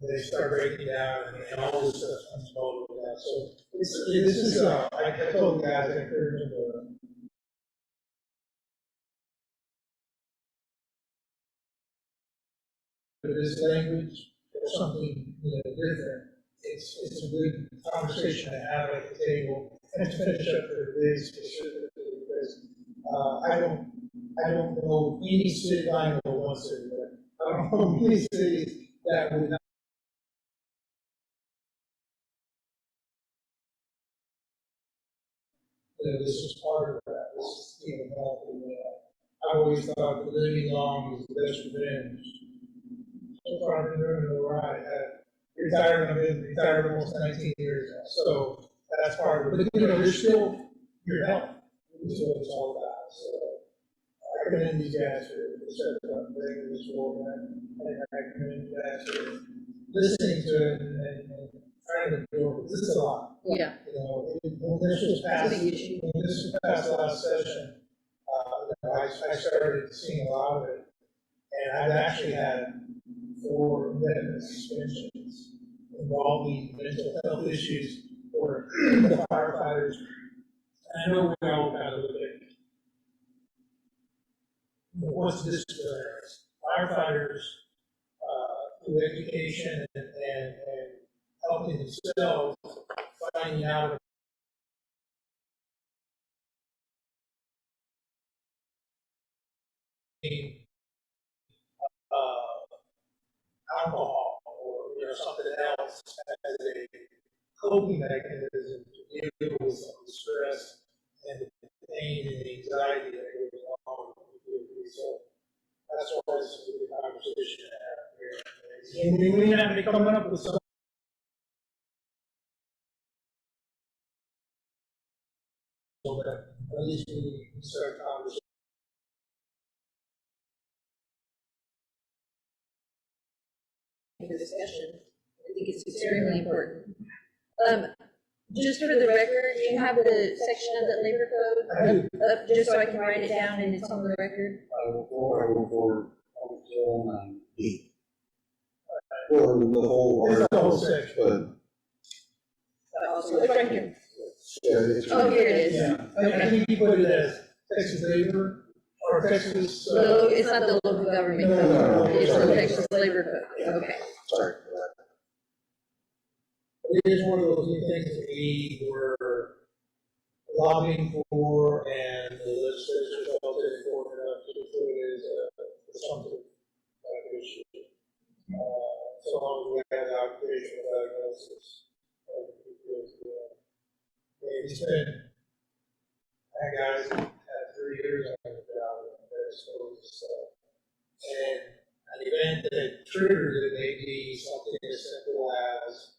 they start breaking down and all this stuff comes over that. So this is, I told the guys, I encourage them to this language or something different. It's a good conversation to have at the table and to finish up their days specifically because I don't know any city, I know one city, but I don't know any cities that would not. This is part of that. This is helping that. I always thought that living long is the best revenge. So far, I've been doing it all right. I've been retired almost 19 years now. So that's part of it. But there's still your health. This is what it's all about. So I commend these guys for setting up, bringing this forward. I commend you guys for listening to it and trying to do it. This is a lot. Yeah. When this was passed last session, I started seeing a lot of it. And I've actually had 4 indefinite suspensions involving mental health issues for the firefighters. And I know we all kind of look at what's this firefighters through education and helping themselves finding out alcohol or something else as a coping mechanism to deal with some of the stress and the pain and the anxiety that goes along with it. So that's why this is a good conversation to have here. And we may not be coming up with some. So that at least we can start conversation. The discussion. I think it's extremely important. Just for the record, do you have the section of the labor code up, just so I can write it down and it's on the record? I will forward D. Or the whole. It's the whole section. But, It's right here. yeah, it's. Oh, here it is. Yeah, I think you put it as Texas labor or Texas. So it's not the local government No, code, no, no, it's the sorry. Texas labor code, okay. Sorry for that. It is one of those new things that we were lobbying for, and the legislature felt it important enough to put it as something issue. So long as we have the occupational diagnosis. We spent, that guy's had 3 years on the job, and an event that triggers it may be something as simple as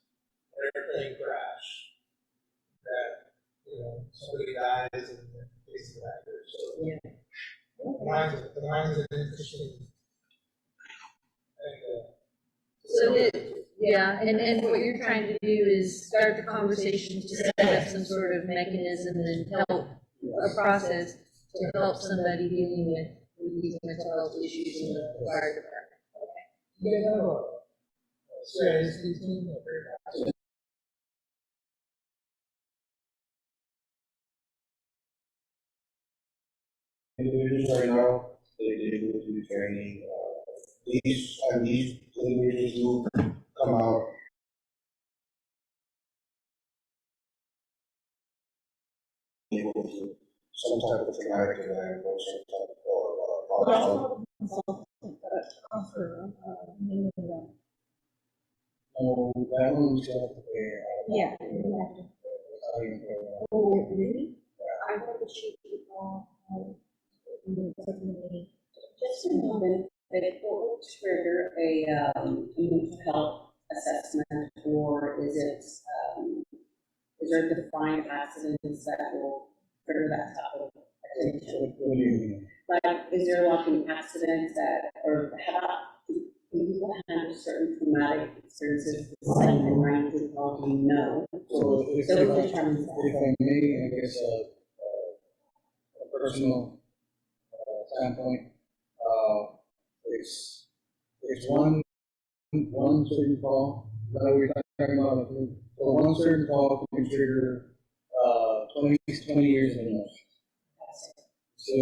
an airplane crash, that, you know, somebody dies and things like that. So, Yeah. the mine's an interesting. And, So, yeah, and what you're trying to do is start the conversation to set up some sort of mechanism and help a process to help somebody dealing with these mental health issues in the fire department. you know, CISD team, they're Individuals right now, they go through training, these individuals do come out. Able to some type of traumatic event or some type of, Oh, that one we still have to pay. Yeah. Yeah. Oh, really? I heard that she people, just to know that it will trigger a mental health assessment, or is there defined accidents that will trigger that type of attention? What do you mean? Like, is there like an accident that, or how about people handle certain traumatic experiences the same in mind as well, do you know? So if So I it determines if that. I may, I guess, a personal standpoint, it's one certain call, that we're talking about, so one certain call can trigger, 20 years in life. So,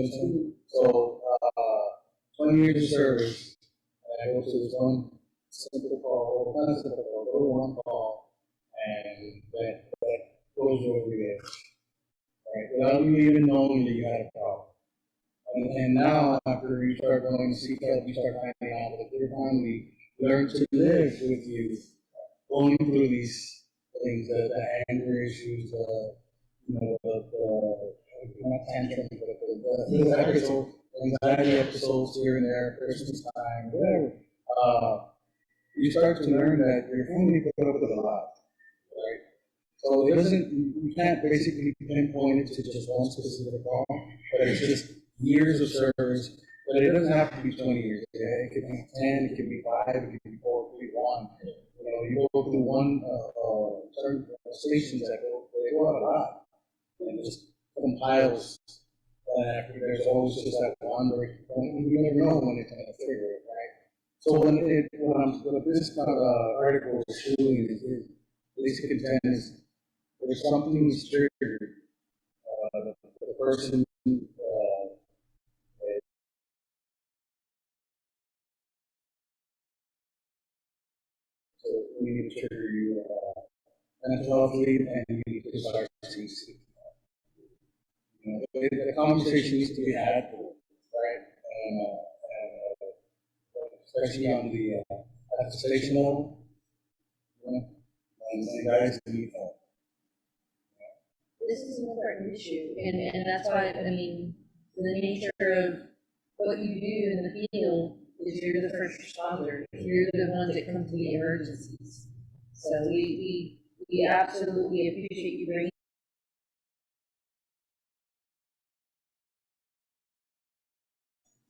20 years of service, and I go to this one simple call, or not simple call, go to one call, and that goes over the edge. Right, without you even knowing that you had a problem. And now, after you start going to seek help, you start finding out that your family learned to live with you, going through these things, the anger issues, not tantrums, but the episode, anxiety episodes here and there, Christmas time, whatever. You start to learn that your family put up with a lot, right? So it doesn't, you can't basically pinpoint it to just one specific call, but it's just years of service. But it doesn't have to be 20 years. It could be 10, it could be 5, it could be 4, it could be 1. You know, you go through one certain stations that they go out a lot, and it just compiles. And there's always just that one where you never know when it's going to trigger it, right? So what this article is showing is basic intent is there's something that's triggered, the person, so we need to trigger you, mental health leave, and you need to start CC. You know, the conversation needs to be had, right? And especially on the attestation level, you know, and guys need help. This is an important issue, and that's why, I mean, the nature of what you do in the field is you're the first responder, you're the ones that come to the emergencies. So we absolutely appreciate you bringing.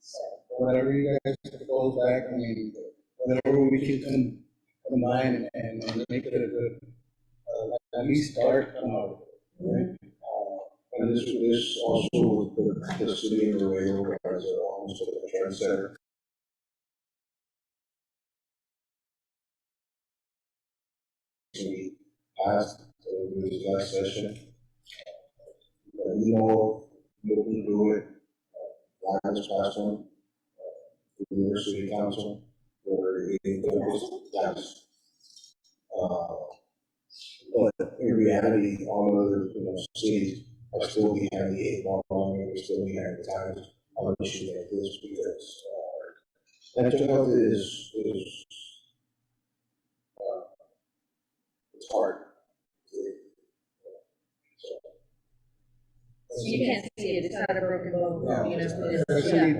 So whatever you guys goes back, I mean, whatever we can combine and make it a good, at least start, right? And this also would put the city in the rail as almost a trend center recently passed in this last session. We know looking through it, last past one, the New York City Council, where it was passed. But in reality, all other, cities are still behind the 8 ball, and we're still behind the times on issues like this because, mental health is, it's hard. You can't see it, it's not a broken bone, you know. Especially,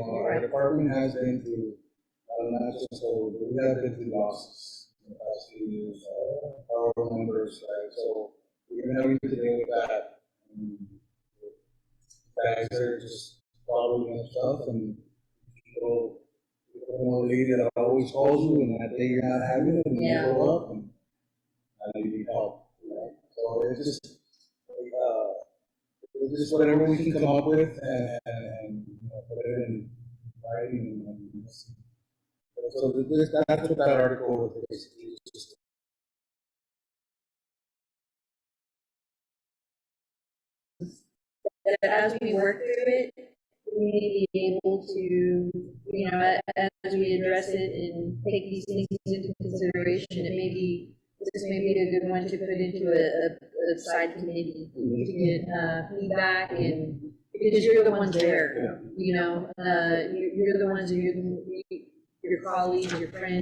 our department has been through, not just, we have been through losses in the past few years, our members, right, so we're having to deal with that. Guys are just following up stuff and people don't lady that always calls you and that day you're not having it and you Yeah. grow up and you need help, right? So it's just whatever we can come up with and put it in writing and so that's what that article was basically just. That as we work through it, we need to be able to, you know, as we address it and take these things into consideration, this may be a good one to put into a side committee to get feedback and, because you're the ones there, you know, you're the ones, your colleagues, your friends.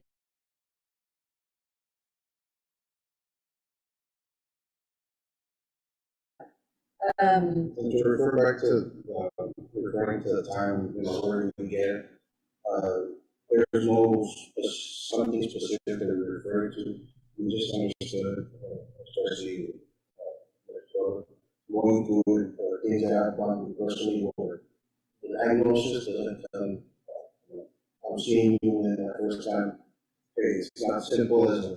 And to refer back to, referring to the time, where we get, there's no something specific that we're referring to. We just understood, especially, going through it, or things that I've done personally, or the diagnosis doesn't come, I'm seeing you in the first time. It's not simple as I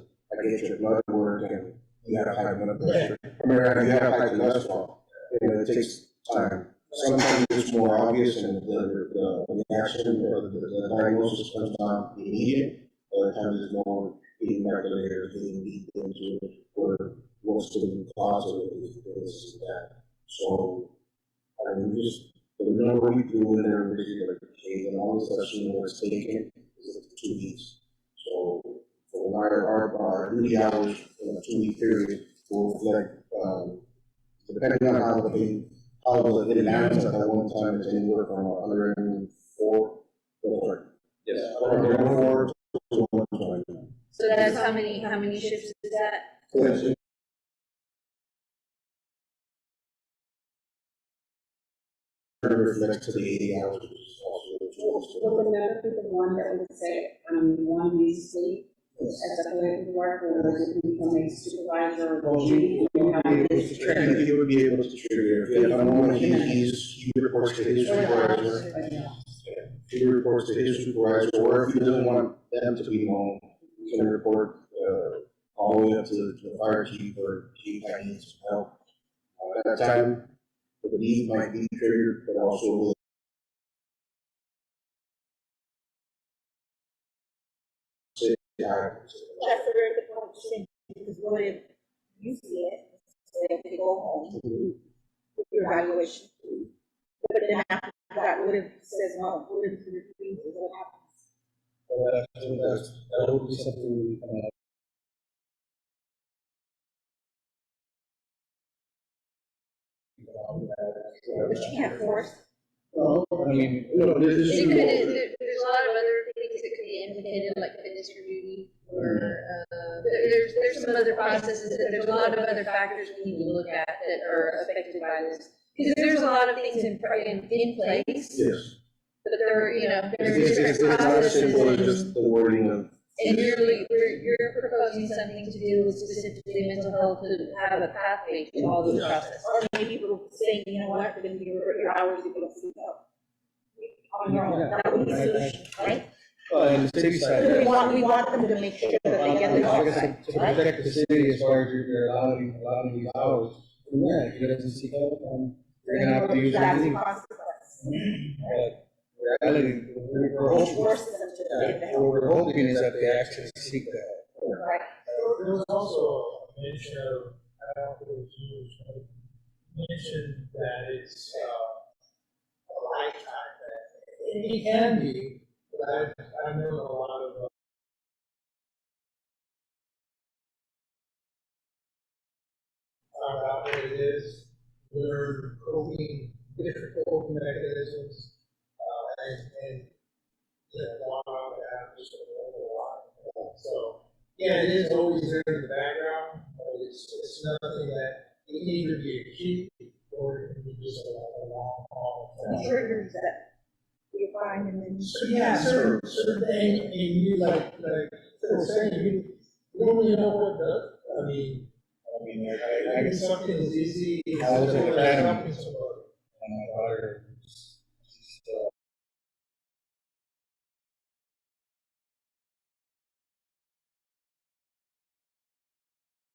get your blood work and you have high blood pressure, you have high cholesterol. It takes time. Sometimes it's more obvious and the reaction or the diagnosis comes down immediate. Other times it's more getting back to later, getting deep into it, or what's the root cause of it, this and that. So, I mean, the number we do in there, like, okay, and all this session where it's taken is 2 weeks. So, for our duty hours in a 2-week period will reflect, depending on how it lands at that one time, it's anywhere from 104, yes, 104 to 120. So that's how many shifts is that? Yes. It reflects to the 80 hours. Well, the matter with the one that would say, 1 week sleep, as a collective work, or does it become a supervisor? He would be able to trigger, if at the moment he reports to his supervisor. He reports to his supervisor, or if he doesn't want them to be known, he can report, all the way up to the fire chief or chief that needs help. At that time, the leave might be triggered, but also That's a very good point to say, because what if you see it, so they can go home, with your evaluation. But then after that, what if it says no, what if it refuses, what happens? That would be something we can, But you can't force. no, I mean, There's a lot of other things that could be implicated, like fitness for duty, or, there's some other processes, there's a lot of other factors we need to look at that are affected by this. Because there's a lot of things in place, yes. but there, you know, there's It's different not as simple as processes. just the wording of. And you're proposing something to do with specifically mental health, to have a pathway to all those processes. Or maybe people saying, you know what, we're gonna give you your hours, you're gonna sleep out. On your own, that would be a solution, right? and the city side. We want them to make sure that they get the Like I help, said, to right? protect the city as far as you're allowing these hours, yeah, if he doesn't seek help, you're gonna have to use That's your the leave. consequence. But reality, we're hoping, Forces them to get the help, what we're hoping is that they actually seek that. right? There was also mention of, I don't know if it was used, but mentioned that it's, a lifetime thing. It can be, but I know a lot of, found out what it is, learn coping, different coping mechanisms, and, you know, gone on to have just a lot. So, yeah, it is always there in the background, but it's nothing that it can either be acute or it can be just a long haul. Triggers that you find and then. Yeah, certain thing, and you like Phil was saying, you don't really know what does, I mean, I something as easy as. I was at like Academy. something somebody. and my daughter